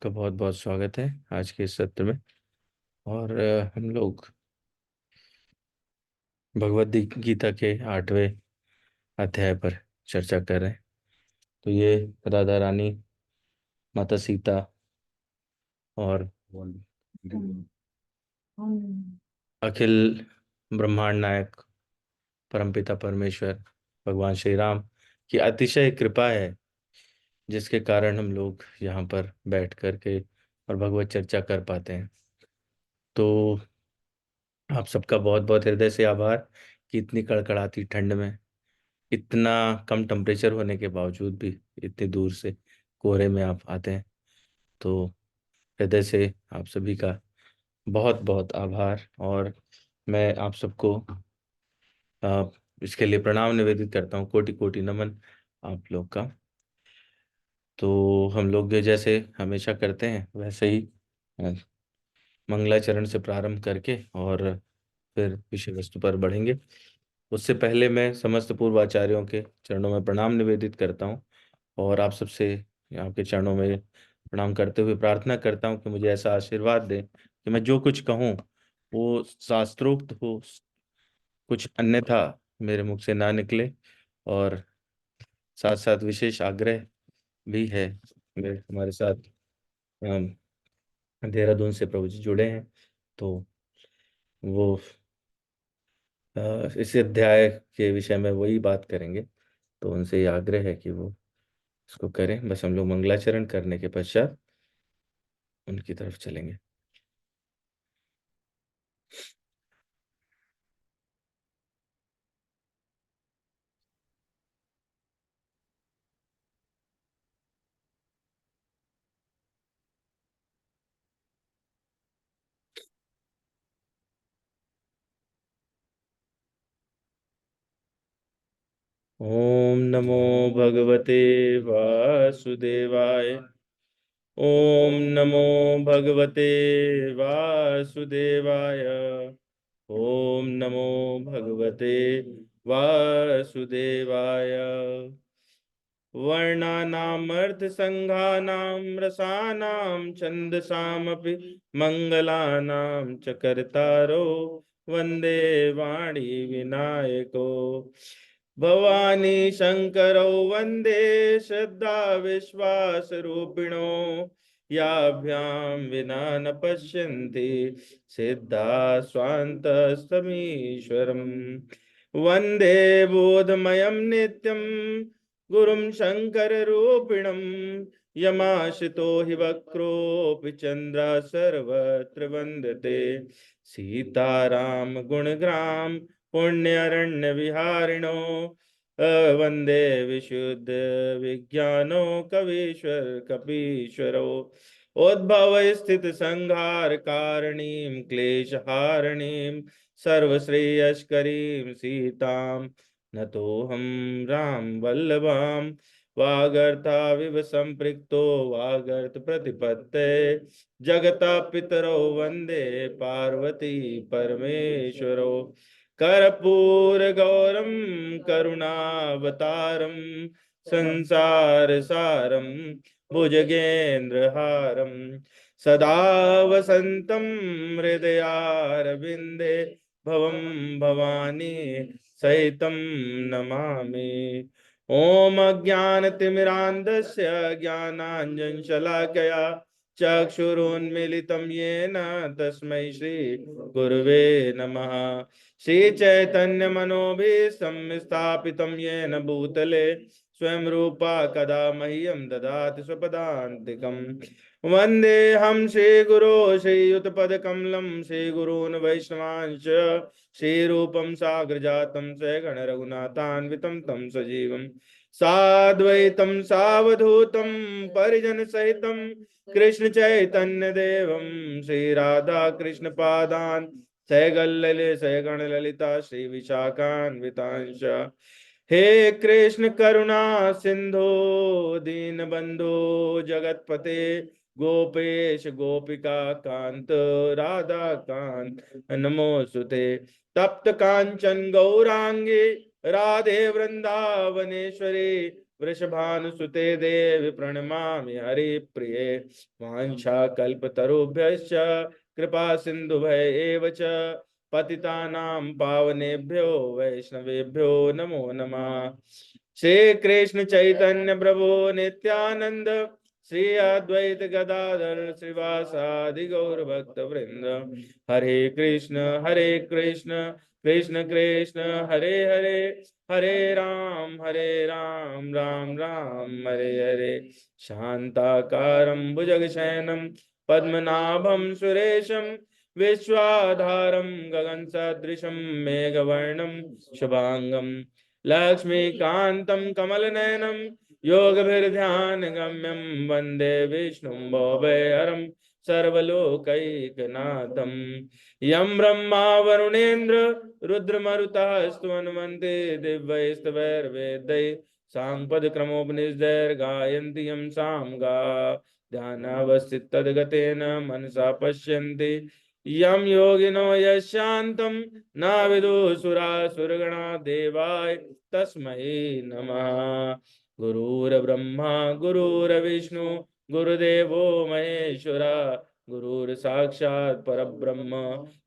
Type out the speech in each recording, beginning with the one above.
आपका बहुत बहुत स्वागत है आज के इस सत्र में। और हम लोग भगवद गीता के 8वें अध्याय पर चर्चा कर रहे हैं। तो ये राधा रानी, माता सीता और अखिल ब्रह्मांड नायक परमपिता परमेश्वर भगवान श्री राम की अतिशय कृपा है, जिसके कारण हम लोग यहाँ पर बैठ कर के और भगवत चर्चा कर पाते हैं। तो आप सबका बहुत बहुत हृदय से आभार कि इतनी कड़कड़ाती ठंड में, इतना कम टेम्परेचर होने के बावजूद भी इतनी दूर से कोहरे में आप आते हैं। तो हृदय से आप सभी का बहुत बहुत आभार। और मैं आप सबको अ, इसके लिए प्रणाम निवेदित करता हूँ, कोटि कोटि नमन आप लोग का। तो हम लोग जैसे हमेशा करते हैं वैसे ही अ, मंगलाचरण से प्रारंभ करके और फिर विषय वस्तु पर बढ़ेंगे। उससे पहले मैं समस्त पूर्वाचार्यों के चरणों में प्रणाम निवेदित करता हूँ और आप सबसे आपके चरणों में प्रणाम करते हुए प्रार्थना करता हूँ कि मुझे ऐसा आशीर्वाद दें कि मैं जो कुछ कहूँ वो शास्त्रोक्त हो, कुछ अन्यथा मेरे मुख से ना निकले। और साथ साथ विशेष आग्रह भी है, मेरे हमारे साथ देहरादून से प्रभु जी जुड़े हैं। तो वो इस अध्याय के विषय में वही बात करेंगे। तो उनसे ये आग्रह है कि वो इसको करें। बस हम लोग मंगलाचरण करने के पश्चात उनकी तरफ चलेंगे। ओम नमो भगवते वासुदेवाय। ओम नमो भगवते वासुदेवाय। ओम नमो भगवते वासुदेवाय। वर्णानामर्थसङ्घानां रसानां छन्दसामपि मङ्गलानां च कर्तारो वन्दे वाणी विनायको। भवानी शङ्करौ वन्दे श्रद्धा विश्वासरूपिणो। याभ्यां विना न पश्यन्ति सिद्धा स्वान्तस्तमीश्वरम्। वन्दे बोधमयं नित्यं गुरुं शङ्कररूपिणं। यमाश्रितो हि वक्रोऽपि चन्द्रः सर्वत्र वन्दते। सीताराम गुणग्राम पुण्यरण्यविहारिणो। वन्दे विशुद्ध विज्ञानो कवीश्वर कपीश्वरो। उद्भवस्थितिसंहारकारिणीं क्लेशहारिणीं सर्वश्रेयस्करीं सीतां नतोऽहं राम वल्लभां। वागर्ताविव सम्पृक्तो वागर्त प्रतिपत्ते। जगता पितरौ वन्दे पार्वती परमेश्वरो। कर्पूरगौरं करुणावतारं संसारसारं भुजगेन्द्रहारं सदा वसन्तं हृदयारविन्दे भवं भवानी सहितं नमामि। ॐ अज्ञानतिमिरान्धस्य ज्ञानाञ्जनशलाकया चक्षुरुन्मीलितं येन तस्मै श्रीगुरुवे नमः। श्रीचैतन्यमनोभीष्टं स्थापितं येन भूतले स्वयं रूपा कदा मह्यं ददाति स्वपदान्तिकम्। वन्देऽहं श्रीगुरो श्रीयुतपदकमलं श्रीगुरून् वैष्णवांश्च श्रीरूपं साग्रजातं सगणरघुनाथान्वितं तं सजीवं साद्वैतं सावधूतं परिजनसहितं कृष्ण चैतन्य देवं श्रीराधा कृष्ण पादान् सगण ललिता श्री विशाखान्वितांश। हे कृष्ण करुणा सिंधु दीनबंधु जगतपते गोपेश गोपिका कांत राधा कांत नमोस्तुते। तप्त कांचन गौरांगे राधे वृंदावनेश्वरी वृषभानुसुते देवी प्रणमामि हरिप्रिये। वाञ्छाकल्पतरुभ्यश्च कृपा सिन्धुभय एव च पतितानां पावनेभ्यो वैष्णवेभ्यो नमो नमः। श्री कृष्ण चैतन्य प्रभु नित्यानंद श्री अद्वैत गदाधर श्रीवासादि गौर भक्त वृंद। हरे कृष्ण कृष्ण कृष्ण हरे हरे, हरे राम राम राम हरे हरे। शांताकारं भुजगशयनं पद्मनाभं सुरेशं विश्वाधारं गगनसदृशं मेघवर्णं शुभांगं लक्ष्मीकान्तं कमलनयनं योगभिर्ध्यानगम्यं वन्दे विष्णुं भवभयहरं सर्वलोकैकनाथं। यं ब्रह्मा वरुणेन्द्र रुद्रमरुतः स्तुवन्वन्ते दिव्यैस्तवैर्वेदैः साङ्गपदक्रमोपनिषदैर्गायन्ति यं सामगा। ध्यानावस्थिततद्गतेन मनसा पश्यन्ति यं योगिनो यशान्तं न विदुषुरासुरगणा देवाय तस्मै नमः। गुरुर्ब्रह्मा गुरुर्विष्णु गुरुदेवो महेश्वरा गुरुर्साक्षात् परब्रह्म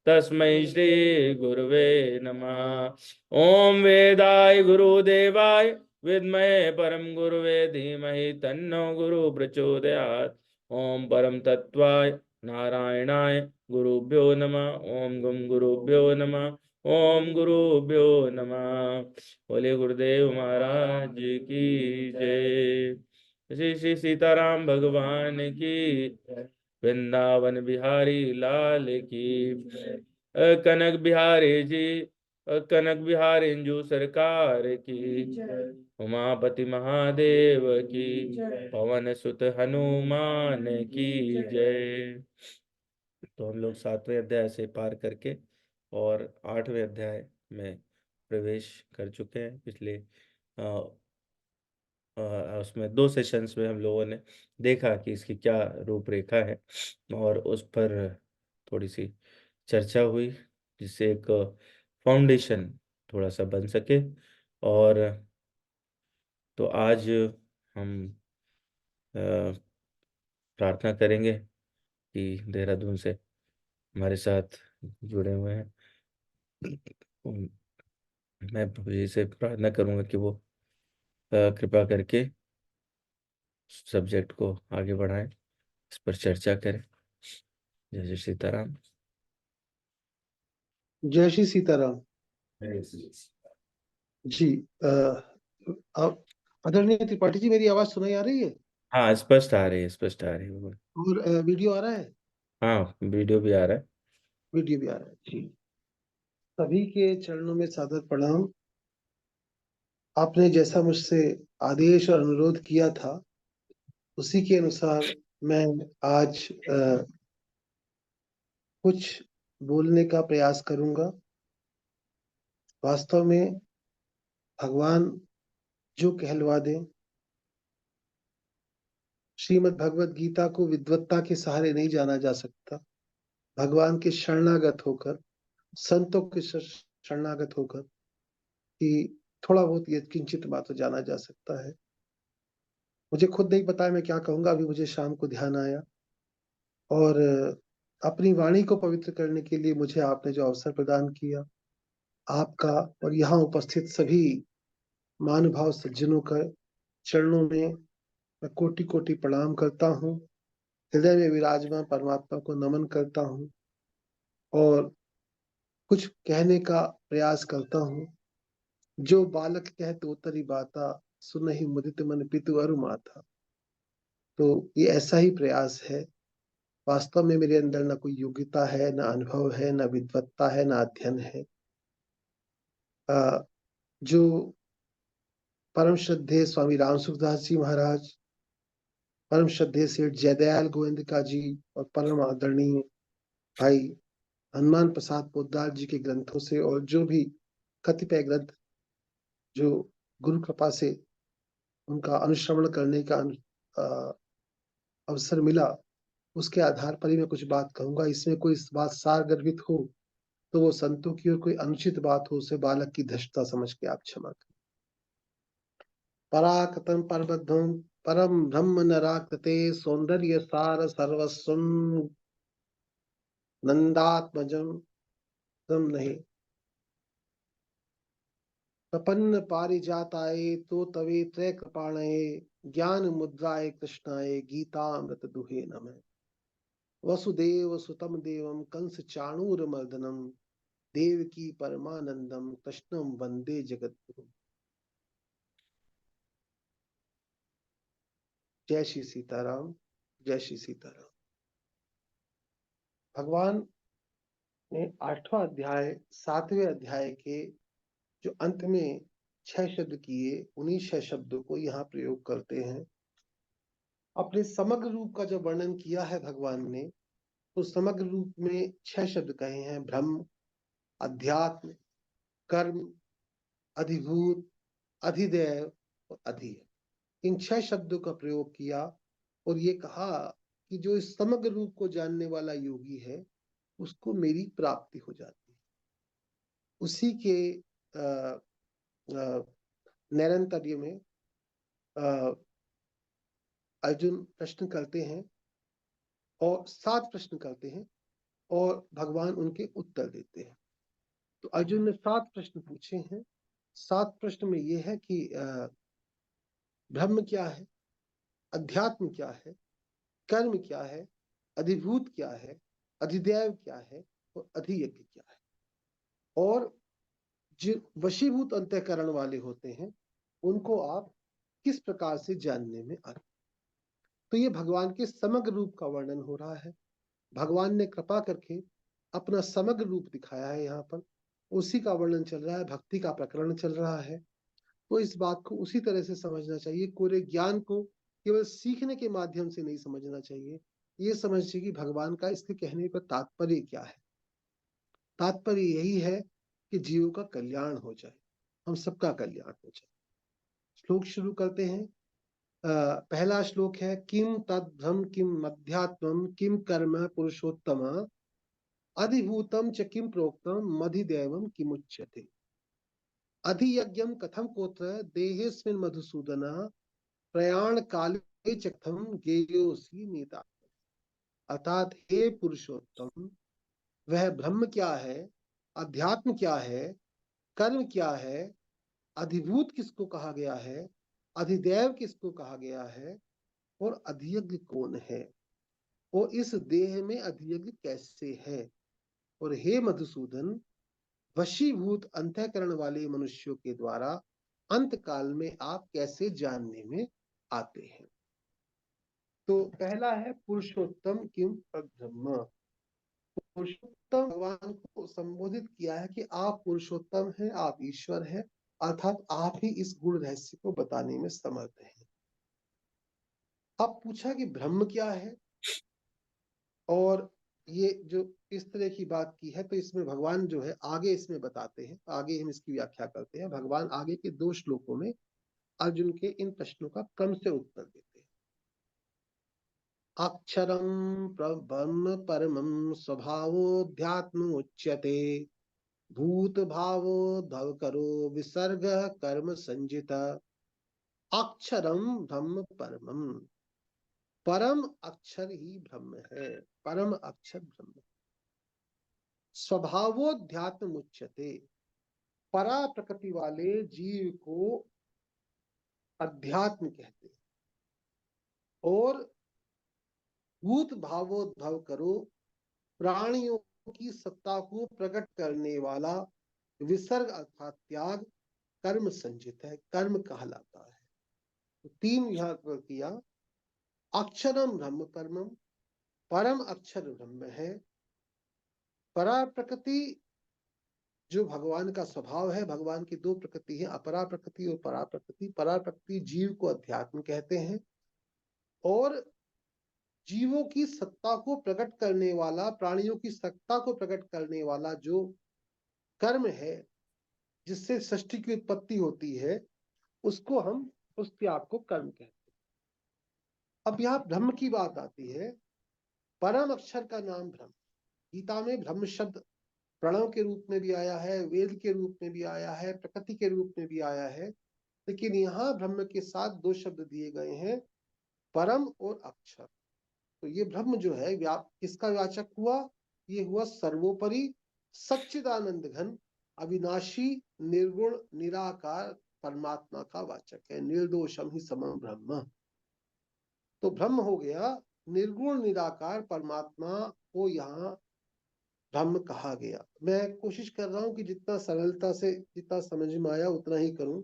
तस्मै श्री गुरुवे नमः। ओम वेदाय गुरुदेवाय विद्महे परम गुरुवे धीमहि तन्नो गुरु प्रचोदयात्। ओम परम तत्वाय नारायणाय गुरुभ्यो नमः। ओम गम गुरुभ्यो नमः। ओम गुरुभ्यो नमः। बोले गुरुदेव महाराज की जय। श्री श्री सीताराम भगवान की, वृंदावन बिहारी लाल की, कनक बिहारी जी, कनक बिहारी इंजू सरकार की, उमापति महादेव की, पवन सुत हनुमान की जय। तो हम लोग 7वें अध्याय से पार करके और 8वें अध्याय में प्रवेश कर चुके हैं। पिछले उसमें 2 सेशंस में हम लोगों ने देखा कि इसकी क्या रूपरेखा है और उस पर थोड़ी सी चर्चा हुई, जिससे एक फाउंडेशन थोड़ा सा बन सके। और तो आज हम प्रार्थना करेंगे कि देहरादून से हमारे साथ जुड़े हुए हैं, मैं जी से प्रार्थना करूंगा कि वो कृपा करके सब्जेक्ट को आगे बढ़ाएं, इस पर चर्चा करें। जय जय सीताराम। जय श्री सीताराम जी। आप आदरणीय त्रिपाठी जी, मेरी आवाज सुनाई आ रही है? हाँ, स्पष्ट आ रही है, स्पष्ट आ रही है। और वीडियो आ रहा है? हाँ, वीडियो भी आ रहा है। वीडियो भी आ रहा है जी। सभी के चरणों में सादर प्रणाम। आपने जैसा मुझसे आदेश और अनुरोध किया था, उसी के अनुसार मैं आज कुछ बोलने का प्रयास करूंगा। वास्तव में भगवान जो कहलवा दें, श्रीमद् भगवत गीता को विद्वत्ता के सहारे नहीं जाना जा सकता। भगवान के शरणागत होकर, संतों के शरणागत होकर कि थोड़ा बहुत ये किंचित बात जाना जा सकता है। मुझे खुद नहीं पता मैं क्या कहूंगा। अभी मुझे शाम को ध्यान आया और अपनी वाणी को पवित्र करने के लिए मुझे आपने जो अवसर प्रदान किया, आपका और यहाँ उपस्थित सभी महानुभाव सज्जनों का चरणों में मैं कोटि कोटि प्रणाम करता हूँ। हृदय में विराजमान परमात्मा को नमन करता हूँ और कुछ कहने का प्रयास करता हूँ। जो बालक कह तो तरी बाता, सुनहि मुदित मन पितु अरु माता। तो ये ऐसा ही प्रयास है। वास्तव में मेरे अंदर ना कोई योग्यता है, ना अनुभव है, ना विद्वत्ता है, ना अध्ययन है। जो परम श्रद्धेय स्वामी राम सुखदास जी महाराज, परम श्रद्धेय सेठ जयदयाल गोविंद जी और परम आदरणीय भाई हनुमान प्रसाद पोद्दार जी के ग्रंथों से, और जो भी कतिपय ग्रंथ जो गुरु कृपा से उनका अनुश्रवण करने का अवसर मिला, उसके आधार पर ही मैं कुछ बात कहूंगा। इसमें कोई बात सार गर्भित हो तो वो संतों की, और कोई अनुचित बात हो उसे बालक की धृष्टता समझ के आप क्षमा करें। पराकतं परबद्धं परम ब्रह्म नराकृते सौंदर्य सार सर्वस्वं नंदात्मजं तम नहीं प्रपन्न पारिजाताय तो तवे त्रय कृपाणये ज्ञान मुद्राय कृष्णाय गीतामृत दुहे नमः वसुदेव सुतम देवम कंस चाणूर मर्दनम देवकी परमानंदम कृष्णम वंदे जगद्गुरु। जय श्री सीताराम। जय श्री सीताराम। भगवान ने 8वां अध्याय 7वें अध्याय के जो अंत में 6 शब्द किए, उन्हीं 6 शब्दों को यहाँ प्रयोग करते हैं। अपने समग्र रूप का जो वर्णन किया है भगवान ने, तो समग्र रूप में 6 शब्द कहे हैं: ब्रह्म, अध्यात्म, कर्म, अधिभूत, अधिदैव और अधिय। इन 6 शब्दों का प्रयोग किया और ये कहा कि जो इस समग्र रूप को जानने वाला योगी है, उसको मेरी प्राप्ति हो जाती है। उसी के नैरंतर्य में अर्जुन प्रश्न करते हैं और 7 प्रश्न करते हैं और भगवान उनके उत्तर देते हैं। तो अर्जुन ने 7 प्रश्न पूछे हैं। 7 प्रश्न में ये है कि ब्रह्म क्या है, अध्यात्म क्या है, कर्म क्या है, अधिभूत क्या है, अधिदैव क्या है और अधियज्ञ क्या है। और जो वशीभूत अंतःकरण वाले होते हैं, उनको आप किस प्रकार से जानने में आते। तो ये भगवान के समग्र रूप का वर्णन हो रहा है। भगवान ने कृपा करके अपना समग्र रूप दिखाया है यहाँ पर, उसी का वर्णन चल रहा है, भक्ति का प्रकरण चल रहा है। तो इस बात को उसी तरह से समझना चाहिए। कोरे ज्ञान को केवल सीखने के माध्यम से नहीं समझना चाहिए, ये समझ चाहिए कि भगवान का इसके कहने का तात्पर्य क्या है। तात्पर्य यही है कि जीवों का कल्याण हो जाए, हम सबका कल्याण हो जाए। श्लोक शुरू करते हैं। पहला श्लोक है: किम तद ब्रह्म किम अध्यात्मम किम कर्म पुरुषोत्तम अधिभूतम च किम प्रोक्तम मधिदैवम किमुच्यते अधियज्ञम कथम कोत्र देहेस्मिन् मधुसूदन प्रयाण काले च कथम गेयोसी नेता। अर्थात हे पुरुषोत्तम, वह ब्रह्म क्या है, अध्यात्म क्या है, कर्म क्या है, अधिभूत किसको कहा गया है, अधिदैव किसको कहा गया है और अधियज्ञ कौन है, और इस देह में अधियज्ञ कैसे है। और हे मधुसूदन, वशीभूत अंतःकरण वाले मनुष्यों के द्वारा अंत काल में आप कैसे जानने में आते हैं। तो पहला है पुरुषोत्तम किम ब्रह्म। पुरुषोत्तम भगवान को संबोधित किया है कि आप पुरुषोत्तम हैं, आप ईश्वर हैं, अर्थात आप ही इस गुण रहस्य को बताने में समर्थ हैं। अब पूछा कि ब्रह्म क्या है, और ये जो इस तरह की बात की है, तो इसमें भगवान जो है आगे इसमें बताते हैं, आगे हम इसकी व्याख्या करते हैं। भगवान आगे के 2 श्लोकों में अर्जुन के इन प्रश्नों का क्रम से उत्तर देते हैं। अक्षरम ब्रह्म परमं स्वभावोऽध्यात्म उच्यते भूत भावो धव करो विसर्ग कर्म संजित अक्षरम ब्रह्म परमं। परम अक्षर ही ब्रह्म है, परम अक्षर ब्रह्म। स्वभावोध्यात्म उच्यते, परा प्रकृति वाले जीव को अध्यात्म कहते हैं। और भूत भावोद्भव करो, प्राणियों की सत्ता को प्रकट करने वाला विसर्ग अर्थात त्याग कर्म संचित है, कर्म कहलाता है। तो 3 यहाँ पर किया। अक्षरम ब्रह्म परमम, परम अक्षर ब्रह्म है। परा प्रकृति जो भगवान का स्वभाव है, भगवान की 2 प्रकृति है, अपरा प्रकृति और परा प्रकृति। परा प्रकृति जीव को अध्यात्म कहते हैं, और जीवों की सत्ता को प्रकट करने वाला, प्राणियों की सत्ता को प्रकट करने वाला जो कर्म है, जिससे सृष्टि की उत्पत्ति होती है, उसको हम, उस त्याग को कर्म कहते हैं। अब यहाँ ब्रह्म की बात आती है। परम अक्षर का नाम ब्रह्म। गीता में ब्रह्म शब्द प्रणव के रूप में भी आया है, वेद के रूप में भी आया है, प्रकृति के रूप में भी आया है। लेकिन यहाँ ब्रह्म के साथ दो शब्द दिए गए हैं, परम और अक्षर। तो ये ब्रह्म जो है किसका वाचक हुआ? ये हुआ सर्वोपरि सच्चिदानंद घन अविनाशी निर्गुण निराकार परमात्मा का वाचक है। निर्दोषम ही समम ब्रह्म। तो ब्रह्म हो गया निर्गुण निराकार परमात्मा को यहाँ ब्रह्म कहा गया। मैं कोशिश कर रहा हूं कि जितना सरलता से जितना समझ में आया उतना ही करूं,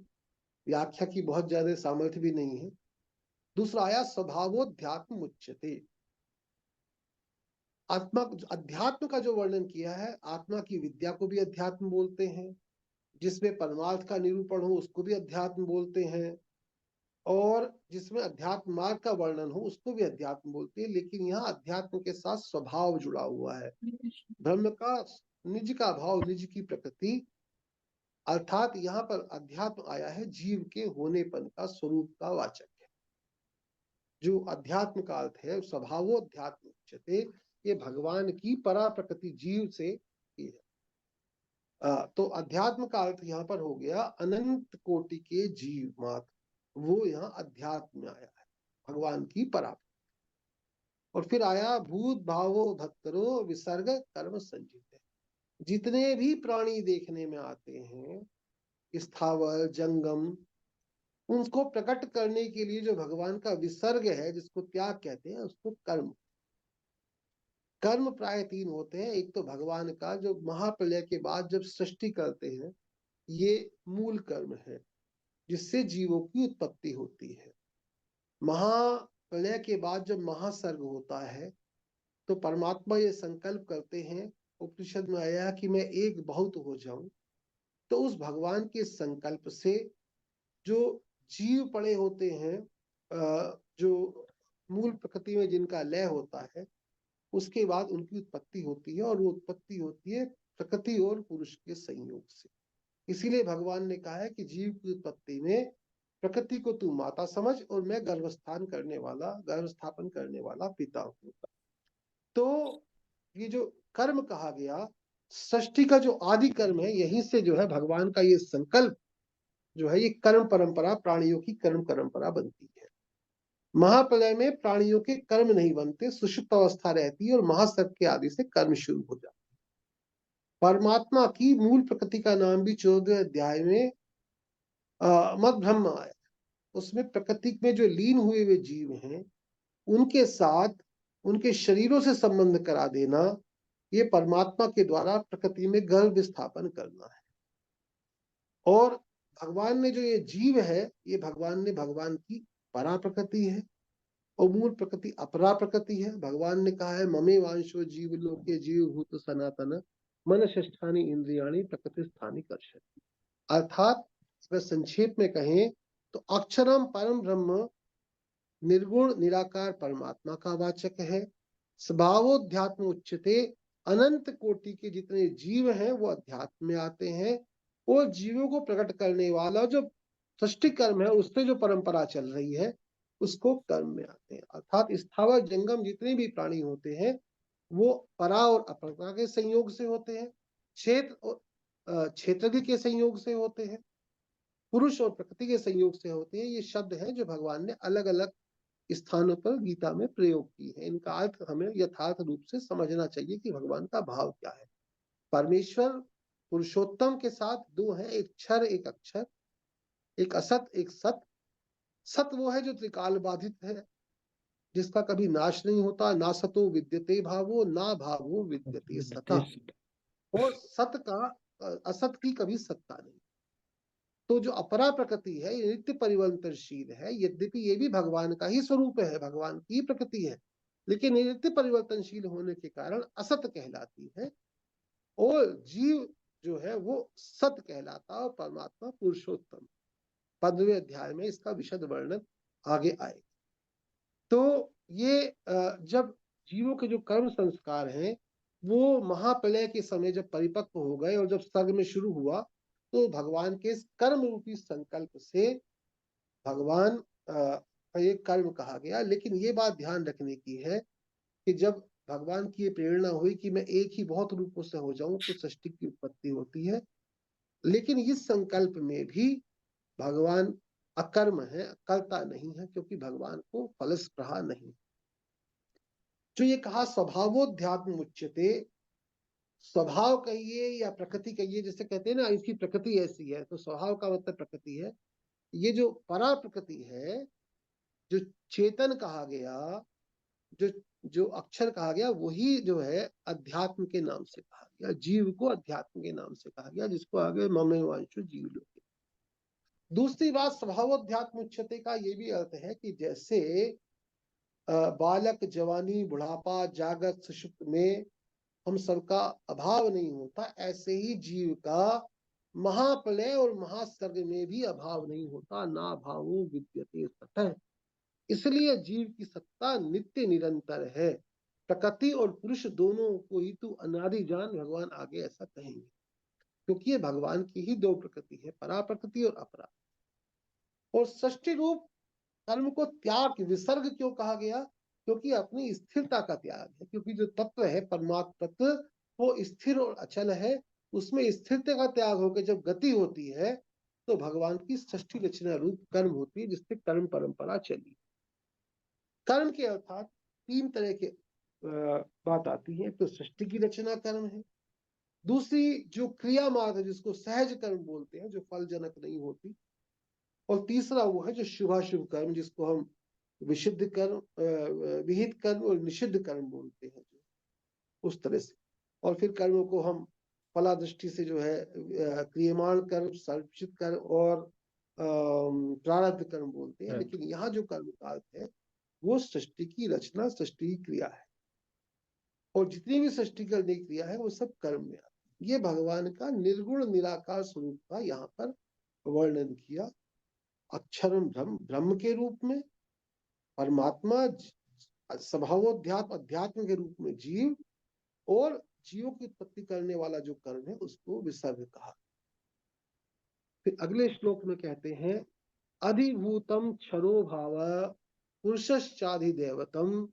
व्याख्या की बहुत ज्यादा सामर्थ्य भी नहीं है। दूसरा आया स्वभावोध्यात्म उच्यते। आत्मा अध्यात्म का जो वर्णन किया है, आत्मा की विद्या को भी अध्यात्म बोलते हैं, जिसमें परमार्थ का निरूपण हो उसको भी अध्यात्म बोलते हैं, और जिसमें अध्यात्म मार्ग का वर्णन हो उसको भी अध्यात्म बोलते हैं। लेकिन यहाँ अध्यात्म के साथ स्वभाव जुड़ा हुआ है। ब्रह्म का निज का भाव, निज की प्रकृति, अर्थात यहाँ पर अध्यात्म आया है जीव के होनेपन का, स्वरूप का वाचक है। जो अध्यात्म का अर्थ है स्वभावोध्यात्म उच्यते, ये भगवान की परा प्रकृति जीव से की है। तो अध्यात्म का अर्थ यहाँ पर हो गया अनंत कोटि के जीव मात्र, वो यहाँ अध्यात्म में आया है, भगवान की परा। और फिर आया भूत भावो धत्तरो विसर्ग कर्म संजित। जितने भी प्राणी देखने में आते हैं, स्थावर जंगम, उनको प्रकट करने के लिए जो भगवान का विसर्ग है, जिसको त्याग कहते हैं, उसको कर्म। कर्म प्राय तीन होते हैं। एक तो भगवान का जो महाप्रलय के बाद जब सृष्टि करते हैं, ये मूल कर्म है जिससे जीवों की उत्पत्ति होती है। महाप्रलय के बाद जब महासर्ग होता है तो परमात्मा ये संकल्प करते हैं, उपनिषद में आया कि मैं एक बहुत हो जाऊं। तो उस भगवान के संकल्प से जो जीव पड़े होते हैं, जो मूल प्रकृति में जिनका लय होता है, उसके बाद उनकी उत्पत्ति होती है, और वो उत्पत्ति होती है प्रकृति और पुरुष के संयोग से। इसीलिए भगवान ने कहा है कि जीव की उत्पत्ति में प्रकृति को तू माता समझ और मैं गर्भस्थापन करने वाला पिता हूँ। तो ये जो कर्म कहा गया, सृष्टि का जो आदि कर्म है, यहीं से जो है भगवान का ये संकल्प जो है, ये कर्म परंपरा, प्राणियों की कर्म परंपरा बनती है। महाप्रलय में प्राणियों के कर्म नहीं बनते, सुषुप्त अवस्था रहती है और महासर्ग के आदि से कर्म शुरू हो जाते हैं। परमात्मा की मूल प्रकृति का नाम भी 14वें अध्याय में मद ब्रह्म आया। उसमें प्रकृति में जो लीन हुए हुए जीव हैं, उनके साथ उनके शरीरों से संबंध करा देना, ये परमात्मा के द्वारा प्रकृति में गर्भ स्थापन करना है। और भगवान ने जो ये जीव है, ये भगवान की परा प्रकृति है, और मूल प्रकृति अपरा प्रकृति है। भगवान ने कहा है ममे वांशो जीव लोके जीव भूत सनातन मन षष्ठानि इंद्रियाणि प्रकृति स्थानी कर्षति। अर्थात अगर संक्षेप में कहें तो अक्षरम परम ब्रह्म निर्गुण निराकार परमात्मा का वाचक है। स्वभावोध्यात्म उच्चते, अनंत कोटि के जितने जीव हैं वो अध्यात्म में आते हैं, और जीवों को प्रकट करने वाला जो सृष्टि कर्म है, उससे जो परंपरा चल रही है, उसको कर्म में आते हैं। अर्थात स्थावर जंगम जितने भी प्राणी होते हैं, वो परा और अपरा के संयोग से होते हैं, क्षेत्र और क्षेत्रज्ञ के संयोग से होते हैं, पुरुष और प्रकृति के संयोग से होते हैं। ये शब्द हैं जो भगवान ने अलग अलग स्थानों पर गीता में प्रयोग की है। इनका अर्थ हमें यथार्थ रूप से समझना चाहिए कि भगवान का भाव क्या है। परमेश्वर पुरुषोत्तम के साथ दो है, एक क्षर एक अक्षर, एक असत एक सत। सत वो है जो त्रिकाल बाधित है, जिसका कभी नाश नहीं होता। ना सतो विद्यते भावो, ना भावो विद्यते सता। और सत का असत की कभी सत्ता नहीं। तो जो अपरा प्रकृति है ये नित्य परिवर्तनशील है। यद्यपि ये भी भगवान का ही स्वरूप है, भगवान की प्रकृति है, लेकिन नित्य परिवर्तनशील होने के कारण असत कहलाती है, और जीव जो है वो सत कहलाता है, और परमात्मा पुरुषोत्तम। 15वें अध्याय में इसका विशद वर्णन आगे आएगा। तो ये जब जीवों के जो कर्म संस्कार हैं वो महाप्रलय के समय जब परिपक्व हो गए और जब सर्ग में शुरू हुआ, तो भगवान के कर्म रूपी संकल्प से भगवान का ये कर्म कहा गया। लेकिन ये बात ध्यान रखने की है कि जब भगवान की ये प्रेरणा हुई कि मैं एक ही बहुत रूपों से हो जाऊं, तो सृष्टि की उत्पत्ति होती है। लेकिन इस संकल्प में भी भगवान अकर्म है, अकर्ता नहीं है, क्योंकि भगवान को फलस्पृहा नहीं। जो ये कहा स्वभावोध्यात्म उच्यते, स्वभाव कहिए या प्रकृति कहिए, जैसे कहते हैं ना इसकी प्रकृति ऐसी है, तो स्वभाव का मतलब प्रकृति है। ये जो परा प्रकृति है, जो चेतन कहा गया, जो जो अक्षर कहा गया, वही जो है अध्यात्म के नाम से कहा गया, जीव को अध्यात्म के नाम से कहा गया, जिसको आगे ममे वांशु जीव लोग। दूसरी बात स्वभावोध्यात्म उच्चते का ये भी अर्थ है कि जैसे बालक, जवानी, बुढ़ापा, जागत, सुषुप्त में हम सबका अभाव नहीं होता, ऐसे ही जीव का महाप्रलय और महासर्ग में भी अभाव नहीं होता, ना भावो विद्यते सतः। इसलिए जीव की सत्ता नित्य निरंतर है। प्रकृति और पुरुष दोनों को ही तू अनादि जान, भगवान आगे ऐसा कहेंगे, क्योंकि ये भगवान की ही दो प्रकृति है, परा प्रकृति और अपरा। और सृष्टि रूप कर्म को त्याग, विसर्ग क्यों कहा गया? क्योंकि अपनी स्थिरता का त्याग है, क्योंकि जो तत्व है परमात्म तत्व, वो स्थिर और अचल है। उसमें स्थिरता का त्याग होकर जब गति होती है, तो भगवान की सृष्टि रचना रूप कर्म होती है, जिससे कर्म परंपरा चली। कर्म के अर्थात तीन तरह के बात आती है। तो सृष्टि की रचना कर्म है, दूसरी जो क्रिया मार्ग है जिसको सहज कर्म बोलते हैं, जो फल जनक नहीं होती, और तीसरा वो है जो शुभाशुभ कर्म, जिसको हम विशुद्ध कर्म, विहित कर्म और निषिद्ध कर्म बोलते हैं, जो उस तरह से। और फिर कर्मों को हम फला दृष्टि से जो है क्रियमाण कर्म, सर्वचित कर्म और प्रारब्ध कर्म बोलते हैं। लेकिन यहाँ जो कर्म का अर्थ है वो सृष्टि की रचना, सृष्टि की क्रिया है, और जितनी भी सृष्टि करने की क्रिया है वो सब कर्म में आती है। ये भगवान का निर्गुण निराकार स्वरूप का यहाँ पर वर्णन किया। अक्षरम ब्रह्म, ब्रह्म के रूप में परमात्मा, स्वभावोध्यात्म अध्यात्म के रूप में जीव, और जीवों की उत्पत्ति करने वाला जो कर्म है उसको विसर्ग कहा। फिर अगले श्लोक में कहते हैं अधिभूतम क्षरो भाव पुरुषश्चाधिदैवतम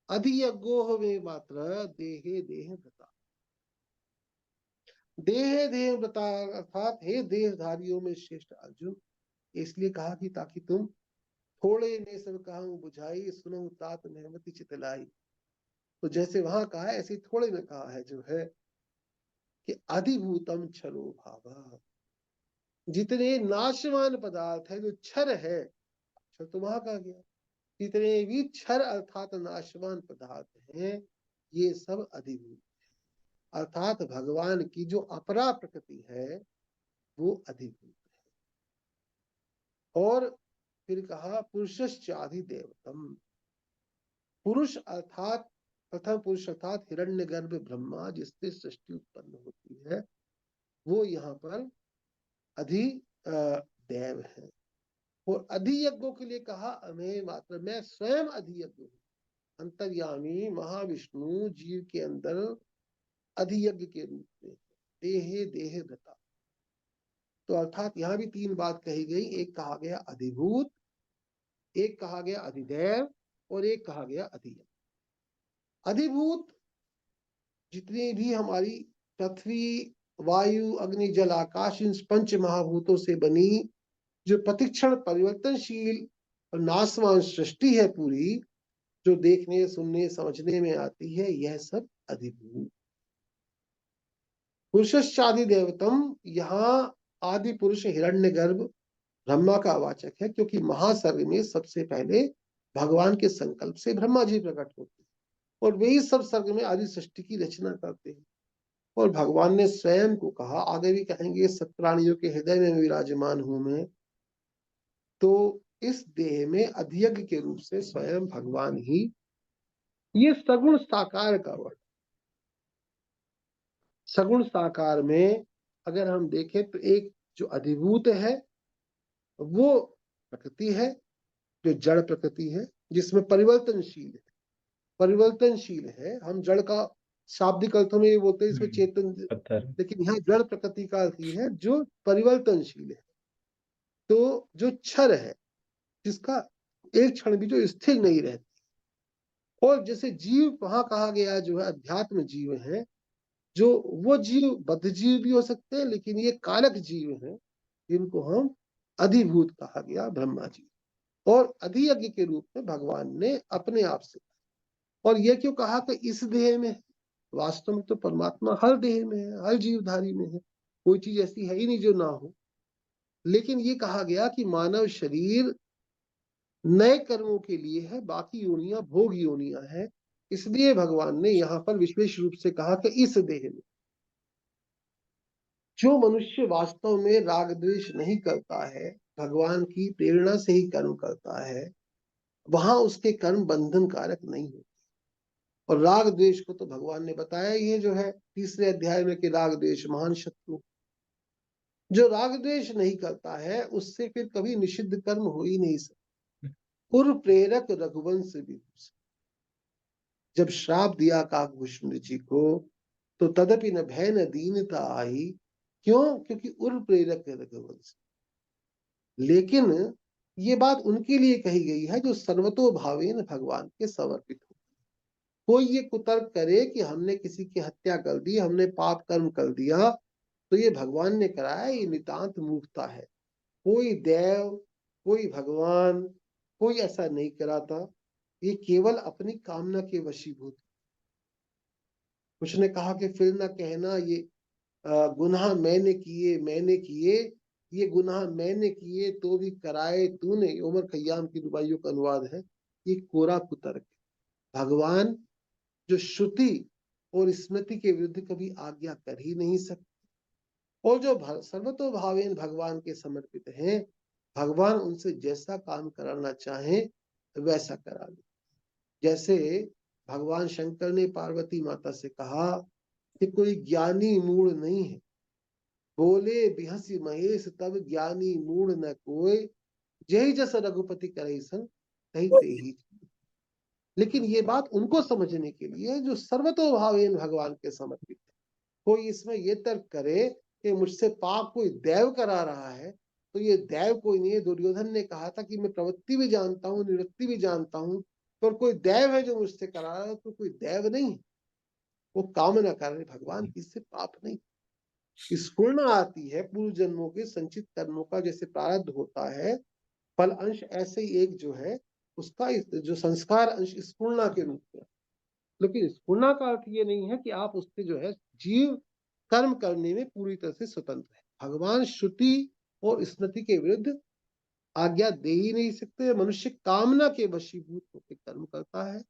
अधियज्ञो में मात्र देहे देह व्रता। देहे देह व्रता अर्थात हे देहधारियों में श्रेष्ठ अर्जुन, इसलिए कहा कि ताकि तुम थोड़े ने सब कहूं बुझाई, सुनो तात नहमति चितलाई। तो जैसे वहां कहा है ऐसे थोड़े में कहा है जो है कि अधिभूतम क्षरो भाव, जितने नाशवान पदार्थ है, जो क्षर है, क्षर तो वहां कहा गया, जितने भी क्षर अर्थात नाशवान पदार्थ हैं, ये सब अधिभूत, अर्थात भगवान की जो अपरा प्रकृति है वो अधिभूत है। और फिर कहा पुरुषश्चाधि देवतम, पुरुष अर्थात प्रथम पुरुष अर्थात हिरण्यगर्भ ब्रह्मा, जिससे सृष्टि उत्पन्न होती है, वो यहाँ पर अधि देव है। और अधियज्ञों के लिए कहा अमे मात्र, मैं स्वयं अधियज्ञ हूँ, अंतर्यामी महाविष्णु जीव के अंदर अधियज्ञ के रूप में, देहे देह व्रता। तो अर्थात यहाँ भी तीन बात कही गई, एक कहा गया अधिभूत, एक कहा गया अधिदैव, और एक कहा गया अधियज्ञ। अधिभूत जितनी भी हमारी पृथ्वी, वायु, अग्नि, जल, आकाश, इन पंच महाभूतों से बनी जो प्रतिक्षण परिवर्तनशील और नाशवान सृष्टि है पूरी, जो देखने, सुनने, समझने में आती है, यह सब अधिभूत। पुरुषश्चादि देवतम, यहाँ आदि पुरुष हिरण्यगर्भ ब्रह्मा का वाचक है, क्योंकि महासर्ग में सबसे पहले भगवान के संकल्प से ब्रह्मा जी प्रकट होते हैं, और वही सब सर्ग में आदि सृष्टि की रचना करते हैं। और भगवान ने स्वयं को कहा, आगे भी कहेंगे, सत्प्राणियों के हृदय में विराजमान हूं मैं। तो इस देह में अधियज्ञ के रूप से स्वयं भगवान ही, ये सगुण साकार का वर्ण। सगुण साकार में अगर हम देखें तो एक जो अधिभूत है वो प्रकृति है, जो जड़ प्रकृति है, जिसमें परिवर्तनशील है, परिवर्तनशील है। हम जड़ का शाब्दिक अर्थों में ये बोलते हैं इसमें चेतन, पत्थर। लेकिन यहाँ जड़ प्रकृति का अर्थ ही है जो परिवर्तनशील है। तो जो क्षर है, जिसका एक क्षण भी जो स्थिर नहीं रहती। और जैसे जीव वहां कहा गया जो है अध्यात्म जीव है, जो वो जीव बद्ध जीव भी हो सकते हैं, लेकिन ये कारक जीव हैं जिनको हम अधिभूत कहा गया ब्रह्मा जी, और अधियज्ञ के रूप में भगवान ने अपने आप से। और यह क्यों कहा कि इस देह में है? वास्तव में तो परमात्मा हर देह में है, हर जीवधारी में है, कोई चीज ऐसी है ही नहीं जो ना हो। लेकिन ये कहा गया कि मानव शरीर नए कर्मों के लिए है, बाकी योनियां भोग योनियां है। इसलिए भगवान ने यहाँ पर विशेष रूप से कहा कि इस देह में जो मनुष्य वास्तव में राग द्वेष नहीं करता है, भगवान की प्रेरणा से ही कर्म करता है, वहां उसके कर्म बंधन कारक नहीं होते। और राग द्वेष को तो भगवान ने बताया ही है, जो है तीसरे अध्याय में, कि राग द्वेष महान शत्रु। जो राग द्वेष नहीं करता है उससे फिर कभी निषिद्ध कर्म हो ही नहीं सकता। पूर्व प्रेरक रघुवंश विभूषण, जब श्राप दिया काकभूषण जी को, तो तदपि न भय न दीनता आई। क्यों? क्योंकि उर्व प्रेरक है रघुवंश। लेकिन ये बात उनके लिए कही गई है जो सर्वतोभावेन भगवान के समर्पित हो। कोई ये कुतर्क करे कि हमने किसी की हत्या कर दी, हमने पाप कर्म कर दिया, तो ये भगवान ने कराया, ये नितांत मूर्खता है। कोई देव, कोई भगवान, कोई ऐसा नहीं कराता। ये केवल अपनी कामना के वशीभूत। कुछ ने कहा कि फिर ना कहना ये गुनाह मैंने किए, ये गुनाह मैंने किए तो भी कराए तूने। उमर खयाम की रुबाइयों का अनुवाद है। ये कोरा कुतर्क है। भगवान जो श्रुति और स्मृति के विरुद्ध कभी आज्ञा कर ही नहीं सकते, और जो सर्वतोभावेन भगवान के समर्पित हैं, भगवान उनसे जैसा काम कराना चाहे वैसा करा ले। जैसे भगवान शंकर ने पार्वती माता से कहा कि कोई ज्ञानी मूढ़ नहीं है, बोले बिहसी महेश तब ज्ञानी मूढ़ न कोय, जय जस रघुपति करे सन तही ते ही। लेकिन ये बात उनको समझने के लिए जो सर्वतोभावेन भगवान के समर्पित है। कोई इसमें ये तर्क करे कि मुझसे पाप कोई देव करा रहा है, तो ये देव कोई नहीं है। दुर्योधन ने कहा था कि मैं प्रवृत्ति भी जानता हूँ, निवृत्ति भी जानता हूँ, पर कोई देव है जो मुझसे करा रहा है, तो कोई देव नहीं है। वो कामना कर रहे भगवान की, इससे पाप नहीं। स्फुरना आती है पूर्व जन्मों के संचित कर्मों का, जैसे प्रारब्ध होता है फल अंश, ऐसे ही एक जो है उसका जो संस्कार अंश स्फुरना के रूप में। लेकिन स्फुरना का अर्थ ये नहीं है कि आप उससे जो है जीव कर्म करने में पूरी तरह से स्वतंत्र है। भगवान श्रुति और स्मृति के विरुद्ध आज्ञा दे ही नहीं सकते। मनुष्य कामना के वशीभूत होकर कर्म करता है,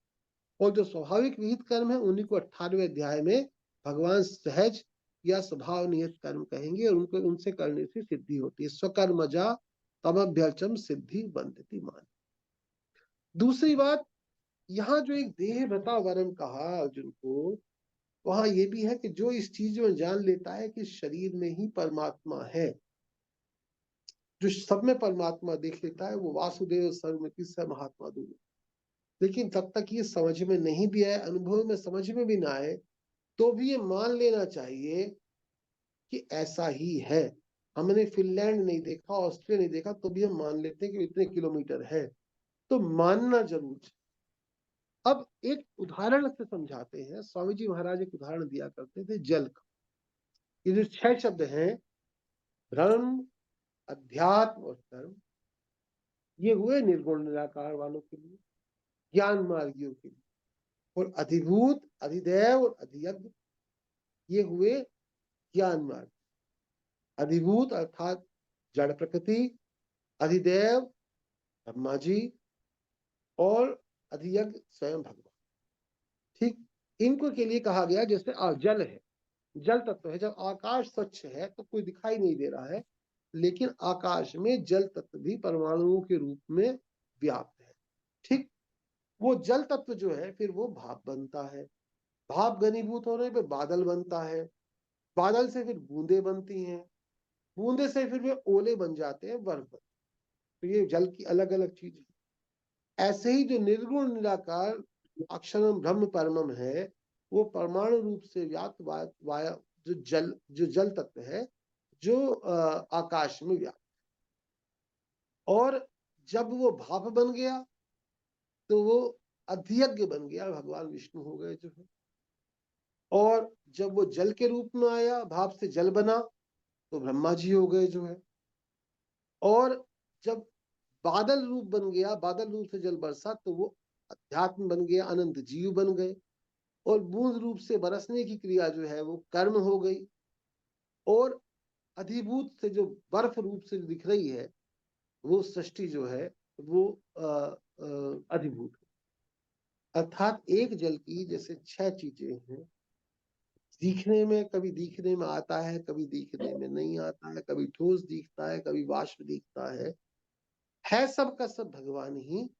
और जो स्वाभाविक विहित कर्म है उन्हीं को 18वें अध्याय में भगवान सहज या स्वभाव नियत कर्म कहेंगे, और उनको उनसे करने से सिद्धि होती है। स्वकर्मजा तमभ्यर्चम सिद्धि बंधति मान। दूसरी बात, यहाँ जो एक देह भता वरम कहा अर्जुन को, वहां ये भी है कि जो इस चीज में जान लेता है कि शरीर में ही परमात्मा है, जो सब में परमात्मा देख लेता है, वो वासुदेव सर्वमिति स महात्मा दूर। लेकिन तब तक ये समझ में नहीं भी आए, अनुभव में समझ में भी ना आए, तो भी ये मान लेना चाहिए कि ऐसा ही है। हमने फिनलैंड नहीं देखा, ऑस्ट्रिया नहीं देखा, तो भी हम मान लेते हैं कि इतने किलोमीटर है, तो मानना जरूर चाहिए। अब एक उदाहरण से समझाते हैं। स्वामी जी महाराज एक उदाहरण दिया करते थे जल का। ये जो 6 शब्द हैं, ब्रह्म, अध्यात्म और कर्म, ये हुए निर्गुण निराकार वालों के लिए, ज्ञान मार्गियों के लिए। और अधिभूत, अधिदैव और अधियज्ञ, ये हुए ज्ञान मार्ग। अधिभूत अर्थात जड़ प्रकृति, अधिदैव ब्रह्मा जी, और अधियज्ञ स्वयं भगवान। ठीक, इनको के लिए कहा गया जैसे जल है, जल तत्व है। जब आकाश स्वच्छ है तो कोई दिखाई नहीं दे रहा है, लेकिन आकाश में जल तत्व भी परमाणुओं के रूप में व्याप्त है। ठीक, वो जल तत्व जो है फिर वो भाप बनता है, भाप घनीभूत होने पे बादल बनता है, बादल से फिर बूंदे बनती हैं, बूंदे से फिर वे ओले बन जाते हैं, बर्फ बनती है। तो ये जल की अलग अलग चीज है। ऐसे ही जो निर्गुण निराकार अक्षरम ब्रह्म परमम है, वो परमाणु रूप से व्याप्त वाया जो जल तत्व है, जो आकाश में व्याप्त। और जब वो भाप बन गया तो वो अधियज्ञ बन गया, भगवान विष्णु हो गए जो है। और जब वो जल के रूप में आया, भाप से जल बना, तो ब्रह्मा जी हो गए जो है। और जब बादल रूप बन गया, बादल रूप से जल बरसा, तो वो अध्यात्म बन गया, अनंत जीव बन गए। और बूंद रूप से बरसने की क्रिया जो है वो कर्म हो गई। और अधिभूत से जो बर्फ रूप से दिख रही है वो सृष्टि जो है वो अधिभूत है। अर्थात एक जल की जैसे 6 चीजें हैं, दिखने में, कभी दिखने में आता है, कभी दिखने में नहीं आता है, कभी ठोस दिखता है, कभी वाष्प दिखता है सब का सब भगवान ही।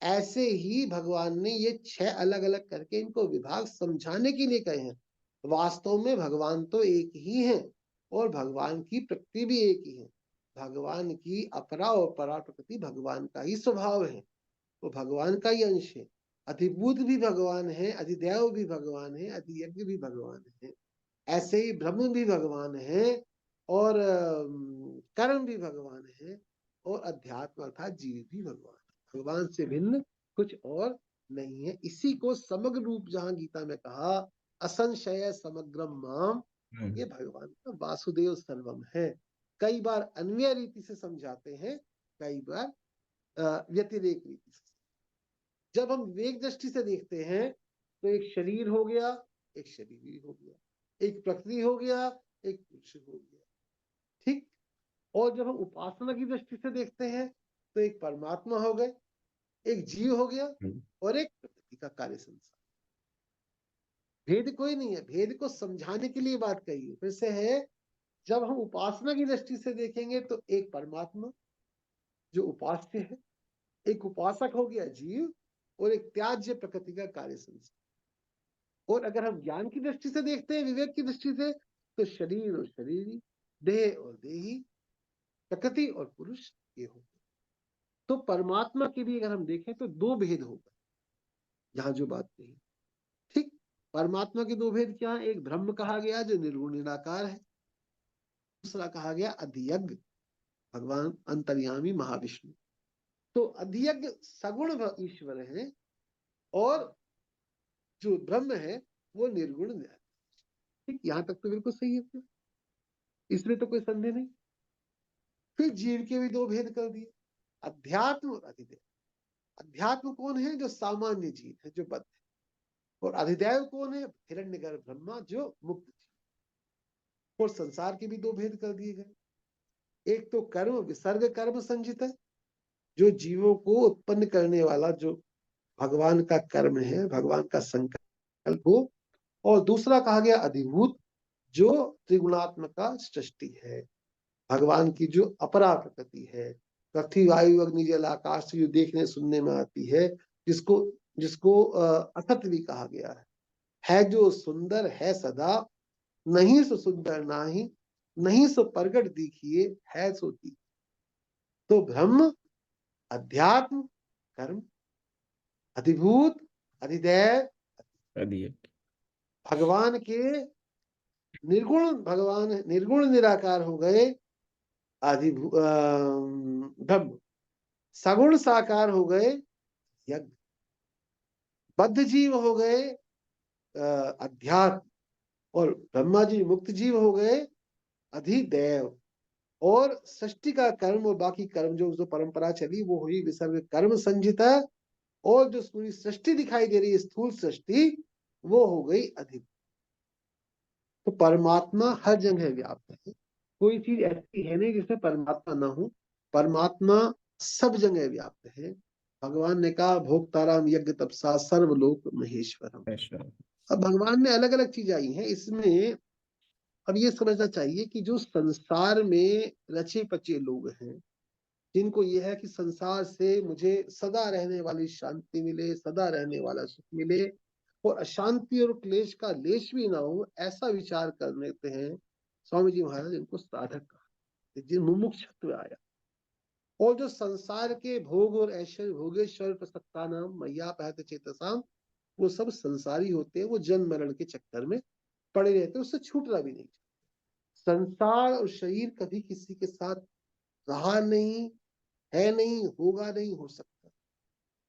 ऐसे ही भगवान ने ये 6 अलग अलग करके इनको विभाग समझाने के लिए कहे हैं। वास्तव में भगवान तो एक ही है, और भगवान की प्रकृति भी एक ही है। भगवान की अपरा और परा प्रकृति भगवान का ही स्वभाव है, वो भगवान का ही अंश है। अधिभूत भी भगवान है, अधिदैव भी भगवान है, अधियज्ञ भी भगवान है। ऐसे ही ब्रह्म भी भगवान है, और कर्म भी भगवान है, और अध्यात्म अर्थात जीव भी भगवान है। भगवान से भिन्न कुछ और नहीं है। इसी को समग्र रूप जहां गीता में कहा, असंशय समग्रम माम, ये भगवान का वासुदेव सर्वम है। कई बार अन्य रीति से समझाते हैं, कई बार व्यतिरेक रीति से। जब हम विवेक दृष्टि से देखते हैं तो एक शरीर हो गया, एक शरीर हो गया, एक प्रकृति हो गया, एक पुरुष हो गया, ठीक। और जब हम उपासना की दृष्टि से देखते हैं तो एक परमात्मा हो गए, एक जीव हो गया, और एक प्रकृति का कार्य संसार। भेद कोई नहीं है, भेद को समझाने के लिए बात कही है। फिर से है, जब हम उपासना की दृष्टि से देखेंगे तो एक परमात्मा जो उपास्य है, एक उपासक हो गया जीव, और एक त्याज्य प्रकृति का कार्य संसार। और अगर हम ज्ञान की दृष्टि से देखते हैं, विवेक की दृष्टि से, तो शरीर और शरीरी, देह और देही, प्रकृति और पुरुष, ये हो। तो परमात्मा के भी अगर हम देखें तो 2 भेद हो गए यहां जो बात कही, ठीक। परमात्मा के 2 भेद क्या है? एक ब्रह्म कहा गया जो निर्गुण निराकार है, दूसरा कहा गया अधियज्ञ, भगवान अंतर्यामी महाविष्णु। तो अधियज्ञ सगुण ईश्वर है, और जो ब्रह्म है वो निर्गुण निराकार। ठीक, यहां तक तो बिल्कुल सही है, इसमें तो कोई संदेह नहीं। फिर जीव के भी 2 भेद कर दिए, अध्यात्म और अधिदैव। अध्यात्म कौन है? जो सामान्य जीव है, जो बद्ध है। और अधिदैव कौन है? हिरण्यगर्भ ब्रह्मा, जो मुक्त जीव। और संसार के भी 2 भेद कर दिए गए। एक तो कर्म, विसर्ग कर्म संजित है, जो जीवों को उत्पन्न करने वाला जो भगवान का कर्म है, भगवान का संकल्प हो। और दूसरा कहा गया अधिभूत, जो त्रिगुणात्मक का सृष्टि है, भगवान की जो अपरा प्रकृति है, पृथ्वी वायु अग्नि जल आकाश से जो देखने सुनने में आती है, जिसको जिसको असत भी कहा गया है जो सुंदर है सदा, नहीं सो सुंदर नाही, नहीं सो प्रगट दिखिए, है सो दी। तो ब्रह्म, अध्यात्म, कर्म, अधिभूत, अधिदैव, भगवान के निर्गुण, भगवान निर्गुण निराकार हो गए ब्रह्म, सगुण साकार हो गए यज्ञ, बद्ध जीव हो गए अध्यात्म, और ब्रह्मा जी मुक्त जीव हो गए अधिदैव। और सृष्टि का कर्म और बाकी कर्म जो जो परंपरा चली वो हुई विसर्ग कर्म संजिता। और जो पूरी सृष्टि दिखाई दे रही है, स्थूल सृष्टि, वो हो गई अधि। तो परमात्मा हर जगह व्याप्त है, कोई चीज ऐसी है नहीं जिसमें परमात्मा ना हो। परमात्मा सब जगह व्याप्त है। भगवान ने कहा भोक्ताराम यज्ञ तपसा सर्वलोक महेश्वरम। अब भगवान ने अलग अलग चीज आई है इसमें। अब ये समझना चाहिए कि जो संसार में रचे पचे लोग हैं, जिनको ये है कि संसार से मुझे सदा रहने वाली शांति मिले, सदा रहने वाला सुख मिले, और अशांति और क्लेश का लेश भी ना हो, ऐसा विचार कर लेते हैं। स्वामी जी महाराज इनको साधक कहा, जिन मुमुक्षत्व आया। और जो संसार के भोग और ऐश्वर्य भोगेश्वर प्रसक्ता नाम मैया पहत चेतसाम, वो सब संसारी होते हैं, वो जन्म मरण के चक्कर में पड़े रहते हैं, उससे छूटना भी नहीं। संसार और शरीर कभी किसी के साथ रहा नहीं है, नहीं होगा, नहीं हो सकता।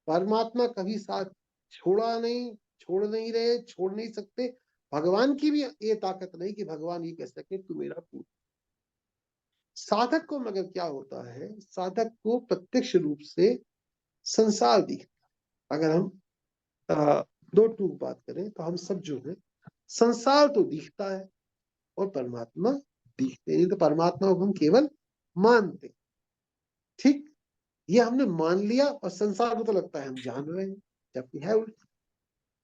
परमात्मा कभी साथ छोड़ा नहीं, छोड़ नहीं रहे, छोड़ नहीं सकते। भगवान की भी ये ताकत नहीं कि भगवान ये कह सके तू मेरा पुत्र। साधक को मगर क्या होता है, साधक को प्रत्यक्ष रूप से संसार दिखता। अगर हम दो टूक बात करें तो हम सब जो है, संसार तो दिखता है और परमात्मा दिखते नहीं। तो परमात्मा को हम केवल मानते, ठीक, ये हमने मान लिया और संसार को तो लगता है हम जान रहे हैं, जबकि है उल्टा।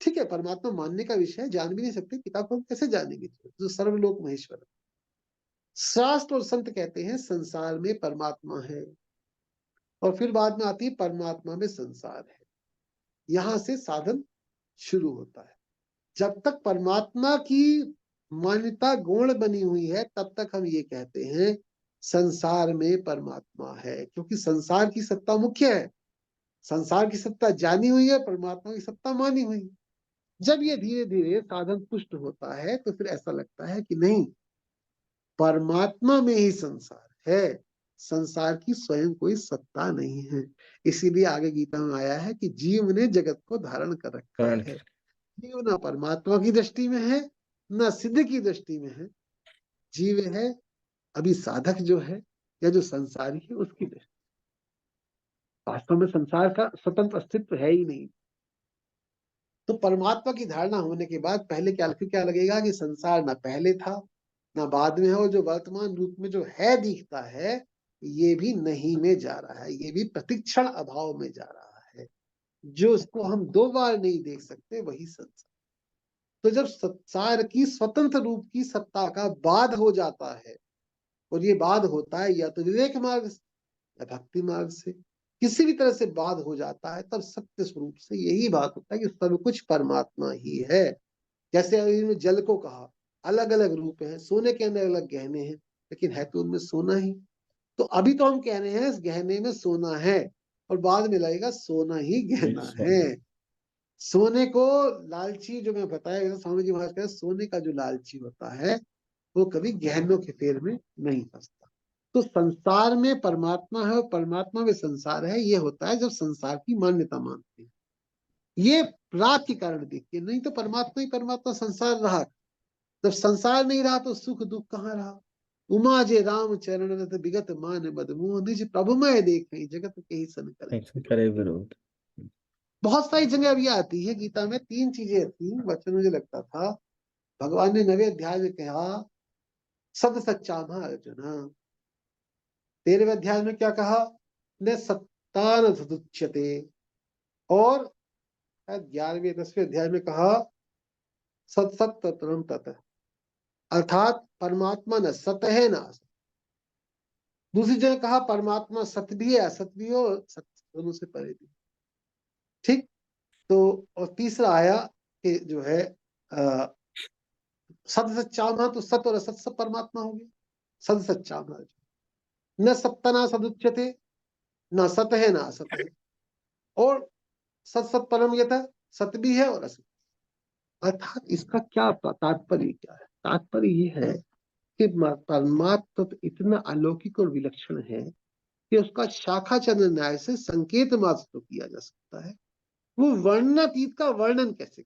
ठीक है, परमात्मा मानने का विषय है, जान भी नहीं सकते, किताब को हम कैसे जानेंगे जो सर्वलोक महेश्वर है। शास्त्र और संत कहते हैं संसार में परमात्मा है, और फिर बाद में आती है परमात्मा में संसार है। यहां से साधन शुरू होता है। जब तक परमात्मा की मान्यता गौण बनी हुई है तब तक हम ये कहते हैं संसार में परमात्मा है, क्योंकि संसार की सत्ता मुख्य है। संसार की सत्ता जानी हुई है, परमात्मा की सत्ता मानी हुई है। जब ये धीरे धीरे साधन पुष्ट होता है तो फिर ऐसा लगता है कि नहीं, परमात्मा में ही संसार है, संसार की स्वयं कोई सत्ता नहीं है। इसीलिए आगे गीता में आया है कि जीव ने जगत को धारण कर रखा करण है। जीव ना परमात्मा की दृष्टि में है, ना सिद्ध की दृष्टि में है। जीव है अभी साधक जो है या जो संसारी है उसकी दृष्टि। वास्तव में संसार का स्वतंत्र अस्तित्व है ही नहीं। तो परमात्मा की धारणा होने के बाद पहले क्या फिर क्या लगेगा कि संसार ना पहले था ना बाद में है, और जो वर्तमान रूप में जो है दिखता है ये भी नहीं में जा रहा है, ये भी प्रतिक्षण अभाव में जा रहा है। जो उसको हम दो बार नहीं देख सकते वही संसार। तो जब संसार की स्वतंत्र रूप की सत्ता का बाध हो जाता है, और ये बाध होता है या तो विवेक मार्ग से या भक्ति मार्ग से, किसी भी तरह से बाध हो जाता है, तब सत्य स्वरूप से यही बात होता है कि सब कुछ परमात्मा ही है। जैसे अभी जल को कहा अलग अलग रूप है, सोने के अंदर अलग गहने हैं, लेकिन है तो उनमें सोना ही। तो अभी तो हम कह रहे हैं इस गहने में सोना है, और बाद में लगेगा सोना ही गहना है। सोने को लालची, जो मैं बताया स्वामी जी महाराज कह सोने का जो लालची होता है वो कभी गहनों के फेर में नहीं फंसता। तो संसार में परमात्मा है और परमात्मा में संसार है, ये होता है जब संसार की मान्यता मानते हैं। ये राग के कारण देखिए, नहीं तो परमात्मा ही परमात्मा, संसार रहा। जब संसार नहीं रहा तो सुख दुख कहाँ रहा। उमा जे राम चरण रत विगत मान बदमोह, निज प्रभुमय देख जगत के ही सन करे। ऐसे करे विरोध। बहुत सारी जगह अब ये आती है गीता में, तीन चीजें थी वचन, मुझे लगता था भगवान ने 9वें अध्याय में कहा सद सच्चामा अर्जुन। 13वें अध्याय में क्या कहा, न सत्तान सदुच्यते। और 11वें 10वें अध्याय में कहा सत सत तत्वम तत, अर्थात परमात्मा न सत है न असत। दूसरी जगह कहा परमात्मा सत भी है असत भी हो, सत दोनों से परे भी। ठीक। तो और तीसरा आया कि जो है सत सच्चामा, तो सत और असत सब परमात्मा हो गया। सत सच्चामा न सत्ता ना सदुच्यते, ना सत है ना असत है। और सत सत परम यथ, सत भी है और असत। अर्थात इसका क्या तात्पर्य क्या है, तात्पर्य ये है कि परमात्मा तो इतना अलौकिक और विलक्षण है कि उसका शाखा चंद्र न्याय से संकेत मात्र तो किया जा सकता है, वो वर्णनातीत का वर्णन कैसे।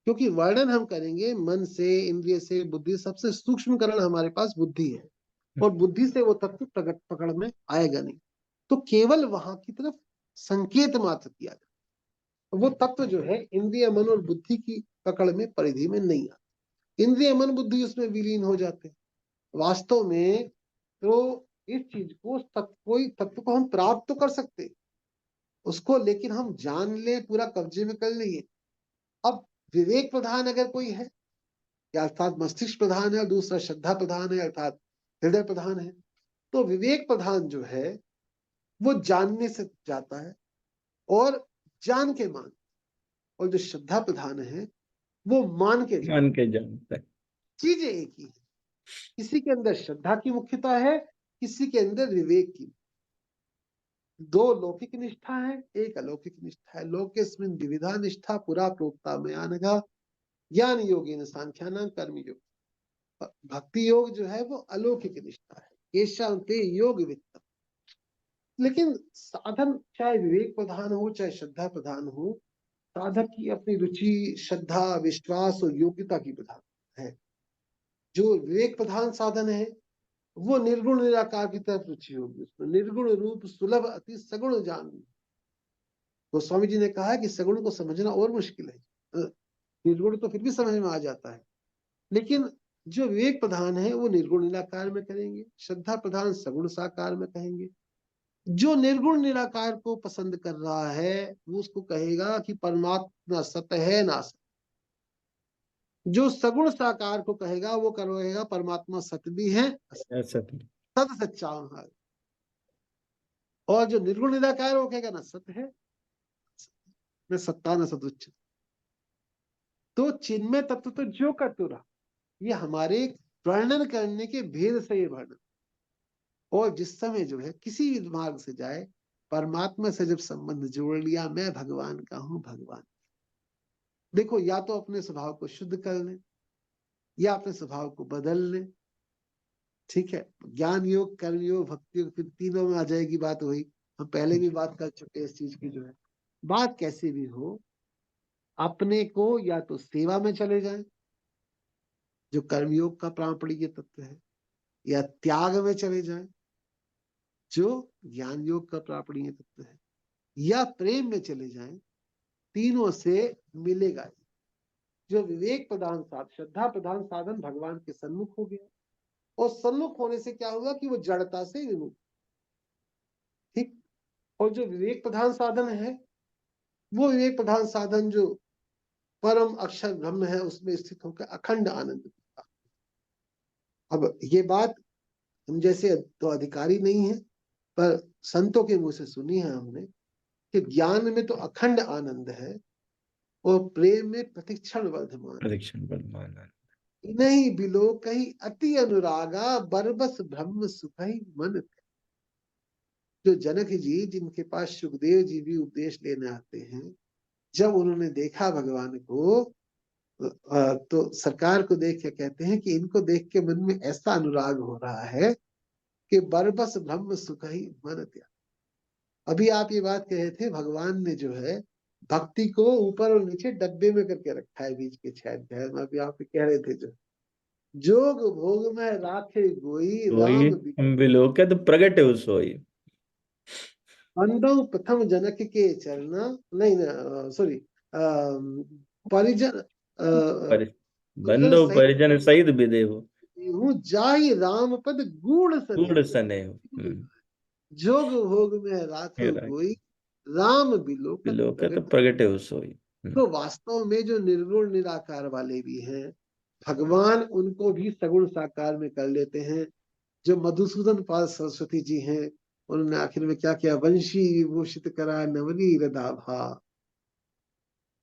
क्योंकि वर्णन हम करेंगे मन से, इंद्रिय से, बुद्धि, सबसे सूक्ष्म करण हमारे पास बुद्धि है, और बुद्धि से वो तत्व प्रकट पकड़ में आएगा नहीं। तो केवल वहां की तरफ संकेत मात्र किया जाए, वो तत्व जो है इंद्रिय मन और बुद्धि की पकड़ में परिधि में नहीं आता। इंद्रिय मन बुद्धि उसमें विलीन हो जाते हैं। वास्तव में तो इस चीज को कोई तत्व को हम प्राप्त तो कर सकते उसको, लेकिन हम जान ले, पूरा कब्जे में कर लिए। अब विवेक प्रधान अगर कोई है, या अर्थात मस्तिष्क प्रधान है, और दूसरा श्रद्धा प्रधान है अर्थात हृदय प्रधान है, तो विवेक प्रधान जो है वो जानने से जाता है और जान के मान, और जो श्रद्धा प्रधान है वो मान के जान। मान के जानता है। चीजें एक ही है, किसी के अंदर श्रद्धा की मुख्यता है, किसी के अंदर विवेक की। दो लौकिक निष्ठा है, एक अलौकिक निष्ठा है। लोकेस्मिन् द्विविधा निष्ठा पुरा प्रोक्ता मया नघ, ज्ञान योगेन सांख्यानां कर्म योग। भक्ति योग जो है वो अलौकिक निष्ठा है, येषां ते योग वित्तम। लेकिन साधन चाहे विवेक प्रधान हो चाहे श्रद्धा प्रधान हो, साधक की अपनी रुचि, श्रद्धा, विश्वास और योग्यता की प्रधान है। जो विवेक प्रधान साधन है वो निर्गुण निराकार की तरफ रुचि होगी, उसमें निर्गुण रूप सुलभ अति सगुण जान। गोस्वामी जी ने कहा कि सगुण को समझना और मुश्किल है, निर्गुण तो फिर भी समझ में आ जाता है, लेकिन जो विवेक प्रधान है वो निर्गुण निराकार में करेंगे, श्रद्धा प्रधान सगुण साकार में कहेंगे। जो निर्गुण निराकार को पसंद कर रहा है वो उसको कहेगा कि परमात्मा सत्य है ना सत्य। जो सगुण साकार को कहेगा वो कहेगा परमात्मा सत्य भी है, ऐसा सत सच्चा है। और जो निर्गुण निराकार वो कहेगा ना सत्य है न सत्ता न सदुच्च। तो चिन्मय तत्व तो जो का तो रहा, ये हमारे वर्णन करने के भेद से ये वर्णन। और जिस समय जो है किसी भी मार्ग से जाए, परमात्मा से जब संबंध जोड़ लिया, मैं भगवान का हूं, भगवान। देखो, या तो अपने स्वभाव को शुद्ध कर लें या अपने स्वभाव को बदल लें, ठीक है। ज्ञान योग, कर्म योग, भक्ति योग, फिर तीनों में आ जाएगी बात वही। हम पहले भी बात कर चुके हैं इस चीज की। जो है बात कैसे भी हो, अपने को या तो सेवा में चले जाएं, जो कर्मयोग का प्रापणिक तत्व है, या त्याग में चले जाएं, जो ज्ञान योग का प्रापणीय तत्व है, या प्रेम में चले जाएं। तीनों से मिलेगा। जो विवेक प्रधान साधन, श्रद्धा प्रधान साधन भगवान के सन्मुख हो गया, और सन्मुख होने से क्या हुआ कि वो जड़ता से विमुक्त, ठीक। और जो विवेक प्रधान साधन है, वो विवेक प्रधान साधन जो परम अक्षर ब्रह्म है उसमें स्थित होकर अखंड आनंद देता। अब ये बात हम जैसे तो अधिकारी नहीं है, पर संतों के मुंह से सुनी है हमने कि ज्ञान में तो अखंड आनंद है और प्रेम में प्रतिक्षण वर्धमान। परीक्षण वर्धमान। नहीं बिलो कहीं अति अनुरागा, बरबस ब्रह्म सुख ही मन। जो जनक जी, जिनके पास सुखदेव जी भी उपदेश लेने आते हैं, जब उन्होंने देखा भगवान को, तो सरकार को देख के कहते हैं कि इनको देख के मन में ऐसा अनुराग हो रहा है कि बरबस ब्रह्म सुख ही मन त्याग। अभी आप ये बात कहे थे, भगवान ने जो है भक्ति को ऊपर और नीचे डब्बे में करके रखा है, बीच के छेद में। अभी आप कह रहे थे, जो जोग भोग में राखे गोई, वही राम हम बिलोके तो प्रगट है उस सोई। बंदो प्रथम जनक के चरना, नहीं ना, सॉरी, परिजन पर परिजन बंदो सहित परिजन सहित विदेहो हूँ, जाहि राम पद गूढ़ सने। गूढ़ सने हो। जोग भोग में राखो गोई, राम बिलोकत बिलोके तो प्रगट। प्रगट है उस सोई। तो वास्तव में जो निर्गुण निराकार वाले भी हैं, भगवान उनको भी सगुण साकार में कर लेते हैं। जो मधुसूदन पाल सरस्वती जी हैं, उन्होंने आखिर में क्या किया, वंशी विभूषित करा नवनी रदाभा,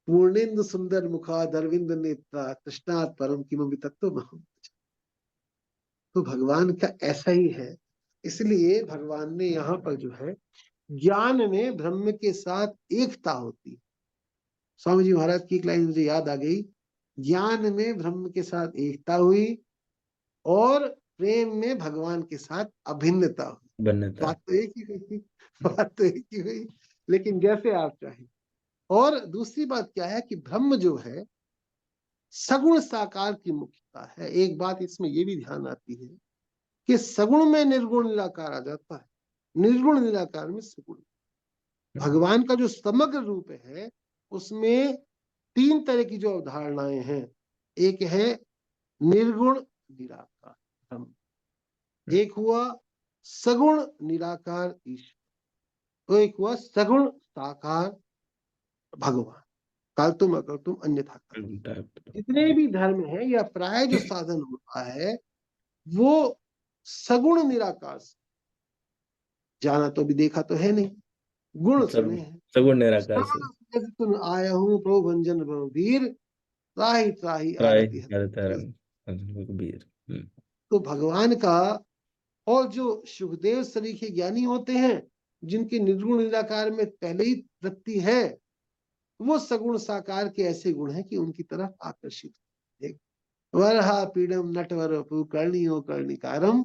पूर्णेन्दु सुंदर मुखा दरविंद नेत्रा, तृष्णात् परम किमपि तत्त्वमहम्। तो भगवान का ऐसा ही है। इसलिए भगवान ने यहाँ पर जो है, ज्ञान में ब्रह्म के साथ एकता होती। स्वामी जी महाराज की एक लाइन मुझे याद आ गई, ज्ञान में ब्रह्म के साथ एकता हुई और प्रेम में भगवान के साथ अभिन्नता हुई। भिन्नता। बात तो एक ही हुई, बात तो एक ही हुई, लेकिन जैसे आप चाहें। और दूसरी बात क्या है कि ब्रह्म जो है सगुण साकार की मुख्यता है। एक बात इसमें यह भी ध्यान आती है कि सगुण में निर्गुण निराकार आ जाता है, निर्गुण निराकार में सगुण। भगवान का जो समग्र रूप है उसमें तीन तरह की जो अवधारणाएं हैं। एक है निर्गुण निराकार ब्रह्म, एक हुआ सगुण निराकार ईश्वर, तो एक हुआ सगुण साकार भगवान। काल तुम अकर तुम अन्यथा कर। जितने भी धर्म है या प्राय जो साधन होता है वो सगुण निराकार से जाना तो भी देखा तो है नहीं, गुण सब सुने हैं। सगुण निराकार से। श्रवण सुजग तुम आया हूँ प्रभु भंजन वीर, त्राहि त्राहि त्राहि आरती हर है। तरंग कबीर। तो भगवान का, और जो सुखदेव सरीखे ज्ञानी होते हैं जिनके निर्गुण निराकार में पहले ही वृत्ति है, वो सगुण साकार के ऐसे गुण हैं कि उनकी तरफ आकर्षित। वरहा पीडम नटवर कर्णियो कर्णिकारम,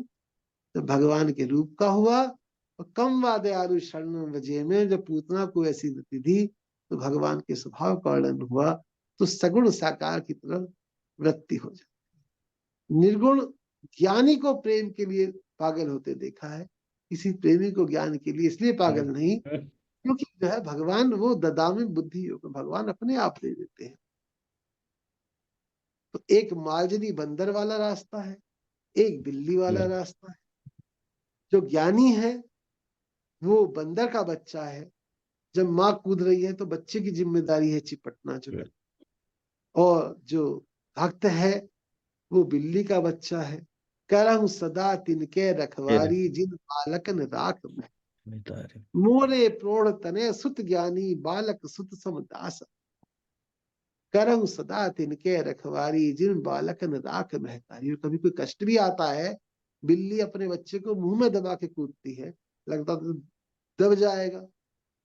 तो भगवान के रूप का हुआ। और कम वादे आरु शरण वजय में जब पूतना को ऐसी वृत्ति दी तो भगवान के स्वभाव का वर्णन हुआ, तो सगुण साकार की तरफ वृत्ति हो जाती। निर्गुण ज्ञानी को प्रेम के लिए पागल होते देखा है, किसी प्रेमी को ज्ञान के लिए इसलिए पागल नहीं क्योंकि जो है भगवान वो ददामी बुद्धि योग, भगवान अपने आप दे देते हैं। तो एक मार्जनी बंदर वाला रास्ता है, एक बिल्ली वाला रास्ता है। जो ज्ञानी है वो बंदर का बच्चा है, जब माँ कूद रही है तो बच्चे की जिम्मेदारी है चिपटना जो है, और जो भक्त है वो बिल्ली का बच्चा है। करहु सदा तिनके रखवारी, जिन बालकन राख मैं। मोरे प्रोढ़ तने सुत ज्ञानी, बालक सुत समदास। करहु सदा तिनके रखवारी, जिन बालकन राख महतारी। कभी कोई कष्ट भी आता है, बिल्ली अपने बच्चे को मुंह में दबा के कूदती है, लगता तो दब जाएगा,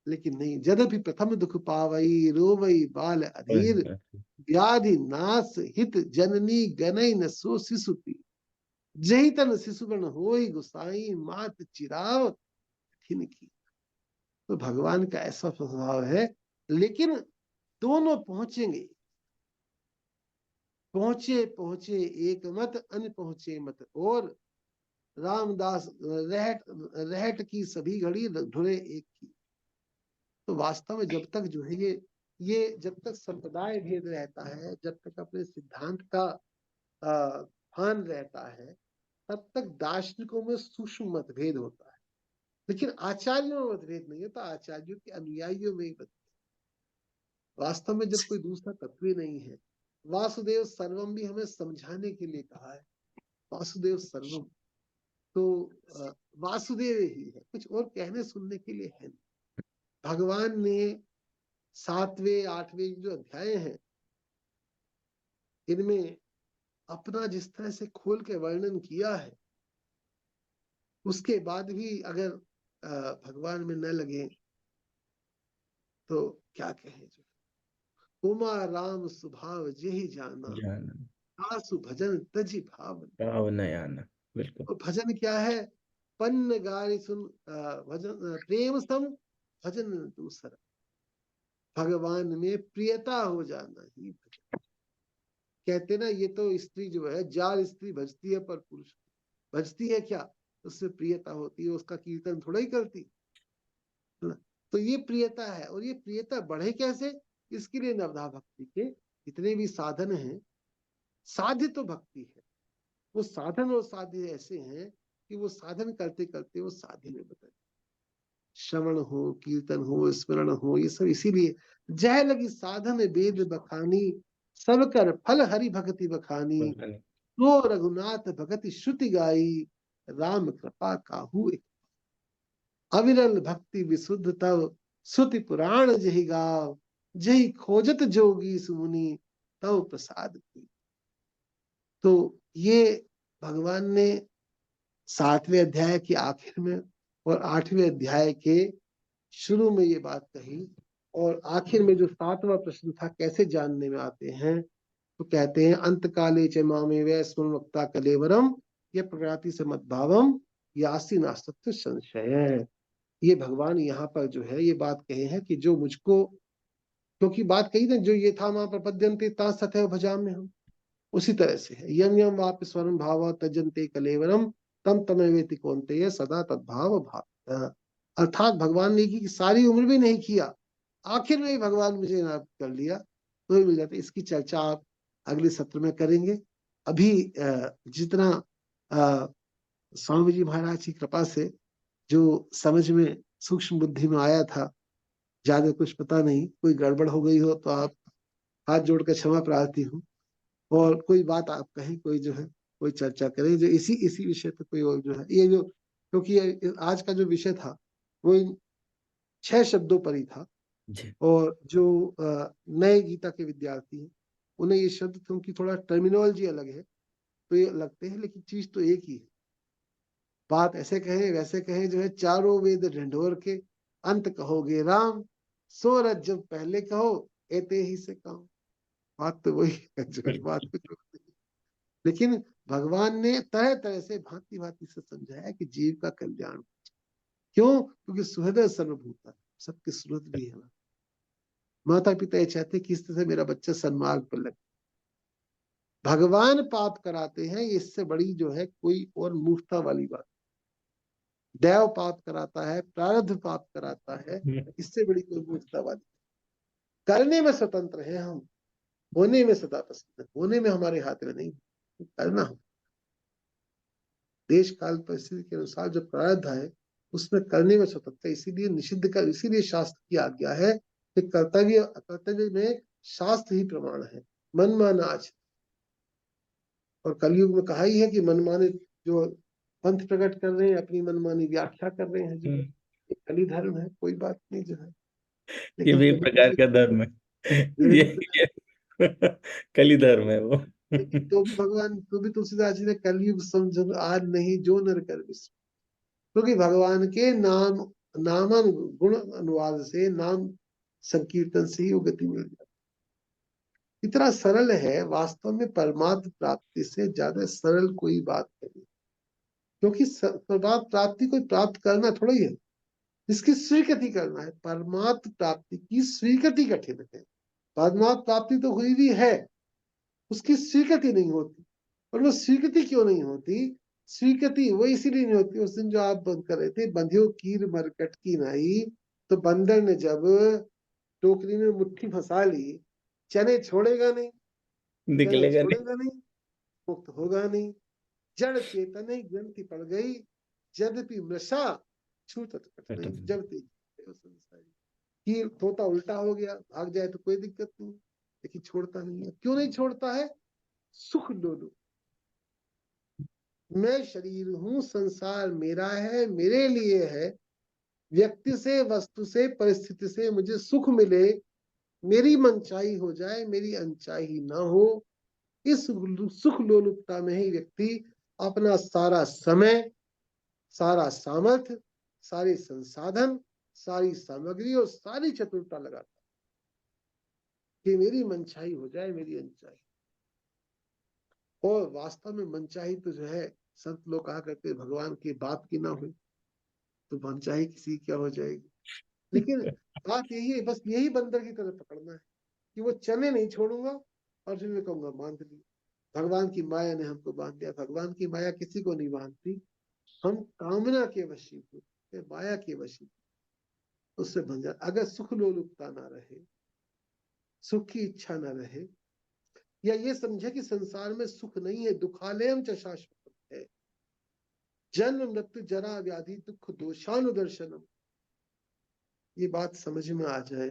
लेकिन नहीं। जदपि प्रथम दुख पावई, रोवई बाल अधीर। व्याधि नाश हित जननी, गनई न सो शिशु पी। जही तन शिशुगण होई गुसाई, मात चिराव कठिन की। तो भगवान का ऐसा स्वभाव है, लेकिन दोनों पहुंचेंगे। पहुंचे पहुंचे एक मत, अन पहुंचे मत और। रामदास रहट रहट की सभी घड़ी, ढुरे एक की। तो वास्तव में जब तक जो है ये जब तक संप्रदाय भेद रहता है, जब तक अपने सिद्धांत का भान रहता है, तब तक दार्शनिकों में सूक्ष्म मतभेद होता है। लेकिन आचार्यों में मतभेद नहीं होता, आचार्यों के अनुयायियों में ही मतभेद। वास्तव में जब कोई दूसरा तत्व ही नहीं है, वासुदेव सर्वम भी हमें समझाने के लिए कहा है। वासुदेव सर्वम, तो वासुदेव ही है, कुछ और कहने सुनने के लिए है नहीं। भगवान ने 7वें 8वें जो अध्याय हैं, इनमें अपना जिस तरह से खोल के वर्णन किया है, उसके बाद भी अगर भगवान में न लगे तो क्या कहें। जो उमा राम स्वभाव जेहि जाना, आसु भजन तजी भावना। बिल्कुल। तो भजन क्या है? पन्न गारी सुन भजन, प्रेम सम भजन दूसरा। भगवान में प्रियता हो जाना ही भजन। कहते ना, ये तो स्त्री जो है, जार स्त्री भजती है पर पुरुष भजती है क्या? उससे प्रियता होती है, उसका कीर्तन थोड़ा ही करती। तो ये प्रियता है, और ये प्रियता बढ़े कैसे? इसके लिए नवधा भक्ति के जितने भी साधन हैं, साध्य तो भक्ति है, वो साधन और साध्य ऐसे हैं कि वो साधन करते करते वो साध्य में बदल। श्रवण हो, कीर्तन हो, स्मरण हो, ये सब इसीलिए। जह लगी साधन वेद बखानी, सब कर फल हरि भक्ति बखानी। तो रघुनाथ भगति श्रुति गाई, राम कृपा काहू एक। अविरल भक्ति विशुद्ध तव, श्रुति पुराण जहि गाव। जहि खोजत जोगी सुमुनि, तव प्रसाद की। तो ये भगवान ने 7वें अध्याय के आखिर में और 8वें अध्याय के शुरू में ये बात कही, और आखिर में जो 7वां प्रश्न था, कैसे जानने में आते हैं, तो कहते हैं अंत काले च मामेव स्मरण वक्ता कलेवरम, ये प्रकृति से मद्भावम, यासी नास्तत्व संशय। ये भगवान यहाँ पर जो है ये बात कहे हैं कि जो मुझको, क्योंकि बात कही ना, जो ये था मां प्रपद्यन्ते ता सतैव भजाम्य हम, उसी तरह से है। यम यम वापि स्वरम भाव तजन्ते कलेवरम, तम तमेवेति कौन्तेय सदा तद्भाव भाव। अर्थात भगवान ने की सारी उम्र भी नहीं किया, आखिर में ही भगवान मुझे याद कर लिया, तो ही मिल जाता। इसकी चर्चा आप अगले सत्र में करेंगे। अभी जितना स्वामी जी महाराज की कृपा से जो समझ में सूक्ष्म बुद्धि में आया था, ज्यादा कुछ पता नहीं, कोई गड़बड़ हो गई हो तो आप हाथ जोड़कर क्षमा प्रार्थी हूँ। और कोई बात आप कहें, कोई जो है कोई चर्चा करें जो इसी इसी विषय पे, कोई और जो है ये जो, क्योंकि आज का जो विषय था वो इन 6 शब्दों पर ही था। और जो नए गीता के विद्यार्थी हैं, उन्हें ये शब्द, क्योंकि थोड़ा टर्मिनोलॉजी अलग है तो ये लगते हैं, लेकिन चीज तो एक ही है। बात ऐसे कहें वैसे कहें, जो है चारों वेद ढंढोर के अंत कहोगे राम, सो रज जब पहले कहो, एते ही से कहो। बात तो वही है, जो है बात कुछ और नहीं। लेकिन भगवान ने तरह तरह से भांति भांति से समझाया कि जीव का कल्याण। क्यों? क्योंकि सुहृदय सर्वभूता, सबके सुहृद भी है। माता पिता ये चाहते कि इस तरह से मेरा बच्चा सन्मार्ग पर लगे। भगवान पाप कराते हैं, इससे बड़ी जो है कोई और मूर्खता वाली बात। दैव पाप कराता है, प्रारब्ध पाप कराता है। इससे बड़ी कोई मूर्खता बात। करने में स्वतंत्र है हम, होने में सदा पसंद है। होने में हमारे हाथ में नहीं, करना हम। देश काल परिस्थिति के अनुसार जो प्रारब्ध है उसमें करने में स्वतंत्र है। इसीलिए निषिद्ध का, इसीलिए शास्त्र की आज्ञा है कि कर्तव्य कर्तव्य में शास्त्र ही प्रमाण है। मनमाना आज, और कलयुग में कहा ही है कि मनमाने जो पंथ प्रकट कर रहे हैं, अपनी मनमानी व्याख्या कर रहे हैं, जो ये कली धर्म है। कोई बात नहीं जो है, ये लेकिन भी एक कभी प्रकार का धर्म है। ये कली धर्म है वो। लेकिन तो भी भगवान, तो भी तुलसीदास जी ने कलयुग समझ आज नहीं जो नर कर विश्व, क्योंकि भगवान के नाम, नामन गुण अनुवाद से, नाम संकीर्तन से ही वो गति मिल जाती। इतना सरल है, वास्तव में परमात्म प्राप्ति से ज्यादा सरल कोई बात नहीं। क्योंकि परमात्म प्राप्ति कोई प्राप्त करना थोड़ा ही है, इसकी स्वीकृति करना है। परमात्म प्राप्ति की स्वीकृति कठिन है। परमात्म प्राप्ति तो हुई भी है, उसकी स्वीकृति नहीं होती। और वो स्वीकृति क्यों नहीं होती? स्वीकृति वो इसीलिए नहीं होती, उस दिन जो आप बंद कर रहे थे, बंधियो कीर मरकट की नाई, तो बंदर ने जब टोकरी में मुट्ठी फंसा ली, चने छोड़ेगा नहीं, चने निकलेगा नहीं। छोड़ेगा नहीं, मुक्त होगा नहीं। जड़ चेतन ही ग्रंथि पड़ गई, यद्यपि मृषा छूत कट नहीं। जब कीर तोता उल्टा हो गया, भाग जाए तो कोई दिक्कत नहीं, लेकिन छोड़ता नहीं है। क्यों नहीं छोड़ता है? सुख लोलुप। मैं शरीर हूं, संसार मेरा है, मेरे लिए है। व्यक्ति से, वस्तु से, परिस्थिति से मुझे सुख मिले, मेरी मनचाही हो जाए, मेरी अनचाही ना हो। इस सुख लोलुपता में ही व्यक्ति अपना सारा समय, सारा सामर्थ्य, सारे संसाधन, सारी सामग्री और सारी चतुरता लगाता कि मेरी मनचाही हो जाए, मेरी अनचाही। और वास्तव में मनचाही तो जो है, संत लोग कहा करते भगवान की बात की ना हुई तो मनचाही किसी क्या हो जाएगी। लेकिन बात यही है, बस यही बंदर की तरह पकड़ना है कि वो चने नहीं छोड़ूंगा, और फिर मैं कहूंगा बांध लिया। भगवान की माया ने हमको बांध दिया। भगवान की माया किसी को नहीं बांधती। हम कामना के वशीभूत, माया के वशीभूत, उससे बन जाए। अगर सुख लोलुपता ना रहे, सुख की इच्छा ना रहे, या ये समझे कि संसार में सुख नहीं है, दुखालयम च शाश्वतम है, जन्म मृत्यु जरा व्याधि दुख दोषानुदर्शनम, ये बात समझ में आ जाए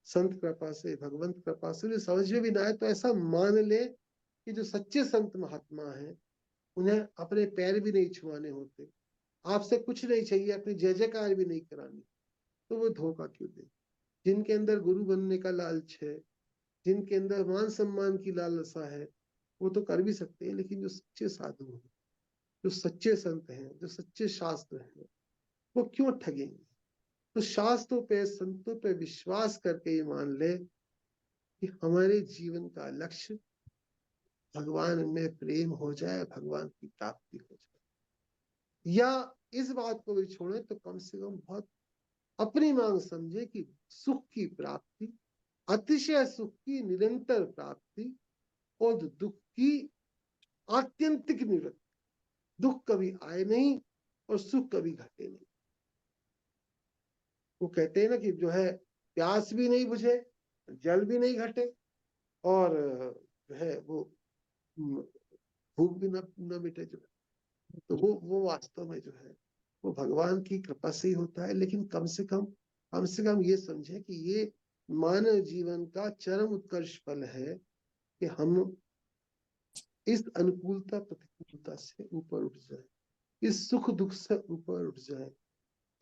संत कृपा से, भगवंत कृपा से। समझ में भी ना आए तो ऐसा मान ले कि जो सच्चे संत महात्मा हैं, उन्हें अपने पैर भी नहीं छुआने होते, आपसे कुछ नहीं चाहिए, अपनी जय जयकार भी नहीं करानी, तो वो धोखा क्यों दे? जिनके अंदर गुरु बनने का लालच है, जिनके अंदर मान सम्मान की लालसा है, वो तो कर भी सकते हैं। लेकिन जो सच्चे साधु हैं, जो सच्चे संत हैं, जो सच्चे शास्त्र हैं, वो क्यों ठगेंगे? तो शास्त्रों पे, संतों पे विश्वास करके ये मान ले कि हमारे जीवन का लक्ष्य भगवान में प्रेम हो जाए, भगवान की प्राप्ति हो जाए। या इस बात को भी छोड़े तो कम से कम बहुत अपनी मांग समझे कि सुख की प्राप्ति, अतिशय सुख की निरंतर प्राप्ति, और दुख की आत्यंतिक निवृत्ति। दुख कभी आए नहीं और सुख कभी घटे नहीं। वो कहते हैं ना कि जो है, प्यास भी नहीं बुझे, जल भी नहीं घटे, और जो है वो भूख भी न मिटे जो है। तो वो वास्तव में जो है वो भगवान की कृपा से ही होता है। लेकिन कम से कम ये समझे कि ये मानव जीवन का चरम उत्कर्ष फल है कि हम इस अनुकूलता प्रतिकूलता से ऊपर उठ जाए, इस सुख दुख से ऊपर उठ जाए,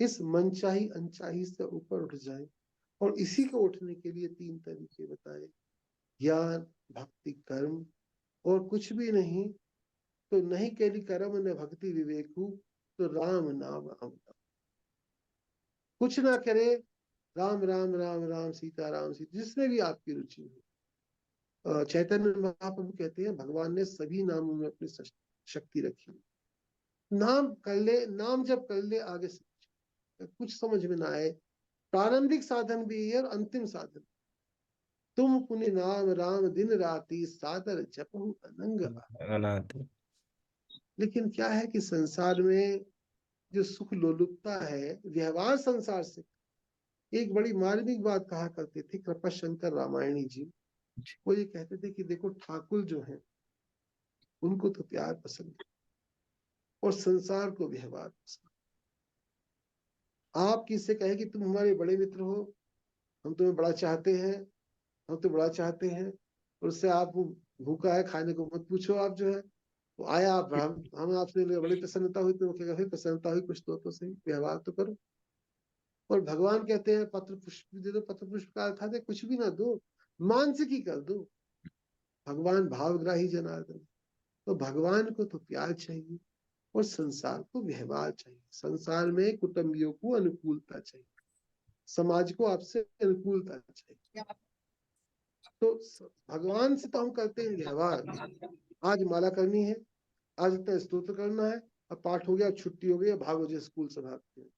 इस मनचाही अनचाही से ऊपर उठ जाए। और इसी को उठने के लिए तीन तरीके बताए: ज्ञान, भक्ति, कर्म। और कुछ भी नहीं तो नहीं केली कर्म न भक्ति विवेकु, तो राम नाम अमृत। कुछ ना करे, राम राम राम राम, सीता राम सीता, जिसमें भी आपकी रुचि हो। चैतन्य महाप्रभु कहते हैं भगवान ने सभी नामों में अपनी शक्ति रखी। नाम कर ले, नाम जब कर ले, आगे से कुछ समझ में ना आए, प्रारंभिक साधन भी है और अंतिम साधन। तुम पुनि नाम राम दिन राति, सादर जपहु अनंग। अनाथ। लेकिन क्या है कि संसार में जो सुख लोलुपता है व्यवहार संसार से। एक बड़ी मार्मिक बात कहा करते थे कृपा शंकर रामायणी जी। वो ये कहते थे कि देखो ठाकुर जो है उनको तो प्यार पसंद है और संसार को व्यवहार पसंद। आप किससे कहें कि तुम हमारे बड़े मित्र हो, हम तुम्हें बड़ा चाहते हैं, हम तो बड़ा चाहते हैं, और उससे आप भूखा है खाने को मत पूछो। आप जो है वो आया, आप हम आपसे बड़ी प्रसन्नता हुई, तो क्या फिर प्रसन्नता हुई कुछ तो सही व्यवहार तो करो। और भगवान कहते हैं पत्र पुष्प दे दो। पत्र पुष्प का अर्थ है कुछ भी ना दो, मानसिकी कर दो। भगवान भावग्राही जनार्दन। तो भगवान को तो प्यार चाहिए और संसार को व्यवहार चाहिए। संसार में कुटुंबियों को अनुकूलता चाहिए, समाज को आपसे अनुकूलता चाहिए। तो भगवान से तो हम करते हैं व्यवहार। आज माला करनी है, आज इतना स्तोत्र करना है, अब पाठ हो गया, छुट्टी हो गई, भागो जो स्कूल से भागते हैं।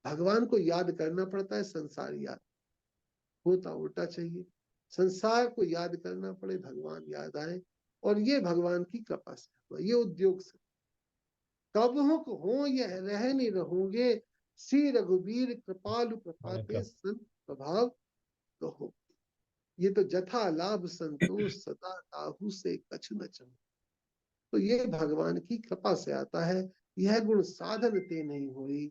भगवान को याद करना पड़ता है, संसार याद होता उल्टा चाहिए। संसार को याद करना पड़े, भगवान याद आए, और ये भगवान की कृपा से हुआ, ये उद्योग से। कब हो यह रहने रहोगे, श्री रघुवीर कृपालु कृपाते संत प्रभाव कहो। ये तो जथा लाभ संतोष सदा काहू से कछ न चहो। तो ये भगवान की कृपा से आता है। यह गुण साधन ते नहीं हुई,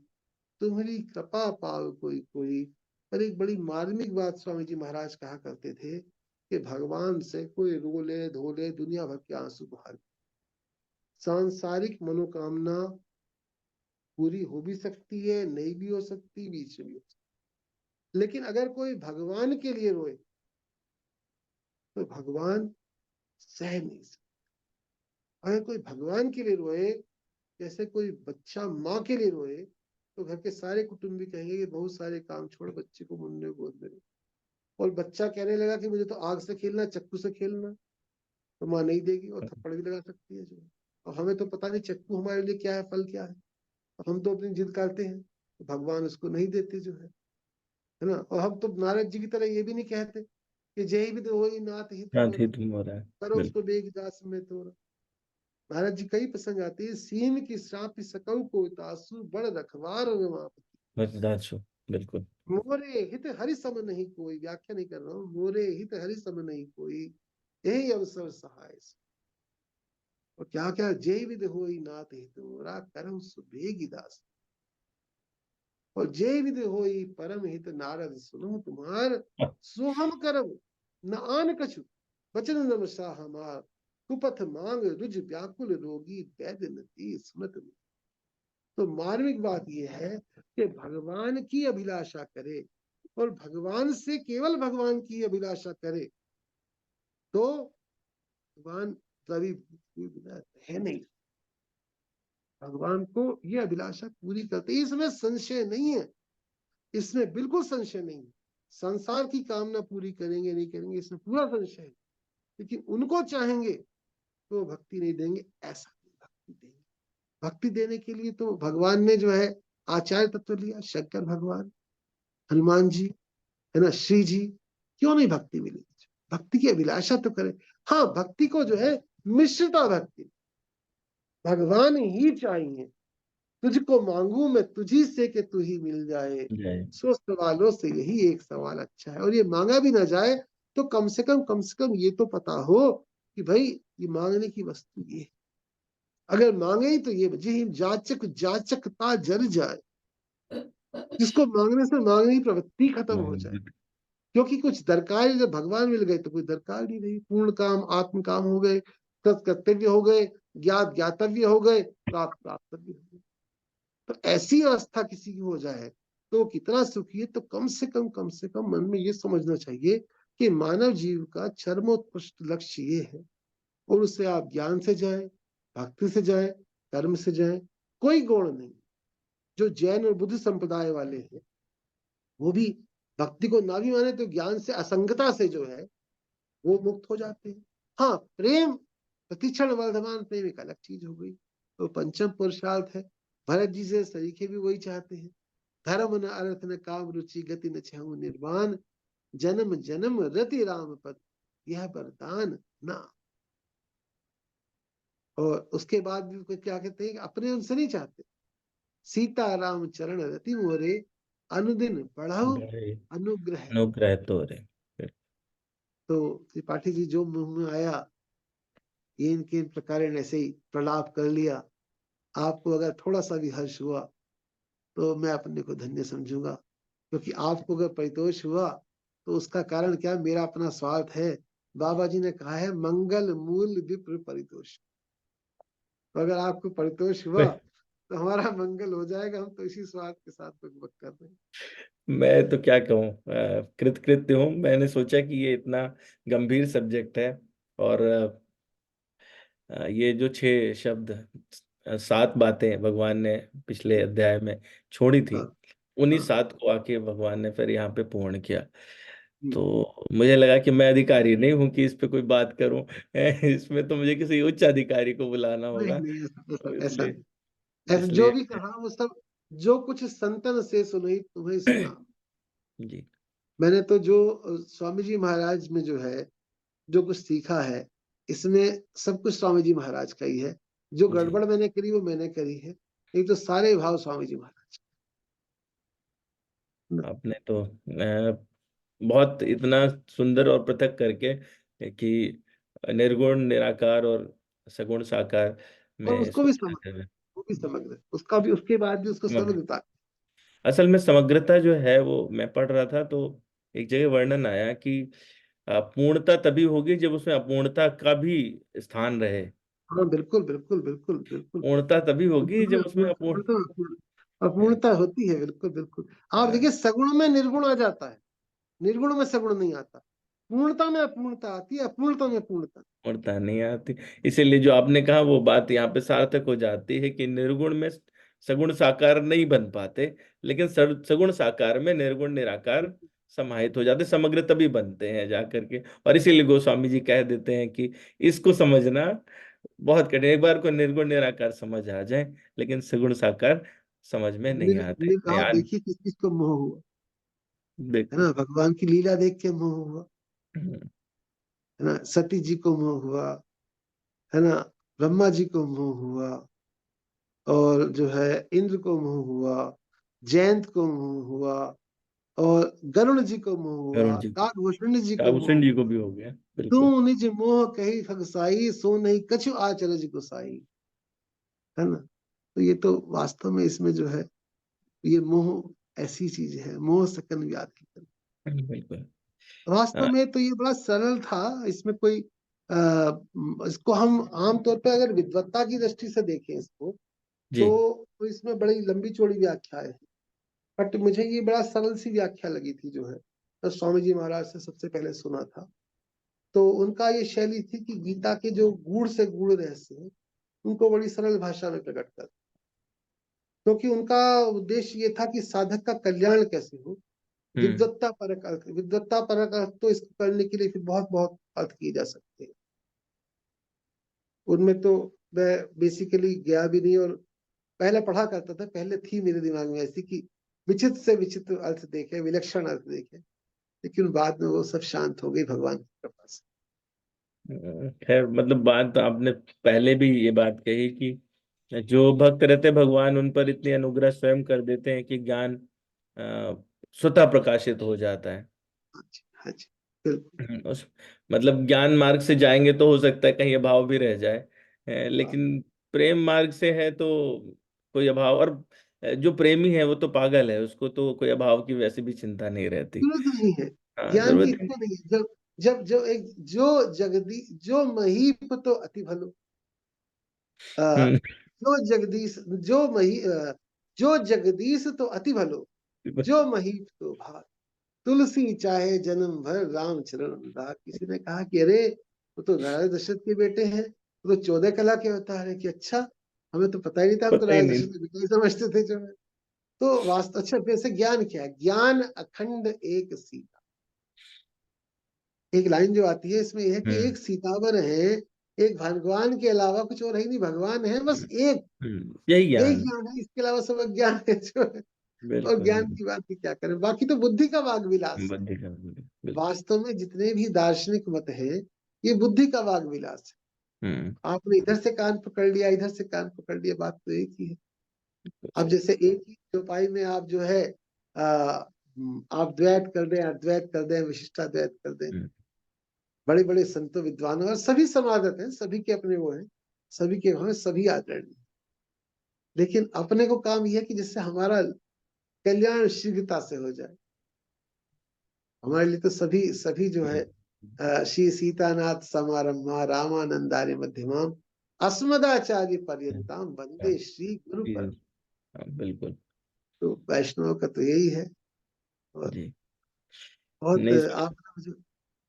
तुम्हारी कृपा पाव कोई कोई। पर एक बड़ी मार्मिक बात स्वामी जी महाराज कहा करते थे कि भगवान से कोई रोले धोले दुनिया भर के आंसू बहा। सांसारिक मनोकामना पूरी हो भी सकती है, नहीं भी हो सकती, बीच में भी हो सकती। लेकिन अगर कोई भगवान के लिए रोए तो भगवान सह नहीं सकता। अगर कोई भगवान के लिए रोए, जैसे कोई बच्चा माँ के लिए रोए, तो घर के सारे कुटुंबी कहेंगे कि बहुत सारे काम छोड़ बच्चे को मुन्ने गोद में। और बच्चा कहने लगा कि मुझे तो आग से खेलना, चक्कू से खेलना, तो माँ नहीं देगी और थप्पड़ भी लगा सकती है जो। और हमें तो पता नहीं चक्कू हमारे लिए क्या है, फल क्या है, हम तो अपनी जिद करते हैं, तो भगवान उसको नहीं देते जो है ना। और हम तो नारद जी की तरह ये भी नहीं कहते कि जय भी तो वही नाथ हित हाँ मोरा, ठीक तुम हो रहा है। करो बिल्कुल। उसको बेग दास में तोरा। महाराज जी कई प्रसंग आते हैं, सीम की श्राप सकऊ को तासु बड़ रखवार बस बिल्कुल। मोरे हित हरि सम नहीं कोई। व्याख्या नहीं कर रहा हूँ, मोरे हित हरि सम नहीं कोई, यही अवसर सहाय। और क्या क्या जय विद होई नाथ हित मोरा, करहु सुबेगी दास। और जय विद होई परम हित नारद सुनो तुम्हार, सो हम करब न आन कछु बचन नमसा हमार। कुपथ मांग रुज व्याकुल रोगी वैद्य नती सुनत। तो मार्मिक बात यह है कि भगवान की अभिलाषा करे, और भगवान से केवल भगवान की अभिलाषा करे, तो भगवान कभी बिना है नहीं। भगवान को ये अभिलाषा पूरी करते, इसमें संशय नहीं है, इसमें बिल्कुल संशय नहीं है। संसार की कामना पूरी करेंगे नहीं करेंगे इसमें पूरा संशय है, लेकिन उनको चाहेंगे तो भक्ति नहीं देंगे, ऐसा नहीं, भक्ति देंगे। भक्ति देने के लिए तो भगवान ने जो है आचार्य तत्व लिया, शंकर भगवान, हनुमान जी, है ना, श्री जी। क्यों नहीं भक्ति मिलेगी? भक्ति की अभिलाषा तो करें। हाँ, भक्ति को जो है मिश्रता भक्ति, भगवान ही चाहिए। तुझको मांगू मैं तुझी से कि तू ही मिल जाए, जय। सो सवालों से यही एक सवाल अच्छा है। और ये मांगा भी ना जाए तो कम से कम ये तो पता हो कि भाई ये मांगने की वस्तु ये है। अगर मांगे ही तो ये जी जाचक जाचकता जल जाए, जिसको मांगने से मांगने की प्रवृत्ति खत्म हो जाए। क्योंकि कुछ दरकार, जब भगवान मिल गए तो कोई दरकार नहीं रही। पूर्ण काम आत्म काम हो गए, कर्तव्य हो गए, ज्ञात ज्ञातव्य हो गए, प्राप्त प्राप्तव्य हो गए। तो ऐसी अवस्था किसी की हो जाए तो कितना सुखी है। तो कम से कम मन में ये समझना चाहिए कि मानव जीव का चरमोत्कृष्ट लक्ष्य ये है। और उससे आप ज्ञान से जाए, भक्ति से जाए, कर्म से जाए, कोई गुण नहीं। जो जैन और बुद्ध संप्रदाय वाले हैं वो भी भक्ति को ना भी माने तो ज्ञान से, असंगता से जो है वो मुक्त हो जाते हैं। हाँ, प्रेम प्रतिक्षण वर्धमान प्रेम एक अलग चीज हो गई, तो पंचम पुरुषार्थ है। भरत जी से सरीखे भी वही चाहते हैं, धर्म न अर्थ न काम रुचि गति न छहु निर्वाण, जन्म जन्म रति राम पद यह वरदान ना। और उसके बाद भी क्या कहते हैं, अपने उनसे नहीं चाहते, सीता राम चरण रति मोरे, अनुदिन बढ़ाओ बड़े अनुग्रह तोरे। अनुग्रह तोरे। तो त्रिपाठी जी जो मुंह में आया, ये इनके इन प्रकार ऐसे ही प्रलाप कर लिया। आपको अगर थोड़ा सा भी हर्ष हुआ तो मैं अपने को धन्य समझूंगा, क्योंकि आपको अगर परितोष हुआ तो उसका कारण क्या, मेरा अपना स्वार्थ है। बाबा जी ने कहा है मंगल मूल विप्र परितोष। तो अगर आपको परितोष हुआ तो हमारा मंगल हो जाएगा, हम तो इसी स्वार्थ के साथ बक कर रहे हैं। मैं तो क्या कहूँ, कृतकृत्य हूँ। मैंने सोचा कि ये इतना गंभीर सब्जेक्ट है, और ये जो 6 शब्द, 7 बातें भगवान ने पिछले अध्याय में छोड़ी थी, हाँ उन्हीं हाँ 7 को आके भगवान ने फिर यहाँ पे पूर्ण किया। जी। तो मुझे लगा कि मैं अधिकारी नहीं हूं कि इस पे कोई बात करूं। इसमें तो मुझे किसी उच्च अधिकारी को बुलाना नहीं होगा। नहीं, ऐसा ऐसा तो ऐसा इसलिए नहीं। ऐसा जो इसलिए भी कहा वो सब, जो कुछ संतन से सुनी तुम्हें सुना। जी। मैंने तो जो स्वामी जी महाराज में जो है, जो कुछ सीखा है, इसमें सब कुछ स्वामी जी महाराज का ही है। जो जी, गड़बड़ मैंने करी वो मैंने करी है, नहीं तो सारे भाव स्वामी जी महाराज के। आपने तो बहुत इतना सुंदर और पृथक करके कि निर्गुण निराकार और सगुण साकार और में उसको भी समझ, समझाते हुए। वो भी समग्र, उसका भी, उसके बाद भी उसको समग्र, समग्रता। असल में समग्रता जो है वो मैं पढ़ रहा था, तो एक जगह वर्णन आया कि पूर्णता तभी होगी जब उसमें अपूर्णता का भी स्थान रहे। हाँ बिल्कुल बिल्कुल बिल्कुल बिल्कुल। पूर्णता तभी होगी जब उसमें अपूर्णता अपूर्ण। अपूर्णता होती है, बिल्कुल बिल्कुल। आप देखिए सगुण में निर्गुण आ जाता है, निर्गुण में सगुण नहीं आता। पूर्णता में अपूर्णता आती है, अपूर्णता में पूर्णता। पूर्णता नहीं आती। इसीलिए जो आपने कहा वो बात यहाँ पे सार्थक हो जाती है कि निर्गुण में सगुण साकार नहीं बन पाते, लेकिन सगुण साकार में निर्गुण निराकार समाहित हो जाते, समग्र तभी बनते हैं जा करके। और इसीलिए गोस्वामी जी कह देते हैं कि इसको समझना बहुत कठिन। एक बार को निर्गुण निराकार समझ आ जाए, लेकिन सगुण साकार समझ में नहीं आते आप ध्यान। देखिए किस किस को मोह हुआ, है बिल्कुल। ना, भगवान की लीला देख के मोह हुआ, है ना, सती जी को मोह हुआ, है ना, ब्रह्मा जी को मोह हुआ, और जो है इंद्र को मोह हुआ, जयंत को मोह हुआ, और गरुण जी को मोह हुआ, वरुण जी, काकभूषण जी को मोह काबूसन जी को हुआ। भी हो गया। तू बिल्कुल। निज मोह कही फगसाई, सो नहीं कछु आचरज गोसाई। है ना। तो ये तो वास्तव में इसमें जो है, ये मोह ऐसी चीज है, मोह सकन व्याधि कर। बिल्कुल। वास्तव हाँ, में तो ये बड़ा सरल था। इसमें कोई इसको हम आमतौर पर अगर विद्वत्ता की दृष्टि से देखें इसको, जी। तो इसमें बड़ी लंबी चौड़ी व्याख्या है। बट मुझे ये बड़ा सरल सी व्याख्या लगी थी जो है, तो स्वामी जी महाराज से सबसे पहले सुना था। तो उनका ये शैली थी कि गीता के जो गूढ़ से गूढ़ रहस्य हैं, उनको बड़ी सरल भाषा में प्रकट कर, क्योंकि उनका उद्देश्य ये था कि साधक का कल्याण कैसे हो। हम्म। विद्वत्ता परक अर्थ तो इसको करने के लिए फिर बहुत बहुत अर्थ किए जा सकते हैं। उनमें तो मैं बेसिकली गया भी नहीं, और पहले पढ़ा करता था, पहले थी मेरे दिमाग में ऐसी कि विचित्र से विचित्र अर्थ देखे, विलक्षण अर्थ देखे, लेकिन बाद में वो सब शांत हो गई भगवान की कृपा से। खैर, मतलब बात तो आपने पहले भी ये बात कही कि जो भक्त रहते भगवान उन पर इतनी अनुग्रह स्वयं कर देते हैं कि ज्ञान स्वतः प्रकाशित हो जाता है। हाँ जी हाँ जी, बिल्कुल। उस मतलब ज्ञान मार्ग से जाएंगे तो हो सकता है कहीं अभाव भी रह जाए, हाँ, लेकिन प्रेम मार्ग से है तो कोई अभाव। और जो प्रेमी है वो तो पागल है, उसको तो कोई अभाव की वैसे भी चिंता नहीं रहती। जरूरत नहीं है, हाँ, ज्ञान की जरूरत ही इसको नहीं है। जब जब जो एक जो जगदी जो महीप तो अति भलो, अ, नहीं। जो जगदीश जो मही जो जगदीश तो अति भलो, जो महीप तो भाग, तुलसी चाहे जन्म भर राम चरण राह। किसी ने कहा कि अरे वो तो राजा दशरथ के बेटे हैं, वो तो 14 कला के अवतार है। कि अच्छा, हमें तो पता ही नहीं था, हम तो पता ही राजा नहीं। दशरथ के बेटे ही समझते थे जो है। तो वास्तव, अच्छा वैसे ज्ञान क्या है? ज्ञान अखंड एक सीता। एक लाइन जो आती है इसमें यह है कि हम्म। एक सीतावर है, एक भगवान के अलावा कुछ और है ही नहीं, भगवान है बस एक। यही एक ज्ञान। ज्ञान है, इसके अलावा सब अज्ञान है जो है। और बिल्कुल ज्ञान बिल्कुल। की बात भी क्या करें, बाकी तो बुद्धि का वाग विलास है। बुद्धि का बिल्कुल। वास्तव में जितने भी दार्शनिक मत हैं, ये बुद्धि का वाग विलास है। हम्म। आपने इधर से कान पकड़ लिया, इधर से कान पकड़ लिया, बात तो एक ही है। अब जैसे एक ही चौपाई में आप जो है आप द्वैत कर दें, अद्वैत कर दें, विशिष्टाद्वैत कर दें, हम्म, बड़े बड़े संतों विद्वानों, और सभी समागत हैं, सभी के अपने वो हैं, सभी के हमें सभी आदरणीय, लेकिन अपने को काम यह है कि जिससे हमारा कल्याण शीघ्रता से हो जाए। हमारे लिए तो सभी सभी जो है श्री सीतानाथ समारंभा रामानंदार्य मध्यमाम अस्मदाचार्य पर्यंताम वंदे श्री गुरु जी, पर। हाँ, बिल्कुल। तो वैष्णव का तो यही है। और जी। बहुत नहीं,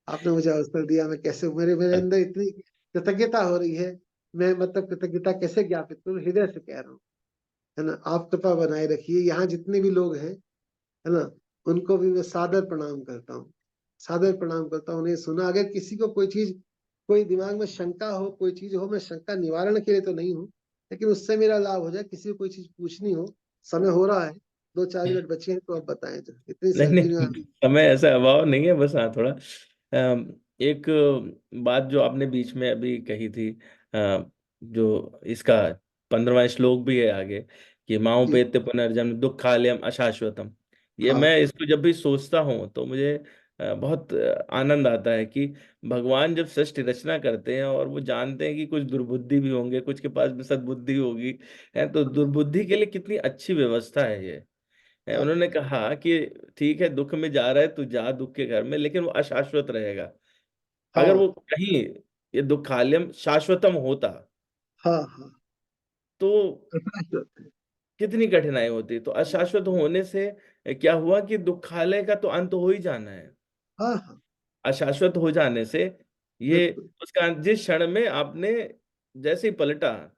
आपने मुझे अवसर दिया, मैं कैसे मेरे मेरे अंदर इतनी कृतज्ञता हो रही है। मैं मतलब कृतज्ञता कैसे ज्ञापित करूं, हृदय से कह रहा हूँ, है ना। आप कृपा बनाए रखिए, यहाँ जितने भी लोग हैं, है ना, उनको भी मैं सादर प्रणाम करता हूँ, सादर प्रणाम करता हूँ। उन्हें सुना, अगर किसी को कोई चीज, कोई दिमाग में शंका हो, कोई चीज हो, मैं शंका निवारण के लिए तो नहीं हूँ, लेकिन उससे मेरा लाभ हो जाए, किसी को कोई चीज पूछनी हो, समय हो रहा है, 2-4 मिनट बचे हैं, तो आप बताएं, जो इतनी नहीं सर्दी में नहीं, समय ऐसा अभाव नहीं है, बस हाँ थोड़ा एक बात जो आपने बीच में अभी कही थी, जो इसका 15वां श्लोक भी है आगे, कि जी। माऊपेत्य पुनर्जन्म दुःखालयम अशाश्वतम। ये हाँ मैं इसको जब भी सोचता हूँ तो मुझे बहुत आनंद आता है कि भगवान जब सृष्टि रचना करते हैं और वो जानते हैं कि कुछ दुर्बुद्धि भी होंगे, कुछ के पास भी सद्बुद्धि होगी, है तो दुर्बुद्धि के लिए कितनी अच्छी व्यवस्था है ये। हाँ उन्होंने कहा कि ठीक है, दुख में जा रहा है तू जा दुख के घर में, लेकिन वो अशाश्वत रहेगा। अगर हाँ वो कहीं ये दुखालयम शाश्वतम होता हाँ हाँ। तो हाँ कितनी कठिनाई होती। तो अशाश्वत होने से क्या हुआ कि दुखालय का तो अंत हो ही जाना है। हाँ। अशाश्वत हो जाने से ये बिल्कुल। उसका जिस क्षण में आपने जैसे ही पलटा हाँ,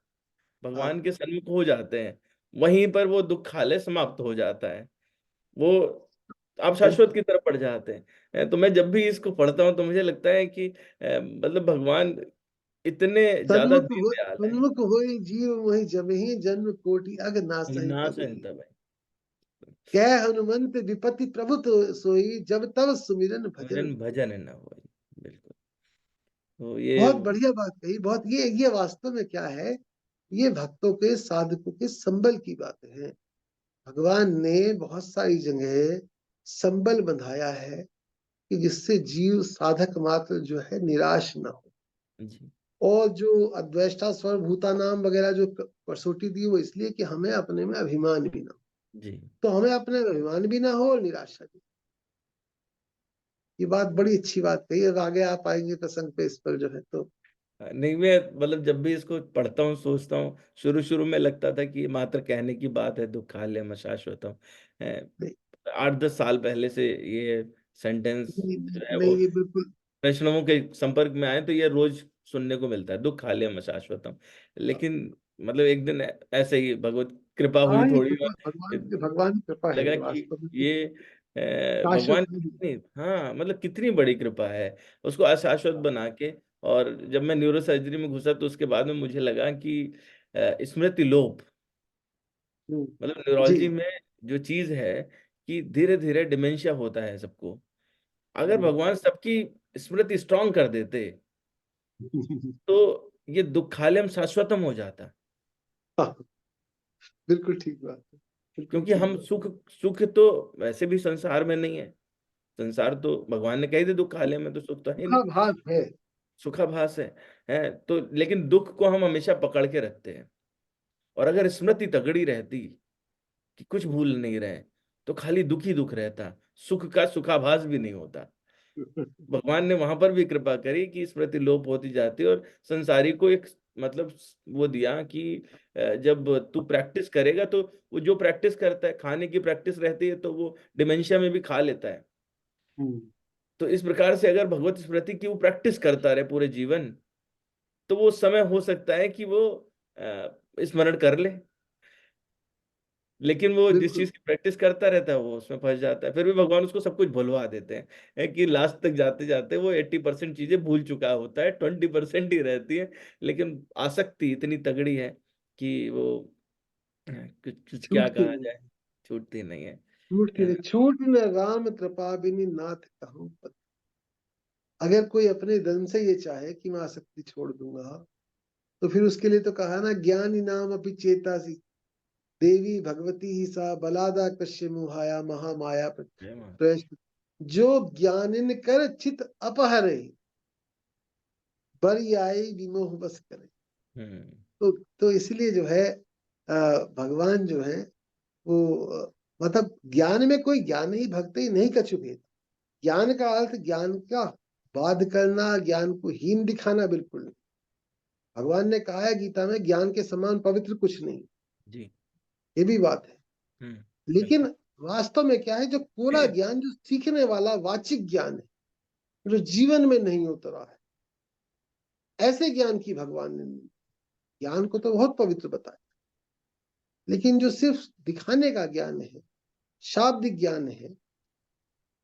भगवान के सन्मुख हो जाते हैं, वहीं पर वो दुखालय समाप्त हो जाता है। वो आप शाश्वत बिल्कुल। की तरफ बढ़ जाते हैं। तो मैं जब भी इसको पढ़ता हूँ तो मुझे लगता है कि मतलब भगवान इतने ज्यादा दीन दयाल हैं। सन्मुख होई जीव मोहि जमहि जन्म कोटि अग नासहि ना तबहि। सहता भाई। कै हनुमंत विपति प्रभु तो सोई जब तब सुमिरन भजन भजन होई। भजन है ना वो। बिल्कुल। तो ये बहुत बढ़िया बात कही, बहुत। ये वास्तव में क्या है, ये भक्तों के साधकों के संबल की बातें हैं। भगवान ने बहुत सारी जगह संबल बंधाया है कि जिससे जीव साधक मात्र जो है निराश न हो। जी। और जो अद्वैष्टा सर्वभूता नाम वगैरह जो कसौटी दी, वो इसलिए कि हमें अपने में अभिमान भी ना हो। जी। तो हमें अपने में अभिमान भी ना हो और निराशा भी। ये बात बड़ी अच्छी बात कही। अब आगे आप आएंगे प्रसंग पे इस पर जो है तो। नहीं, मैं मतलब जब भी इसको पढ़ता हूँ सोचता हूँ, शुरू शुरू में लगता था कि ये मात्र कहने की बात है, दुःखालयम शाश्वतम। 8-10 साल पहले से ये सेंटेंस नहीं, जो है वो नहीं, ये बिल्कुल। वैष्णवों के संपर्क में आए तो ये रोज सुनने को मिलता है, दुःखालयम शाश्वतम। लेकिन मतलब एक दिन ऐसे ही भगवत कृपा हुई हाँ, ये थोड़ी, कृपा, और भगवान की कृपा है लगा ये, कि वास्तव में ये शाश्वत भगवान नहीं। कितनी, हाँ मतलब कितनी बड़ी कृपा है उसको अशाश्वत बना के। और जब मैं न्यूरो सर्जरी में घुसा तो उसके बाद में मुझे लगा कि स्मृति लोप, हम्म, मतलब जी। न्यूरोलॉजी में जो चीज है कि धीरे धीरे डिमेंशिया होता है सबको। अगर हम्म। भगवान सबकी स्मृति स्ट्रांग कर देते तो ये दुखालयम शाश्वतम हो जाता। हाँ, बिल्कुल ठीक बात है, बिल्कुल क्योंकि ठीक हम बात। सुख सुख तो वैसे भी संसार में नहीं है। संसार तो भगवान ने कही थी दुखालय में, तो सुख तो है नहीं, सुखाभास है। सुखाभास है तो। लेकिन दुख को हम हमेशा पकड़ के रखते हैं। और अगर स्मृति तगड़ी रहती कि कुछ भूल नहीं रहे, तो खाली दुख ही दुख रहता, सुख का सुखाभास भी नहीं होता। भगवान ने वहां पर भी कृपा करी कि स्मृति लोप होती जाती, और संसारी को एक मतलब वो दिया कि जब तू प्रैक्टिस करेगा तो वो जो प्रैक्टिस करता है, खाने की प्रैक्टिस रहती है तो वो डिमेंशिया में भी खा लेता है। हम्म, तो इस प्रकार से अगर भगवत स्मृति की वो प्रैक्टिस करता रहे पूरे जीवन, तो वो समय हो सकता है कि वो स्मरण कर ले। लेकिन वो जिस बिल्कुल। चीज की प्रैक्टिस करता रहता है वो उसमें फंस जाता है, फिर भी भगवान उसको सब कुछ भुलवा देते हैं। है कि लास्ट तक जाते जाते वो 80% चीजें भूल चुका होता है, 20% ही रहती है। लेकिन आसक्ति इतनी तगड़ी है कि वो कुछ कुछ क्या छूटती कहा नहीं, जाए, छूटती नहीं है। छूटती नहीं, छूट न राम कृपा बिनि नाथ कहूँ पत। अगर कोई अपने धन से ये चाहे कि मैं आसक्ति छोड़ दूंगा, तो फिर उसके लिए तो कहा ना, ज्ञानी नाम अपनी चेतासी देवी भगवती ही सा बलादा कश्य मुहाया महामाया जय मां। प्रयश्न जो ज्ञानिन कर चित अपहरे बरी आई विमोह बस करे। हम्म। तो इसलिए जो है भगवान जो है वो मतलब ज्ञान में कोई ज्ञान ही भक्ति नहीं कछु भेद। ज्ञान का अर्थ ज्ञान का बाध करना, ज्ञान को हीन दिखाना बिल्कुल नहीं। भगवान ने कहा है गीता में ज्ञान के समान पवित्र कुछ नहीं, जी। ये भी बात है। हम्म। लेकिन बिल्कुल। वास्तव में क्या है, जो पूरा ज्ञान जो सीखने वाला वाचिक ज्ञान है, जो जीवन में नहीं उतरा है, ऐसे ज्ञान की भगवान ने, ज्ञान को तो बहुत पवित्र बताया, लेकिन जो सिर्फ दिखाने का ज्ञान है, शाब्दिक ज्ञान है,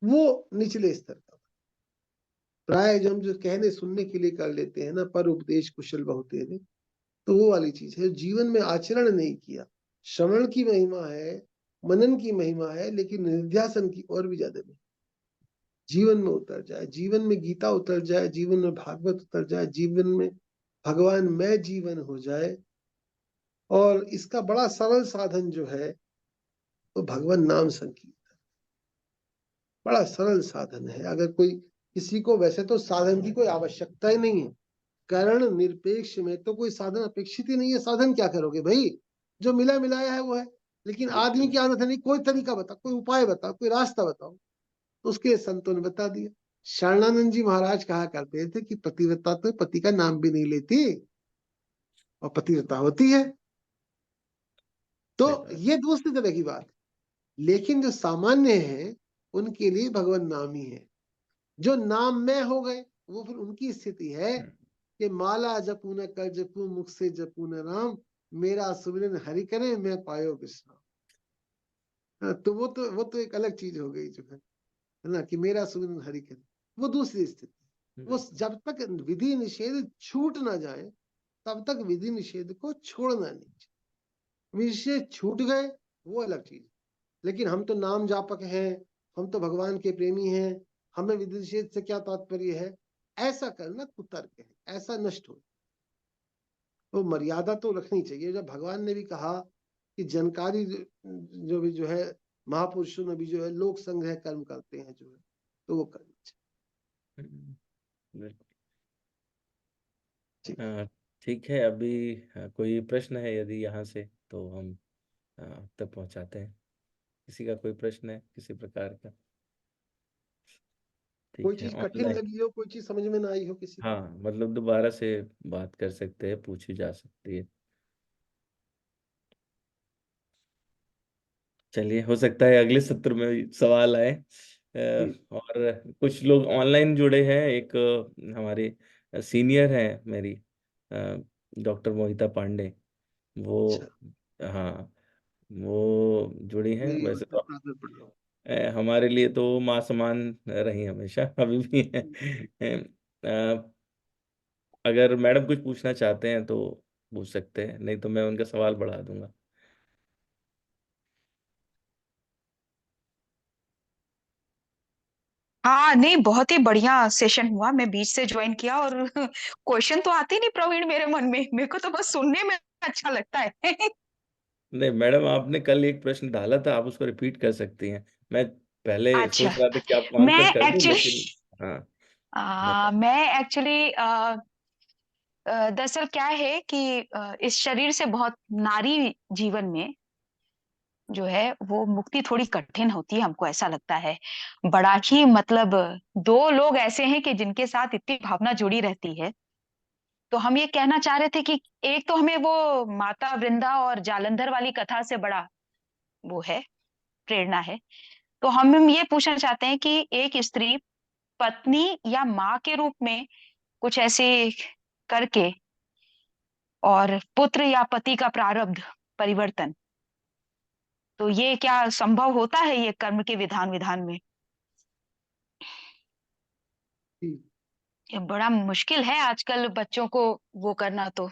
वो निचले स्तर का। प्राय जो हम जो कहने सुनने के लिए कर लेते हैं ना, पर उपदेश कुशल बहुते ने, तो वो वाली चीज है। जीवन में आचरण नहीं किया। श्रवण की महिमा है, मनन की महिमा है, लेकिन निध्यासन की और भी ज्यादा नहीं। जीवन में उतर जाए, जीवन में गीता उतर जाए, जीवन में भागवत उतर जाए, जीवन में भगवान में जीवन हो जाए। और इसका बड़ा सरल साधन जो है तो भगवान नाम संकीर्तन, बड़ा सरल साधन है। अगर कोई किसी को, वैसे तो साधन की कोई आवश्यकता ही नहीं है, करण निरपेक्ष में तो कोई साधन अपेक्षित ही नहीं है। साधन क्या करोगे भाई, जो मिला मिलाया है वो है। लेकिन आदमी बिल्कुल। की आदत है नहीं, कोई तरीका बताओ, कोई उपाय बताओ, कोई रास्ता बताओ। तो उसके संतों ने बता दिया। शरणानंद जी महाराज कहा करते थे कि पतिव्रता तो पति का नाम भी नहीं लेती और पतिव्रता होती है। तो सही बात। ये दूसरी तरह की बात है। लेकिन जो सामान्य है उनके लिए भगवान नाम ही है। जो नाम में हो गए वो फिर उनकी स्थिति है हम्म। कि माला जपू न कर जपू मुख से जपू न राम, मेरा सुमिरन हरि करे मैं पायो विश्राम। तो वो तो एक अलग चीज हो गई जो है ना, कि मेरा सुमिरन हरि करे। वो दूसरी स्थिति। वो बिल्कुल। जब तक विधि निषेध छूट ना जाए तब तक विधि निषेध को छोड़ना नहीं चाहिए। विषय छूट गए वो अलग चीज। लेकिन हम तो नाम जापक हैं, हम तो भगवान के प्रेमी हैं, हमें विधि निषेध से क्या तात्पर्य है, ऐसा करना कुतर्क है, ऐसा नष्ट हो। तो मर्यादा तो रखनी चाहिए। जब भगवान ने भी कहा कि जनकारी जो भी जो है महापुरुषों ने भी जो है लोक संग्रह कर्म करते हैं जो है, तो वो करना हम्म। बिल्कुल। चाहिए। अ, ठीक है। अभी कोई प्रश्न है यदि यहाँ से तो हम आप तक पहुँचाते हैं। किसी का कोई प्रश्न है किसी प्रकार का? कोई ठीक है। चीज कठिन ऑनलाइन। लगी हो, कोई चीज समझ में ना आई हो किसी को। हाँ, मतलब दोबारा से बात कर सकते हैं, पूछी जा सकती है। चलिए, हो सकता है अगले सत्र में भी सवाल आए। जी। और कुछ लोग ऑनलाइन जुड़े हैं। एक हमारे सीनियर हैं मेरी, डॉक्टर मोहिता पांडे, वो, अच्छा, हाँ, वो जुड़ी हैं मेरी ओर वैसे से तो। सादर प्रणाम। हमारे लिए तो माँ समान रही हमेशा, अभी भी है। अगर मैडम कुछ पूछना चाहते हैं तो पूछ सकते हैं, नहीं तो मैं उनका सवाल बढ़ा दूंगा। हाँ नहीं, बहुत ही बढ़िया सेशन हुआ। मैं बीच से ज्वाइन किया और क्वेश्चन तो आते नहीं प्रवीण मेरे मन में, मेरे को तो बस सुनने में अच्छा लगता है। नहीं मैडम, आपने कल एक प्रश्न डाला था, आप उसको रिपीट कर सकती हैं। मैं पहले अच्छा। सोच रहा था कि आपको मैं आंसर कर दूं, एक्चुअली लेकिन हाँ, बता। मैं एक्चुअली दरअसल क्या है कि इस शरीर से बहुत, नारी जीवन में जो है वो मुक्ति थोड़ी कठिन होती है, हमको ऐसा लगता है। बड़ा ही मतलब, दो लोग ऐसे हैं कि जिनके साथ इतनी भावना जुड़ी रहती है। तो हम ये कहना चाह रहे थे कि एक तो हमें वो माता वृंदा और जालंधर वाली कथा से बड़ा वो है, प्रेरणा है। तो हम ये पूछना चाहते हैं कि एक स्त्री पत्नी या माँ के रूप में कुछ ऐसे करके, और पुत्र या पति का प्रारब्ध परिवर्तन, तो ये क्या संभव होता है ये कर्म के विधान विधान में? जी। ये बड़ा मुश्किल है आजकल बच्चों को वो करना। तो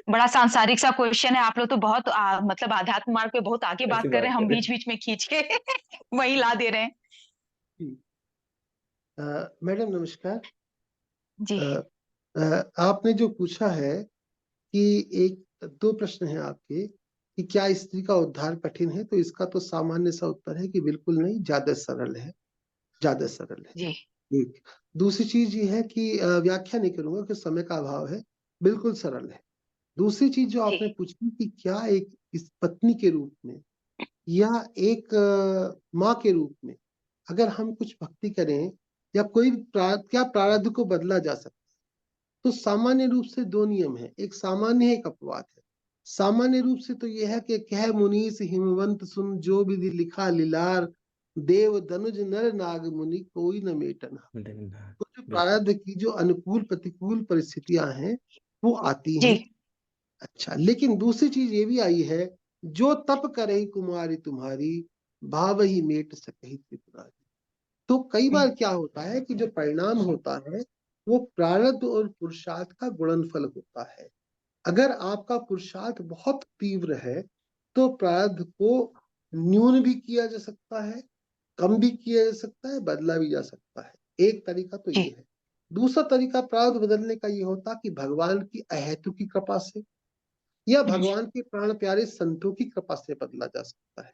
बड़ा सांसारिक सा क्वेश्चन है। आप लोग तो बहुत मतलब आध्यात्म मार्ग पे बहुत आगे ऐसी बात कर रहे बात हैं, हम करें। बीच बीच में खींच के वही ला दे रहे हैं। जी। मैडम नमस्कार। जी। अ, आपने जो पूछा है कि एक दो प्रश्न हैं आपके, कि क्या स्त्री का उद्धार कठिन है, तो इसका तो सामान्य सा उत्तर है कि बिल्कुल नहीं, ज्यादा सरल है, ज्यादा सरल है। जी एक दूसरी चीज ये है कि व्याख्या नहीं करूंगा कि समय का अभाव है, बिल्कुल सरल है। दूसरी चीज जो जी आपने पूछी कि क्या एक इस पत्नी के रूप में या एक माँ के रूप में अगर हम कुछ भक्ति करें या कोई क्या प्रारब्ध को बदला जा सकता है, तो सामान्य रूप से दो नियम है, एक सामान्य है, एक अपवाद है। सामान्य रूप से तो यह है कि कह मुनीस हिमवंत सुन जो विधि लिखा लिलार, देव दनुज नर नाग मुनि कोई न मेटन। तो जो बिल्कुल। प्रारब्ध की जो अनुकूल प्रतिकूल परिस्थितियां हैं वो आती जी हैं। अच्छा, लेकिन दूसरी चीज ये भी आई है, जो तप करे कुमारी तुम्हारी, भाव ही मेट सकहि त्रिपुरारी। तो कई बार क्या होता है कि जो परिणाम होता है वो प्रारब्ध और पुरुषार्थ का गुणनफल होता है। अगर आपका पुरुषार्थ बहुत तीव्र है तो प्रारब्ध को न्यून भी किया जा सकता है, कम भी किया जा सकता है, बदला भी जा सकता है। एक तरीका तो जी ये है। दूसरा तरीका प्रारब्ध बदलने का ये होता कि भगवान की अहेतु की कृपा से या भगवान के प्राण प्यारे संतों की कृपा से बदला जा सकता है।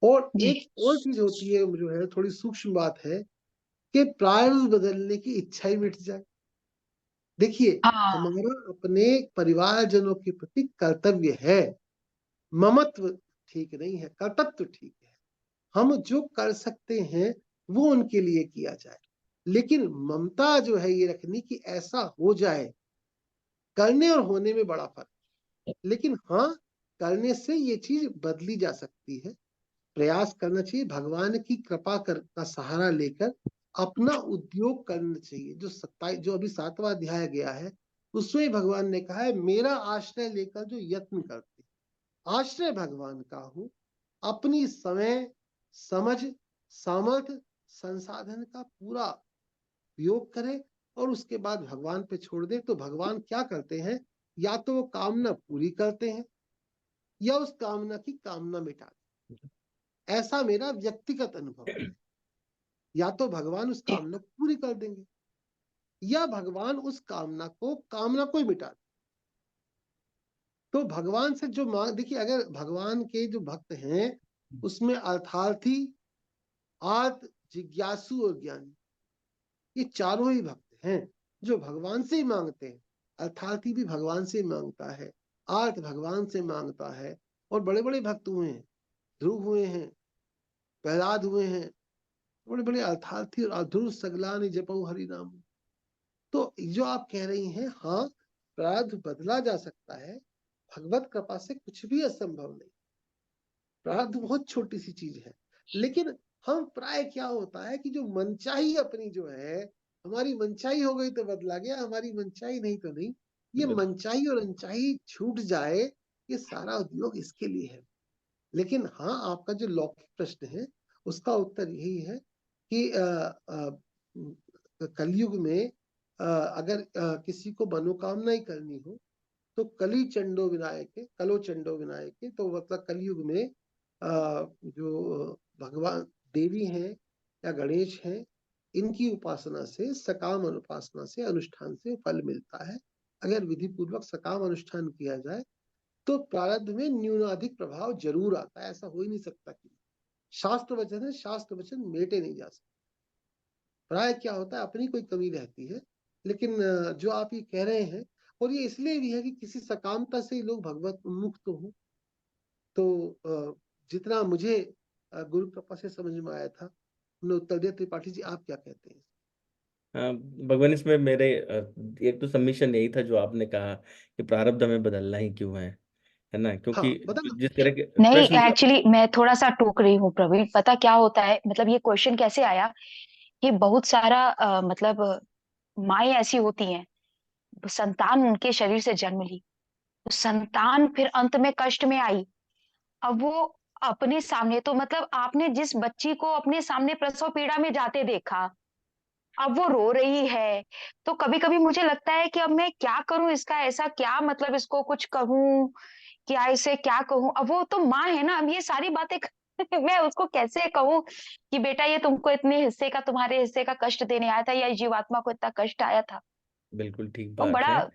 और जी एक और चीज होती है, जो है थोड़ी सूक्ष्म बात है, कि प्रारब्ध बदलने की इच्छा ही मिट जाए। देखिए, हाँ हमारा अपने परिवारजनों के प्रति कर्तव्य है, ममत्व ठीक नहीं है, कर्तव्य ठीक है। हम जो कर सकते हैं वो उनके लिए किया जाए, लेकिन ममता जो है ये रखनी कि ऐसा हो जाए। करने और होने में बड़ा फर्क है, लेकिन हाँ, करने से ये चीज बदली जा सकती है। प्रयास करना चाहिए, भगवान की कृपा का सहारा लेकर अपना उद्योग करना चाहिए। जो अभी 7वां अध्याय गया है उसमें भगवान ने कहा है, मेरा आश्रय लेकर जो यत्न करते, आश्रय भगवान का हूं, अपनी समय, समझ, सामर्थ्य, संसाधन का पूरा उपयोग करे और उसके बाद भगवान पे छोड़ दे, तो भगवान क्या करते हैं, या तो वो कामना पूरी करते हैं या उस कामना की कामना मिटा देते। ऐसा मेरा व्यक्तिगत अनुभव है। या तो भगवान उस जी कामना को पूरी कर देंगे या भगवान उस कामना को ही मिटा दें। तो भगवान से जो मांग, देखिए अगर भगवान के जो भक्त हैं उसमें अर्थार्थी, आर्त, जिज्ञासु और ज्ञानी, ये चारों ही भक्त हैं जो भगवान से ही मांगते हैं। अर्थार्थी भी भगवान से ही मांगता है, आर्त भगवान से मांगता है, और बड़े बड़े भक्त हुए हैं, ध्रुव हुए हैं, प्रहलाद हुए हैं, बड़े बड़े अर्थार्थी और अधुर सगलानि जपऊ हरि नाम। तो जो आप कह रही हैं, हाँ, प्रारब्ध बदला जा सकता है, भगवत कृपा से कुछ भी असंभव नहीं। प्रारब्ध बहुत छोटी सी चीज है, लेकिन हम प्राय क्या होता है कि जो मनचाही अपनी जो है, हमारी मनचाही हो गई तो बदला गया, हमारी मनचाही नहीं तो नहीं। ये बिल्कुल। मनचाही और अनचाही छूट जाए, ये सारा उद्योग इसके लिए है। लेकिन हाँ, आपका जो लौकिक प्रश्न है उसका उत्तर यही है कि कलयुग में अगर किसी को मनोकामना ही करनी हो तो कली चंडो विनायक, कलो चंडो विनायक, तो मतलब कलयुग में जो भगवान देवी हैं या गणेश हैं, इनकी उपासना से, सकाम उपासना से, अनुष्ठान से फल मिलता है। अगर विधि पूर्वक सकाम अनुष्ठान किया जाए तो प्रारब्ध में न्यूनाधिक प्रभाव जरूर आता है, ऐसा हो ही नहीं सकता। कि शास्त्र वचन है, शास्त्र वचन मेटे नहीं जा सकते। प्राय क्या होता है, अपनी कोई कमी रहती है, लेकिन जो आप ये कह रहे हैं, और ये इसलिए भी है कि किसी सकामता से ही लोग भगवत उन्मुख तो हो। तो जितना मुझे गुरु कृपा से समझ में आया था हमने उत्तर दिया। त्रिपाठी जी, आप क्या कहते हैं? हाँ, भगवान, इसमें मेरे एक तो सबमिशन यही था जो आपने कहा कि प्रारब्ध हमें बदलना ही क्यों है ना, हाँ, क्योंकि बदलना। जिस तरह के नहीं, प्रश्न जो। एक्चुअली मैं थोड़ा सा टोक रही हूँ प्रवीण। पता क्या होता है, मतलब ये क्वेश्चन कैसे आया कि बहुत सारा मतलब माएँ ऐसी होती हैं, संतान उनके शरीर से जन्म ली, तो संतान फिर अंत में कष्ट में आई। अब वो अपने सामने, तो मतलब आपने जिस बच्ची को अपने सामने प्रसव पीड़ा में जाते देखा, अब वो रो रही है, तो कभी कभी मुझे लगता है कि अब मैं क्या करूं, इसका ऐसा क्या मतलब, इसको कुछ कहूं, क्या इसे क्या कहूं। अब वो तो माँ है ना, अब ये सारी बातें मैं उसको कैसे कहूं कि बेटा ये तुमको इतने हिस्से का, तुम्हारे हिस्से का कष्ट देने आया था, या इस जीवात्मा को इतना कष्ट आया था। बिल्कुल ठीक वो बात बड़ा है।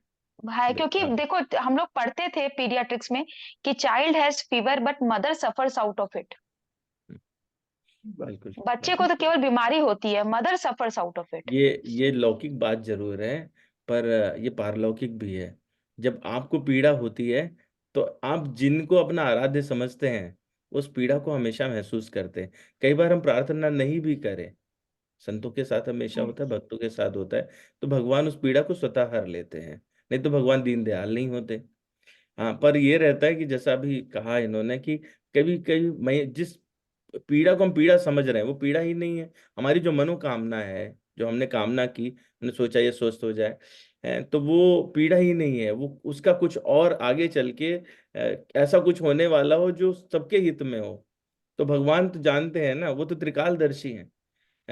है, क्योंकि हाँ, देखो हम लोग पढ़ते थे पीडियाट्रिक्स में कि child has fever but mother suffers out of it. बिल्कुल बच्चे को बिल्कुल। तो केवल बीमारी होती है, mother suffers out of it. ये लौकिक बात जरूर है, पर ये पारलौकिक भी है। जब आपको पीड़ा होती है तो आप जिनको अपना आराध्य समझते हैं उस पीड़ा को हमेशा महसूस करते हैं। कई बार हम प्रार्थना नहीं भी करें, संतों के साथ हमेशा होता है, भक्तों के साथ होता है, तो भगवान उस पीड़ा को स्वतः हर लेते हैं। नहीं तो भगवान दीनदयाल नहीं होते। हाँ, पर ये रहता है कि जैसा अभी कहा इन्होंने कि कभी कभी मैं जिस पीड़ा को हम पीड़ा समझ रहे हैं वो पीड़ा ही नहीं है। हमारी जो मनोकामना है, जो हमने कामना की, हमने सोचा ये स्वस्थ हो जाए, तो वो पीड़ा ही नहीं है। वो उसका कुछ और आगे चल के ऐसा कुछ होने वाला हो जो सबके हित में हो। तो भगवान तो जानते हैं ना, वो तो त्रिकालदर्शी हैं।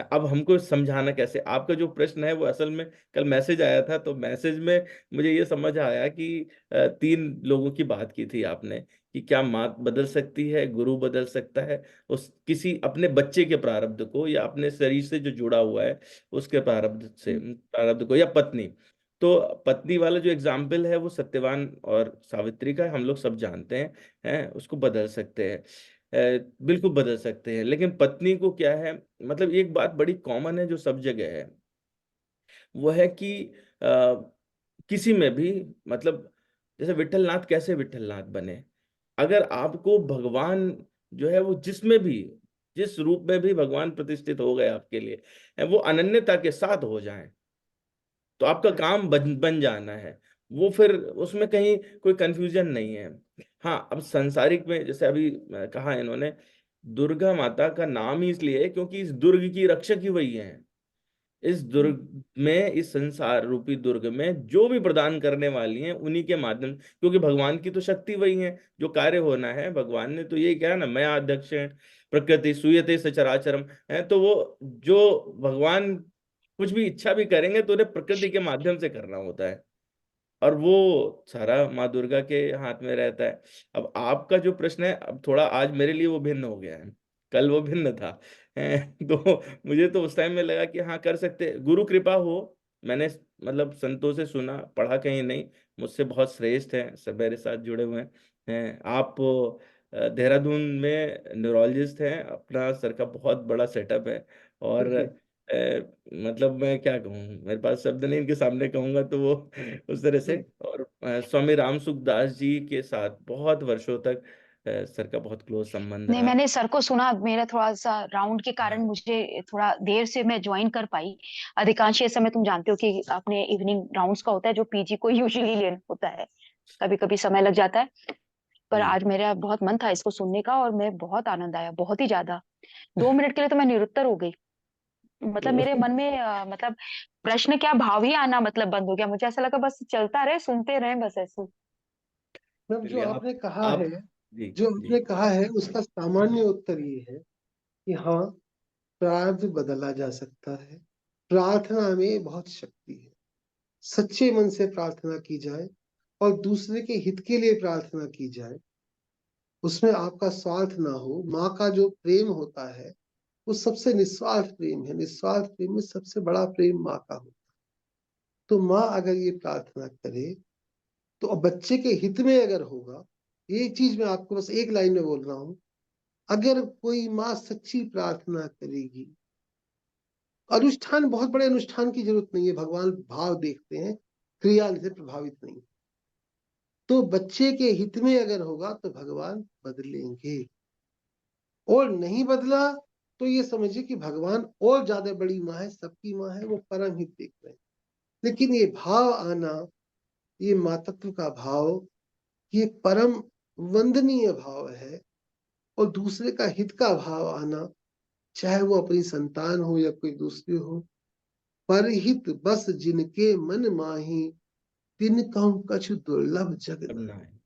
अब हमको समझाना कैसे? आपका जो प्रश्न है वो असल में कल मैसेज आया था, तो मैसेज में मुझे ये समझ आया कि 3 लोगों की बात की थी आपने, कि क्या माँ बदल सकती है, गुरु बदल सकता है उस किसी अपने बच्चे के प्रारब्ध को, या अपने शरीर से जो जुड़ा हुआ है उसके प्रारब्ध को, या पत्नी। तो पत्नी वाला जो एग्जाम्पल है वो सत्यवान और सावित्री का है, हम लोग सब जानते हैं उसको बदल सकते हैं। बिल्कुल बदल सकते हैं, लेकिन पत्नी को क्या है, मतलब एक बात बड़ी कॉमन है जो सब जगह है, वो है कि किसी में भी, मतलब जैसे विठलनाथ कैसे विठलनाथ बने? अगर आपको भगवान जो है वो जिसमें भी, जिस रूप में भी भगवान प्रतिष्ठित हो गए आपके लिए, वो अनन्यता के साथ हो जाएं, तो आपका काम बन जाना है। वो फिर उसमें कहीं कोई कंफ्यूजन नहीं है। हाँ, अब संसारिक में जैसे अभी कहा इन्होंने, दुर्गा माता का नाम ही इसलिए है क्योंकि इस दुर्ग की रक्षक ही वही है। इस दुर्ग में, इस संसार रूपी दुर्ग में जो भी प्रदान करने वाली हैं उन्हीं के माध्यम, क्योंकि भगवान की तो शक्ति वही है, जो कार्य होना है भगवान ने तो यही कहा ना, मैं अध्यक्ष है प्रकृति सूयते सचराचरम है। तो वो जो भगवान कुछ भी इच्छा भी करेंगे तो उन्हें प्रकृति के माध्यम से करना होता है, और वो सारा माँ दुर्गा के हाथ में रहता है। अब आपका जो प्रश्न है, अब थोड़ा आज मेरे लिए वो भिन्न हो गया है, कल वो भिन्न था। तो मुझे तो उस टाइम में लगा कि हाँ कर सकते, गुरु कृपा हो। मैंने मतलब संतों से सुना, पढ़ा कहीं नहीं, मुझसे बहुत श्रेष्ठ हैं, सब मेरे साथ जुड़े हुए हैं। आप देहरादून में न्यूरोलॉजिस्ट हैं, अपना सर का बहुत बड़ा सेटअप है। और मतलब मैं क्या कहूँ, मेरे पास शब्द नहीं इनके सामने कहूंगा तो वो उस तरह से। और स्वामी राम सुखदास जी के साथ बहुत वर्षों तक सर का बहुत क्लोज संबंध नहीं, रहा। मैंने सर को सुना, मेरा थोड़ा सा राउंड के कारण हाँ मुझे थोड़ा देर से मैं ज्वाइन कर पाई। अधिकांश ये समय तुम जानते हो कि अपने इवनिंग राउंड्स का होता है जो पीजी को यूजुअली लेना होता है, कभी कभी समय लग जाता है। पर जी। आज मेरा बहुत मन था इसको सुनने का, और मैं बहुत आनंद आया, बहुत ही ज्यादा। 2 मिनट के लिए तो मैं निरुत्तर हो गई। मतलब तो मेरे मन में मतलब प्रश्न क्या, भाव ही आना मतलब बंद हो गया। मुझे ऐसा लगा बस चलता रहे, सुनते रहे, बस ऐसे। मैम, चलिए आप जी जो जी। आपने कहा है उसका सामान्य उत्तर ये है कि हाँ, प्रार्थ बदला जा सकता है। प्रार्थना में बहुत शक्ति है। सच्चे मन से प्रार्थना की जाए और दूसरे के हित के लिए प्रार्थना की जाए, उसमें आपका स्वार्थ ना हो। माँ का जो प्रेम होता है वो सबसे निस्वार्थ प्रेम है। निस्वार्थ प्रेम में सबसे बड़ा प्रेम माँ का होता है। तो माँ अगर ये प्रार्थना करे तो अब बच्चे के हित में अगर होगा, एक चीज मैं आपको बस एक लाइन में बोल रहा हूँ, अगर कोई माँ सच्ची प्रार्थना करेगी, अनुष्ठान, बहुत बड़े अनुष्ठान की जरूरत नहीं है, भगवान भाव देखते हैं, क्रिया से प्रभावित नहीं। तो बच्चे के हित में अगर होगा तो भगवान बदलेंगे, और नहीं बदला तो ये समझिए कि भगवान और ज्यादा बड़ी माँ है, सबकी माँ है, वो परम हित देख रहे हैं। लेकिन ये भाव आना, ये मातृत्व का भाव, ये परम वंदनीय भाव है। और दूसरे का हित का भाव आना, चाहे वो अपनी संतान हो या कोई दूसरी हो, परहित बस जिनके मन माही, तिन कहूं कछु दुर्लभ जग अब ना। ना है।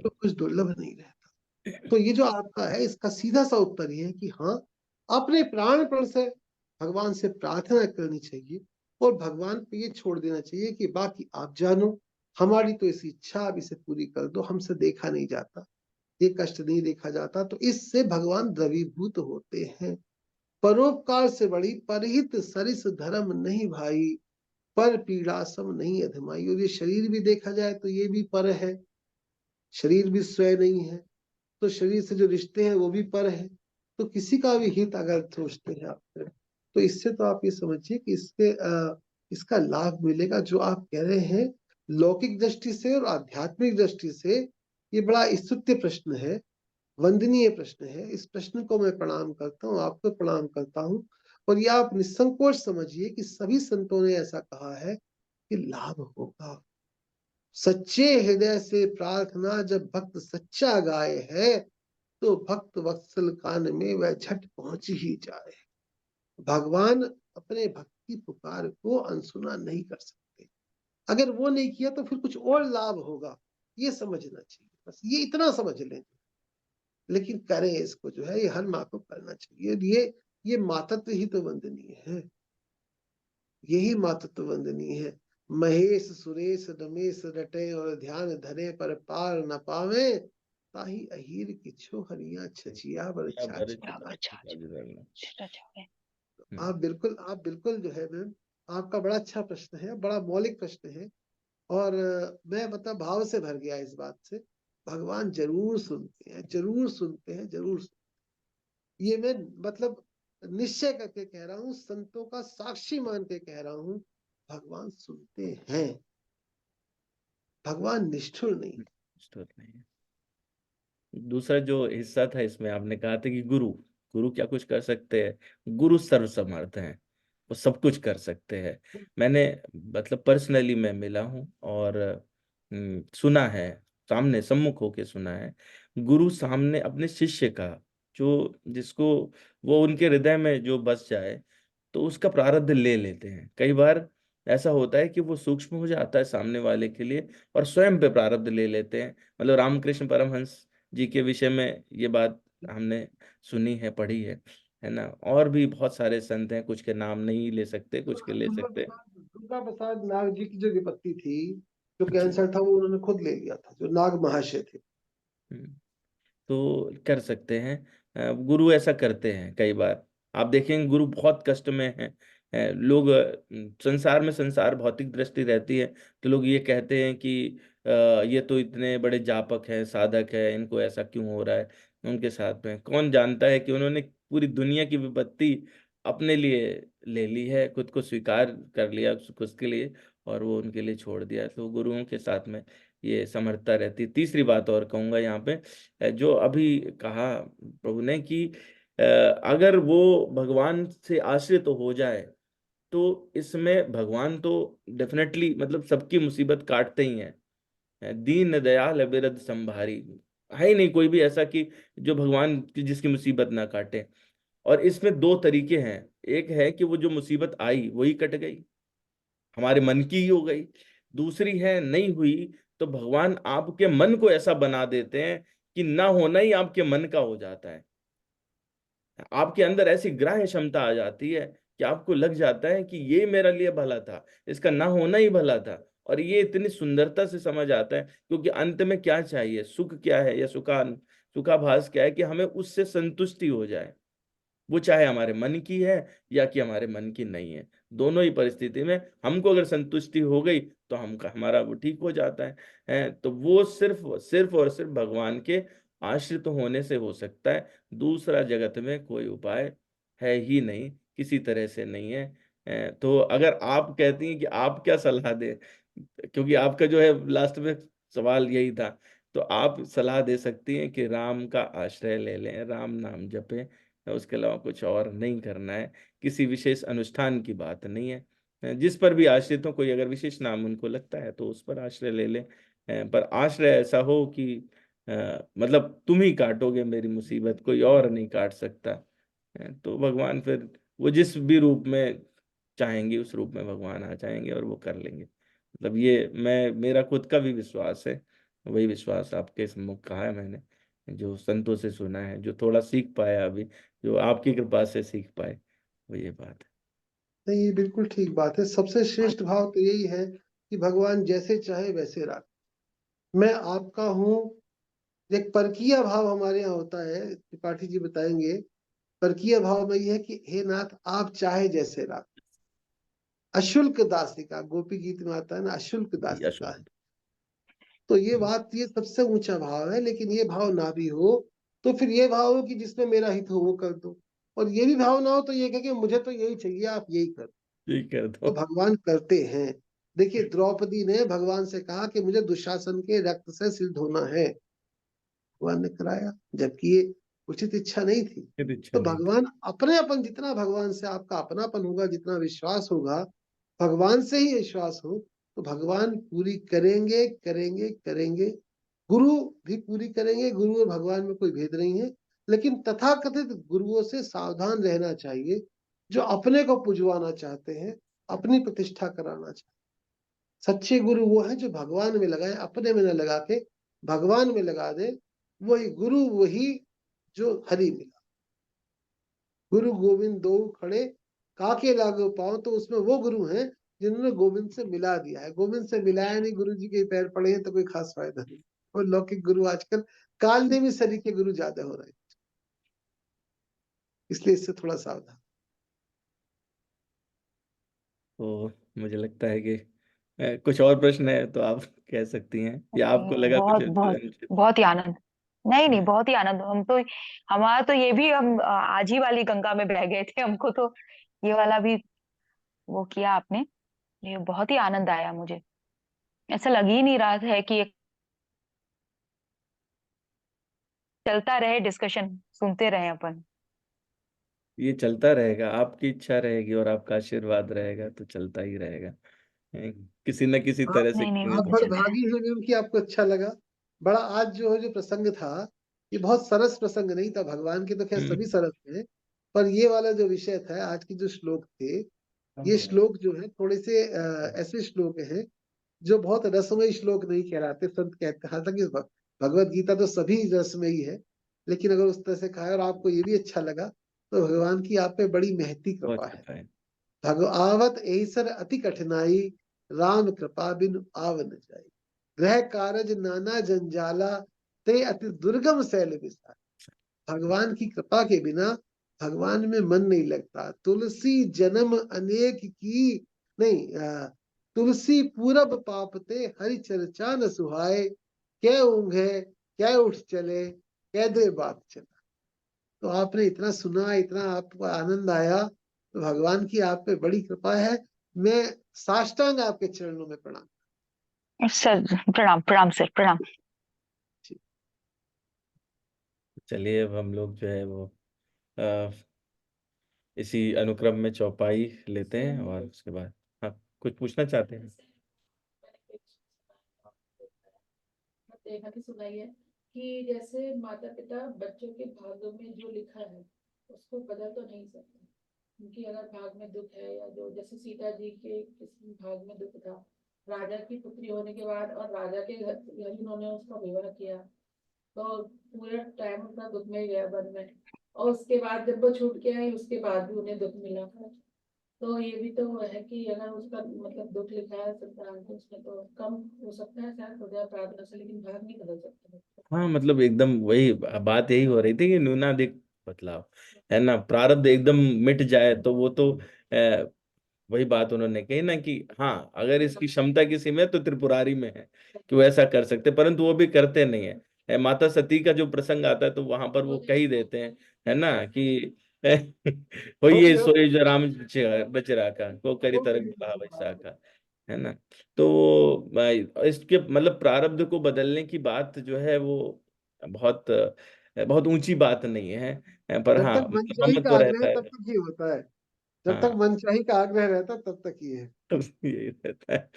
तो कुछ दुर्लभ नहीं रहता। तो ये जो आपका है, इसका सीधा सा उत्तर ये है कि हाँ, अपने प्राणपण से भगवान से प्रार्थना करनी चाहिए, और भगवान पे ये छोड़ देना चाहिए कि बाकी आप जानो, हमारी तो ऐसी इच्छा, आप इसे पूरी कर दो, हमसे देखा नहीं जाता, ये कष्ट नहीं देखा जाता। तो इससे भगवान द्रवीभूत होते हैं। परोपकार से बड़ी परहित सरिस धर्म नहीं भाई, पर पीड़ा सम नहीं अधमाई। और ये शरीर भी देखा जाए तो ये भी पर है, शरीर भी स्वयं नहीं है, तो शरीर से जो रिश्ते हैं वो भी पर है। तो किसी का भी हित अगर सोचते हैं आप, तो इससे तो आप ये समझिए कि इसका लाभ मिलेगा। जो आप कह रहे हैं लौकिक दृष्टि से और आध्यात्मिक दृष्टि से ये बड़ा स्तुत्य प्रश्न है, वंदनीय प्रश्न है। इस प्रश्न को मैं प्रणाम करता हूँ, आपको प्रणाम करता हूँ। और ये आप निसंकोच समझिए कि सभी संतों ने ऐसा कहा है कि लाभ होगा। सच्चे हृदय से प्रार्थना जब भक्त सच्चा गाए है, तो भक्त वत्सल कान में वह झट पहुंच ही जाए। भगवान अपने भक्त की पुकार को अनसुना नहीं कर सकते। अगर वो नहीं किया तो फिर कुछ और लाभ होगा, ये समझना चाहिए। बस ये इतना समझ लें। लेकिन करें इसको, जो है ये हर माँ को करना चाहिए। ये मातृत्व ही तो वंदनीय है, यही मातृत्व वंदनीय है। महेश सुरेश रमेश रटे और ध्यान धरे पर पार न पावे, ताही अहीर किछो हरिया छछिया बर छाछ अच्छा। आप बिल्कुल जो है मैम, आपका बड़ा अच्छा प्रश्न है, बड़ा मौलिक प्रश्न है। और मैं मतलब भाव से भर गया इस बात से। भगवान जरूर सुनते हैं, जरूर सुनते हैं, जरूर सुनते हैं। ये मैं मतलब निश्चय करके कह रहा हूँ, संतों का साक्षी मान के कह रहा हूँ, भगवान सुनते हैं। भगवान निष्ठुर नहीं। निष्ठुर नहीं है। दूसरा जो हिस्सा था इसमें आपने कहा था कि गुरु गुरु क्या कुछ कर सकते हैं। गुरु सर्वसमर्थ हैं, वो सब कुछ कर सकते हैं। मैंने मतलब पर्सनली मैं मिला हूँ और सुना है, सामने सम्मुख होके सुना है। गुरु सामने अपने शिष्य का, जो जिसको वो उनके हृदय में जो बस जाए, तो उसका प्रारब्ध ले लेते हैं। कई बार ऐसा होता है कि वो सूक्ष्म हो जाता है सामने वाले के लिए और स्वयं पे प्रारब्ध ले लेते हैं। मतलब रामकृष्ण परमहंस जी के विषय में ये बात हमने सुनी है, पढ़ी है ना। और भी बहुत सारे संत हैं, कुछ के नाम नहीं ले सकते, कुछ के ले सकते। दुर्गा प्रसाद नाग जी की जो विपत्ति थी, जो जी। कैंसर था, वो उन्होंने खुद ले लिया था, जो नाग महाशय थे। हम्म। तो कर सकते हैं। गुरु ऐसा करते हैं कई बार। आप देखेंगे गुरु बहुत कष्ट में हैं। लोग संसार में, संसार भौतिक दृष्टि रहती है तो लोग ये कहते हैं कि ये तो इतने बड़े जापक हैं, साधक है, इनको ऐसा क्यों हो रहा है उनके साथ में। कौन जानता है कि उन्होंने पूरी दुनिया की विपत्ति अपने लिए ले ली है, खुद को स्वीकार कर लिया उसके लिए, और वो उनके लिए छोड़ दिया। तो गुरुओं के साथ में ये समर्थता रहती है। तीसरी बात और कहूंगा यहाँ पे, जो अभी कहा प्रभु ने कि अगर वो भगवान से आश्रित तो हो जाए, तो इसमें भगवान तो डेफिनेटली मतलब सबकी मुसीबत काटते ही हैं। दीन दयाल बिरद संभारी, है ही नहीं कोई भी ऐसा कि जो भगवान की जिसकी मुसीबत ना काटे। और इसमें दो तरीके हैं। एक है कि वो जो मुसीबत आई वही कट गई, हमारे मन की ही हो गई। दूसरी है नहीं हुई तो भगवान आपके मन को ऐसा बना देते हैं कि ना होना ही आपके मन का हो जाता है। आपके अंदर ऐसी ग्राह्य क्षमता आ जाती है कि आपको लग जाता है कि ये मेरे लिए भला था, इसका ना होना ही भला था। और ये इतनी सुंदरता से समझ आता है, क्योंकि अंत में क्या चाहिए, सुख क्या है या सुखाभास क्या है, कि हमें उससे संतुष्टि हो जाए। वो चाहे हमारे मन की है या कि हमारे मन की नहीं है, दोनों ही परिस्थिति में हमको अगर संतुष्टि हो गई तो हम हमारा वो ठीक हो जाता है। तो वो सिर्फ सिर्फ और सिर्फ भगवान के आश्रित होने से हो सकता है। दूसरा जगत में कोई उपाय है ही नहीं, किसी तरह से नहीं है। तो अगर आप कहती हैं कि आप क्या सलाह दें, क्योंकि आपका जो है लास्ट में सवाल यही था, तो आप सलाह दे सकती हैं कि राम का आश्रय ले लें, राम नाम जपें, उसके अलावा कुछ और नहीं करना है। किसी विशेष अनुष्ठान की बात नहीं है। जिस पर भी आश्रित हो, कोई अगर विशेष नाम उनको लगता है तो उस पर आश्रय ले लें। पर आश्रय ऐसा हो कि मतलब तुम ही काटोगे मेरी मुसीबत, कोई और नहीं काट सकता। तो भगवान फिर वो जिस भी रूप में चाहेंगे उस रूप में भगवान आ जाएंगे और वो कर लेंगे। मतलब ये मैं, मेरा खुद का भी विश्वास है, वही विश्वास आपके सम्मुख कहा है मैंने, जो संतों से सुना है, जो थोड़ा सीख पाया अभी, जो आपकी कृपा से सीख पाए, वो ये बात है। नहीं, ये बिल्कुल ठीक बात है। सबसे श्रेष्ठ भाव तो यही है कि भगवान जैसे चाहे वैसे राख। मैं आपका हूँ। एक परकीय भाव हमारे यहाँ होता है, त्रिपाठी जी बताएंगे। परकीय भाव में यह है कि हे नाथ, आप चाहे जैसे राख। अशुल्क दासिका, गोपी गीत में आता है ना, अशुल्क दासिका है। तो ये बात, ये सबसे ऊंचा भाव है। लेकिन ये भाव ना भी हो तो फिर ये भाव हो कि जिसमें मेरा हित हो वो कर दो, और ये भी भाव ना हो तो ये कहे कि मुझे तो यही चाहिए, आप यही कर। यही कर तो दो। भगवान करते हैं। देखिए द्रौपदी ने भगवान से कहा कि मुझे दुशासन के रक्त से सिर धोना है, भगवान ने कराया, जबकि ये उचित इच्छा नहीं थी। फिर इच्छा तो नहीं थी। भगवान अपने अपन, जितना भगवान से आपका अपनापन होगा, जितना विश्वास होगा, भगवान से ही विश्वास हो, तो भगवान पूरी करेंगे करेंगे करेंगे। गुरु भी पूरी करेंगे, गुरु और भगवान में कोई भेद नहीं है। लेकिन तथाकथित गुरुओं से सावधान रहना चाहिए, जो अपने को पुजवाना चाहते हैं, अपनी प्रतिष्ठा कराना चाहते हैं। सच्चे गुरु वो है जो भगवान में लगाए, अपने में न लगा के भगवान में लगा दे। वही गुरु, वही जो हरि मिला। गुरु गोविंद दो खड़े, काके लागो पाओ, तो उसमें वो गुरु हैं जिन्होंने गोविंद से मिला दिया है। गोविंद से मिलाया नहीं, गुरु जी के पैर पड़े हैं तो कोई खास फायदा नहीं। और लौकिक गुरु आजकल कालनेमी शरीर के गुरु ज्यादा हो रहे हैं, इसलिए इससे थोड़ा सावधान। तो मुझे लगता है कि कुछ और प्रश्न है तो आप कह सकती हैं, या आपको लगा कुछ बहुत बहुत बहुत ही आनंद। नहीं नहीं, बहुत ही आनंद। हम तो, हमारा तो ये भी, हम आज ही वाली गंगा में बह गए थे, हमको तो ये वाला भी वो किया आपने। ये बहुत ही आनंद आया मुझे। ऐसा लग ही नहीं रहा है कि ये चलता रहे, डिस्कशन सुनते रहे अपन। ये चलता रहेगा, आपकी इच्छा रहेगी और आपका आशीर्वाद रहेगा तो चलता ही रहेगा। किसी न किसी आप तरह से नहीं नहीं, कहीं वो आप तो बड़े चले। भागी हैं मैम कि आपको अच्छा लगा। बड़ा आज जो प्रसंग था, ये बहुत सरस प्रसंग नहीं था। भगवान के तो खैर सभी सरस हैं, पर ये वाला जो विषय था, आज के जो श्लोक थे, ये श्लोक जो है थोड़े से ऐसे श्लोक हैं जो बहुत रसमयी श्लोक नहीं कहलाते। संत कहते हैं, हालांकि भगवत गीता तो सभी रसमयी है, लेकिन अगर उस तरह से कहा और आपको ये भी अच्छा लगा, तो भगवान की आप पे बड़ी महती बहुत कृपा है। पता है। भगवावत ऐसर अति कठिनाई, राम कृपा बिन आव न जाई। ग्रह कारज नाना जंजाला, ते अति दुर्गम शैल विसार। भगवान की कृपा के बिना भगवान में मन नहीं लगता। तुलसी जन्म अनेक की, नहीं, तुलसी पूरब पापते, हरि चर्चा न सुहाए। क्या ऊँघे, क्या उठ चले, क्या दे बात चला। तो आपने इतना सुना, इतना आपको आनंद आया, तो भगवान की आप पे बड़ी कृपा है। मैं साष्टांग आपके चरणों में प्रणाम। सर प्रणाम, प्रणाम सर, प्रणाम। चलिए अब हम लोग जो है वो अ, इसी अनुक्रम में चौपाई लेते हैं और उसके बाद, हाँ, कुछ पूछना चाहते हैं? देखा कि सुनाई है कि जैसे माता पिता बच्चों के भाग्य में जो लिखा है उसको बदल तो नहीं सकते, क्योंकि अगर भाग में दुख है, या जो जैसे सीता जी के किस भाग में दुख था, राजा की पुत्री होने के बाद और राजा के घर उन्होंने उसका विवाह किया, तो पूरा टाइम उनका दुख में ही गया, वन में। और उसके बाद जब वो छूट के आई, उसके बाद भी उन्हें दुख मिला था। तो ये भी तो है कि अगर उसका मतलब दुख लिखा है संतान को, उसमें तो कम हो सकता है शायद खुदा प्रार्थना से, लेकिन भाग नहीं बदल सकते। हाँ, मतलब एकदम वही बात यही हो रही थी कि न्यूनाधिक बदलाव है ना, प्रारब्ध एकदम मिट जाए तो वो तो वही बात उन्होंने कही ना कि हाँ, अगर इसकी क्षमता किसी में है तो त्रिपुरारी में है कि वो ऐसा कर सकते, परंतु वो भी करते नहीं है। माता सती का जो प्रसंग आता है तो वहां पर वो कह ही देते हैं, है ना, कि हो हो ये गया, सोई जो राम बच रहा का को करी हो तरक गया। दुल्हा वैसा का, है ना। तो इसके मतलब प्रारब्ध को बदलने की बात जो है वो बहुत बहुत ऊंची बात नहीं है, पर जब हाँ तक मतलब मनचाही हमें का तो आग्रह रहता है है। तब तक ये होता है। जब तक हाँ, मनचाही का आग्रह रहता है तब तक ये है। तो यही रहता है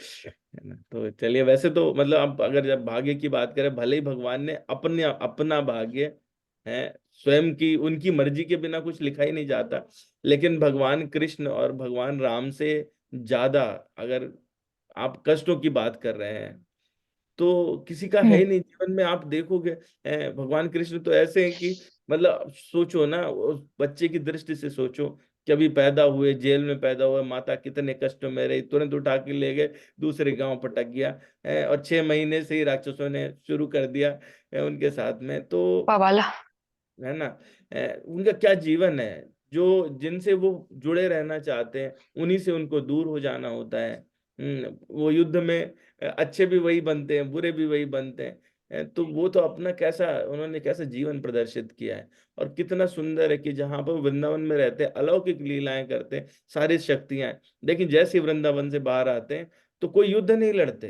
ना। तो चलिए, वैसे तो मतलब अब अगर जब भाग्य की बात करें, भले ही भगवान ने अपने अपना भाग्य है, स्वयं की उनकी मर्जी के बिना कुछ लिखा ही नहीं जाता, लेकिन भगवान कृष्ण और भगवान राम से ज्यादा अगर आप कष्टों की बात कर रहे हैं तो किसी का है ही नहीं जीवन में। आप देखोगे भगवान कृष्ण तो ऐसे हैं कि मतलब सोचो ना, उस बच्चे की दृष्टि से सोचो कि अभी पैदा हुए, जेल में पैदा हुए, माता कितने कष्ट में रही, तुरंत उठा के ले गए, दूसरे गांव पटक गया, और 6 महीने से ही राक्षसों ने शुरू कर दिया उनके साथ में, तो पावाला। है ना। उनका क्या जीवन है, जो जिनसे वो जुड़े रहना चाहते हैं उन्हीं से उनको दूर हो जाना होता है। वो युद्ध में अच्छे भी वही बनते हैं, बुरे भी वही बनते हैं। तो वो तो अपना कैसा उन्होंने कैसा जीवन प्रदर्शित किया है, और कितना सुंदर है कि जहां पर वो वृंदावन में रहते हैं, अलौकिक लीलाएं करते हैं, सारी शक्तियां हैं। लेकिन जैसे ही वृंदावन से बाहर आते हैं तो कोई युद्ध नहीं लड़ते,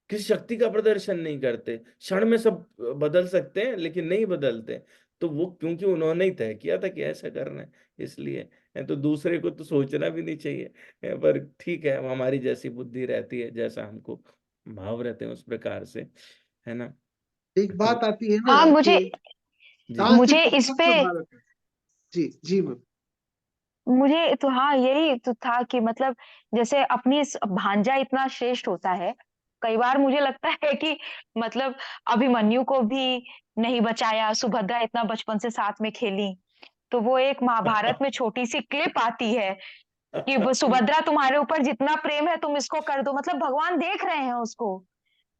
किसी शक्ति का प्रदर्शन नहीं करते, क्षण में सब बदल सकते हैं लेकिन नहीं बदलते। तो वो क्योंकि उन्होंने ही तय किया था कि ऐसा करना है, इसलिए। तो दूसरे को तो सोचना भी नहीं चाहिए, पर ठीक है, हमारी जैसी बुद्धि रहती है, जैसा हमको भाव रहते हैं उस प्रकार से, है ना। एक तो बात आती है हाँ, ना कि जी तांत्रिक मुझे इस पे तत्व भारत है। जी जी मैम। मुझे तो हाँ यही तो था कि मतलब जैसे अपनी भांजा इतना श्रेष्ठ होता है, कई बार मुझे लगता है कि मतलब अभिमन्यु को भी नहीं बचाया, सुभद्रा इतना बचपन से साथ में खेली, तो वो एक महाभारत में छोटी सी क्लिप आती है कि वो सुभद्रा तुम्हारे ऊपर जितना प्रेम है तुम इसको कर दो, मतलब भगवान देख रहे हैं उसको।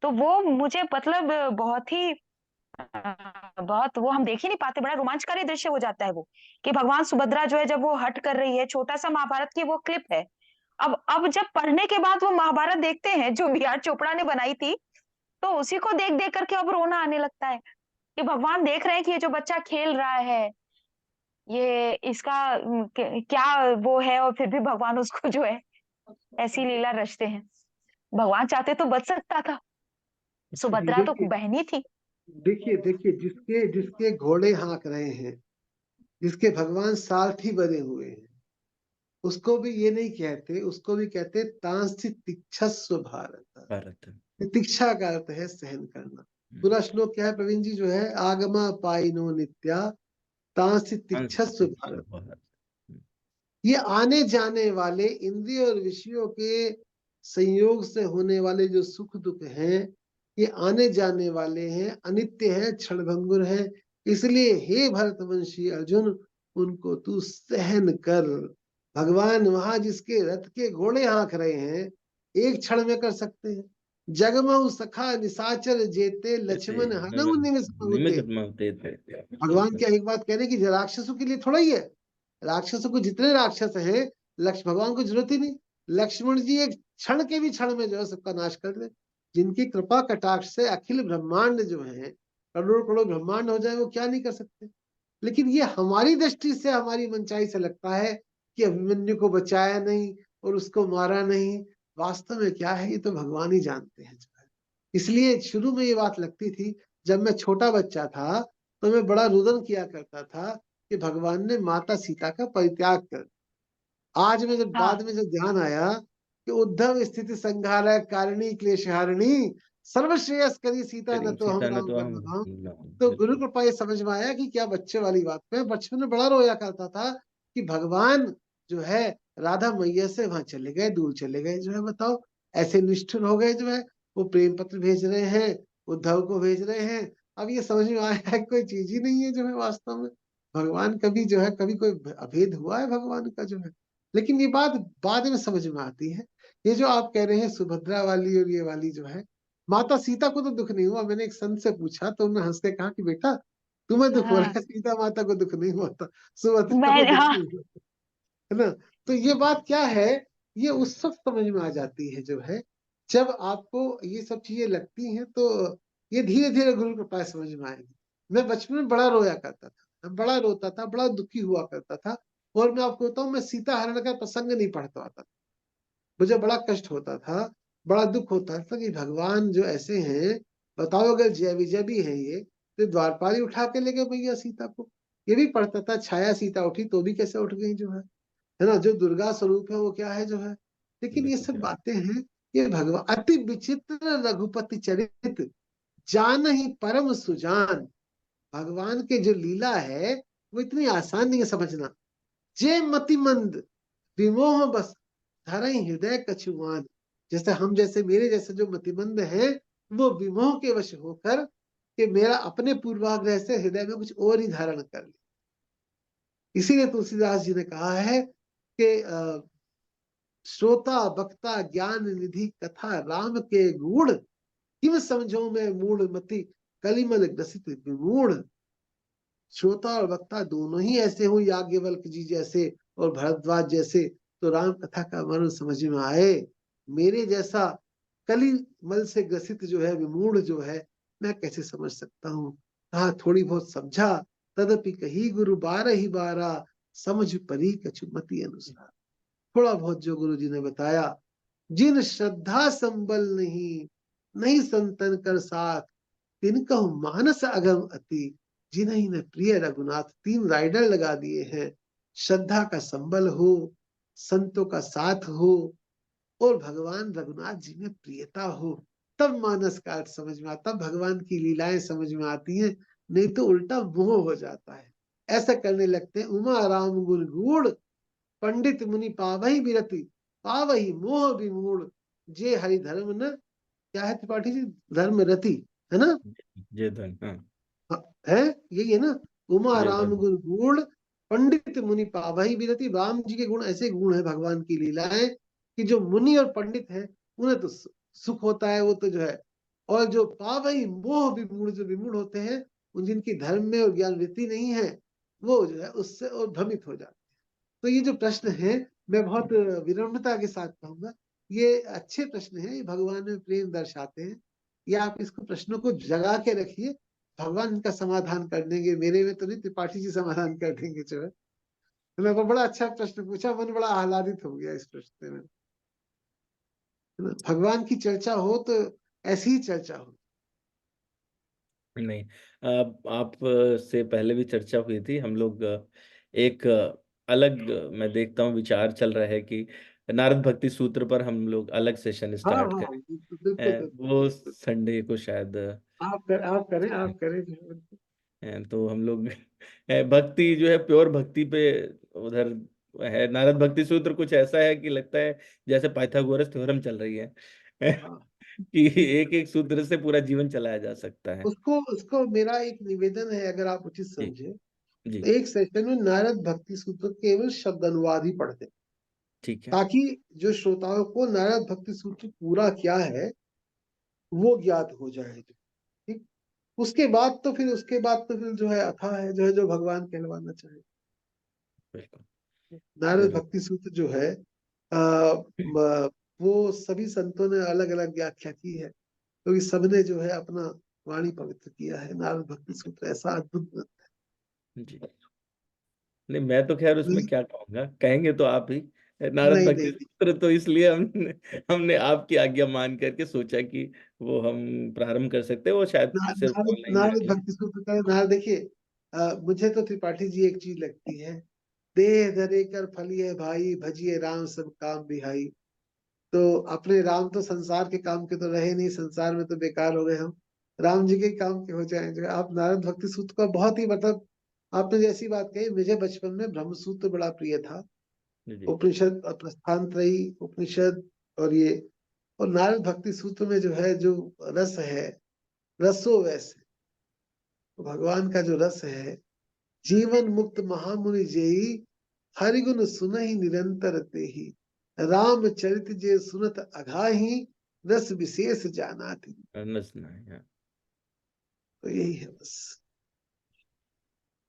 तो वो मुझे मतलब बहुत ही बहुत वो हम देख ही नहीं पाते, बड़ा रोमांचकारी दृश्य हो जाता है वो, कि भगवान सुभद्रा जो है जब वो हट कर रही है, छोटा सा महाभारत की वो क्लिप है। अब जब पढ़ने के बाद वो महाभारत देखते हैं जो बी आर चोपड़ा ने बनाई थी, तो उसी को देख देख करके अब रोना आने लगता है कि भगवान देख रहे हैं कि ये जो बच्चा खेल रहा है, ये इसका क्या वो है, और फिर भी भगवान उसको जो है ऐसी लीला रचते हैं। भगवान चाहते तो बच सकता था, सुभद्रा तो देखिए बहनी थी। देखिए देखिए, जिसके जिसके घोड़े हाँक रहे हैं, जिसके भगवान सारथी बने हुए हैं, उसको भी ये नहीं कहते, उसको भी कहते तांसि तिक्षस्व भारत। भारत। तितिक्षा का अर्थ है सहन करना। पूरा श्लोक क्या है प्रवीण जी, जो है आगमा पाइनो नित्या तांसि तिक्षस्व भारत। भारत। ये आने जाने वाले इंद्रिय और विषयों के संयोग से होने वाले जो सुख दुख हैं, ये आने जाने वाले हैं, अनित्य है, क्षणभंगुर है। इसलिए हे भरतवंशी अर्जुन, उनको तू सहन कर। भगवान वहां जिसके रथ के घोड़े हाँक रहे हैं, एक क्षण में कर सकते हैं। जगमहु सखा निशाचर जेते लक्ष्मण हनऊ निमिष बहुते। निमित्त मते थे। भगवान क्या एक बात कह रहे कि राक्षसों के लिए थोड़ा ही है, राक्षसों को जितने राक्षस हैं, लक्ष्मण भगवान को जरूरत ही नहीं। लक्ष्मण जी एक क्षण के भी क्षण में जो है सबका नाश कर दे। जिनकी कृपा कटाक्ष से अखिल ब्रह्मांड जो है, करोड़ करोड़ ब्रह्मांड हो जाए, वो क्या नहीं कर सकते। लेकिन ये हमारी दृष्टि से, हमारी मनचाही से लगता है कि अभिमन्यु को बचाया नहीं और उसको मारा नहीं। वास्तव में क्या है, ये तो भगवान ही जानते हैं जो है। इसलिए शुरू में ये बात लगती थी, जब मैं छोटा बच्चा था तो मैं बड़ा रुदन किया करता था कि भगवान ने माता सीता का परित्याग कर। आज में जब हाँ बाद में जब ध्यान आया कि उद्धव स्थिति संहारक कारिणी क्लेशहारिणी सर्वश्रेयस करी सीता न तो हम सीता न राम तो पर हम। लगाऊं। तो गुरु कृपा ये समझ में आया कि क्या बच्चे वाली बात में बचपन में बड़ा रोया करता था कि भगवान जो है राधा मैया से वहां चले गए, दूर चले गए जो है। बताओ, ऐसे निष्ठुर हो गए जो है। वो प्रेम पत्र भेज रहे हैं, उद्धव को भेज रहे हैं। अब ये समझ में आया है कोई चीज ही नहीं है जो है वास्तव में। भगवान कभी जो है, कभी कोई अभेद हुआ है भगवान का जो है। लेकिन ये बात बाद में समझ में आती है। ये जो आप कह रहे हैं सुभद्रा वाली और ये वाली जो है, माता सीता को तो दुख नहीं हुआ। मैंने एक संत से पूछा तो उन्होंने हंस के कहा कि बेटा तुम्हें दुख हो रहा हाँ है, सीता माता को दुख नहीं हुआ था, सुभद्रा को मैं दुख हाँ नहीं हुआ, है ना। तो ये बात क्या है, ये उस वक्त समझ में आ जाती है जो है, जब आपको ये सब चीजें लगती हैं। तो ये धीरे धीरे गुरु कृपा से समझ में आएगी। मैं बचपन में बड़ा रोया करता था, मैं बड़ा रोता था, बड़ा दुखी हुआ करता था। और मैं आपको बताऊं, मैं सीता हरण का प्रसंग नहीं पढ़ पाता, मुझे बड़ा कष्ट होता था, बड़ा दुख होता था कि भगवान जो ऐसे हैं। बताओ, अगर जय विजय भी है ये, तो द्वारपाल ही उठा के ले गए भैया सीता को। ये भी पढ़ता था, छाया सीता उठी तो भी कैसे उठ गई जो है ना। जो दुर्गा स्वरूप है वो क्या है जो है। लेकिन ये सब बातें हैं, ये भगवान अति विचित्र रघुपति चरित जान ही परम सुजान। भगवान के जो लीला है वो इतनी आसान नहीं है समझना। जे मति मंद विमोह बस धरई हृदय कछुआन। जैसे हम जैसे, मेरे जैसे जो मतिमंद हैं, वो विमोह के वश होकर कि मेरा अपने पूर्वाग्रह से हृदय में कुछ और ही धारण कर ले। इसीलिए तुलसीदास जी ने कहा है कि श्रोता वक्ता ज्ञान निधि कथा राम के गुण किम समझो मैं मूढ़ मति कलिमल ग्रसित विमूढ़। श्रोता और वक्ता दोनों ही ऐसे हो, याज्ञवल्क्य जी जैसे और भरद्वाज जैसे, तो राम कथा का मर्म समझ में आए। मेरे जैसा कली मल से ग्रसित जो है, विमूढ़ जो है, मैं कैसे समझ सकता हूँ। कहा थोड़ी बहुत समझा, तदपि कही गुरु 12 12, समझ परी कछु मति अनुसार। थोड़ा बहुत जो गुरु जी ने बताया, जिन श्रद्धा संबल नहीं, नहीं संतन कर साथ, तिनकहु मानस अगम अति, जिन्हीं ने प्रिय रघुनाथ। 3 राइडर लगा दिए हैं, श्रद्धा का संबल हो, संतों का साथ हो, और भगवान रघुनाथ जी में प्रियता हो, तब मानस का अर्थ समझ में आता, तब भगवान की लीलाएं समझ में आती हैं। नहीं तो उल्टा मोह हो जाता है, ऐसा करने लगते हैं। उमा राम गुण गूढ़, पंडित मुनि पावही बिरति, पावही मोह विमूढ़, जे हरि धर्म न, क्या है त्रिपाठी जी, धर्म रति, है ना? जय धन, हाँ। है, यही है ना। उमा जय राम धन। गुण गूढ़, पंडित मुनि पावही बिरति। राम जी के गुण ऐसे गुण है, भगवान की लीलाएं, कि जो मुनि और पंडित है उन्हें तो सुख होता है, वो तो जो है। और जो पावही मोह विमूढ़, जो विमूढ़ होते हैं, उन जिनकी धर्म में और ज्ञान वृत्ति नहीं है, वो जो है उससे और भ्रमित हो जाते हैं। तो ये जो प्रश्न है, मैं बहुत विनम्रता के साथ कहूंगा, ये अच्छे प्रश्न हैं, ये भगवान में प्रेम दर्शाते हैं। ये आप इसको प्रश्नों को जगा के रखिए, भगवान इनका समाधान कर देंगे। मेरे में तो नहीं, त्रिपाठी जी समाधान कर देंगे जो है। तो मैं बड़ा अच्छा प्रश्न पूछा, मन बड़ा आह्लादित हो गया इस प्रश्न में, है ना? भगवान की चर्चा हो तो ऐसी ही चर्चा हो। नहीं, आप से पहले भी चर्चा हुई थी। हम लोग एक अलग, मैं देखता हूँ विचार चल रहा है कि नारद भक्ति सूत्र पर हम लोग अलग सेशन हाँ स्टार्ट हाँ, करें। बिल्कुल बिल्कुल वो बिल्कुल। संडे को शायद आप करें, है। आप करें बिल्कुल। तो हम लोग भक्ति जो है, प्योर भक्ति पे उधर है। नारद भक्ति सूत्र कुछ ऐसा है कि लगता है जैसे पाइथागोरस थ्योरम चल रही है हाँ, कि एक एक सूत्र से पूरा जीवन चलाया जा सकता है। उसको उसको मेरा एक निवेदन है, अगर आप उचित जी। समझे, जी। एक सेशन में नारद भक्ति सूत्र केवल शब्द अनुवाद ही पढ़ते, ठीक है। ताकि जो श्रोताओं को नारद भक्ति सूत्र पूरा क्या है वो ज्ञात हो जाए। ठीक, उसके बाद तो फिर जो है अथा है, जो है जो भगवान कहलवाना चाहे। बिल्कुल। नारद जरूर। भक्ति सूत्र जो है, वो सभी संतों ने अलग अलग व्याख्या की है, क्योंकि सबने जो है अपना वाणी पवित्र किया है। नारद भक्ति सूत्र ऐसा अद्भुत ग्रंथ जी। नहीं, मैं तो खैर है। उसमें क्या कहूंगा, कहेंगे तो आप ही। नारद नहीं नहीं भक्ति नहीं, सूत्र तो इसलिए हमने हमने आपकी आज्ञा मान करके सोचा कि वो हम प्रारंभ कर सकते हैं। वो शायद सिर्फ नारद ऑनलाइन ही नारद रहेगा। भक्ति सूत्र का नारद देखिए, मुझे तो त्रिपाठी जी एक चीज लगती है, देह धरे कर फलिए भाई, भजिए राम सब काम बिहाई। तो अपने राम तो संसार के काम के तो रहे नहीं, संसार में तो बेकार हो गए हम, राम जी के काम के हो जाएंगे। आप नारद भक्ति सूत्र का बहुत ही मतलब, आपने जैसी बात कही, मुझे बचपन में ब्रह्म सूत्र बड़ा प्रिय था। जी। उपनिषद और प्रस्थान त्रयी उपनिषद, और ये, और नारद भक्ति सूत्र में जो है, जो रस है, रसो वैसे, तो भगवान का जो रस है, जीवन मुक्त महामुनि जेई, हरिगुण सुनहि निरंतर तेहि, राम चरित जे सुनत अघाही, रस विशेष जाना थी। नचना है, हाँ। तो यही है बस।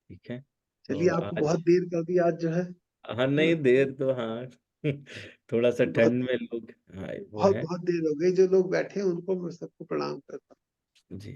ठीक है। चलिए, तो आपको आज, बहुत देर कर दी आज जो है हाँ ना? नहीं, देर तो हाँ थोड़ा सा बहुत ठंड में लोग, हाँ वो बहुत है। बहुत देर हो गई। जो लोग बैठे हैं उनको मैं सबको प्रणाम करता हूँ। जी।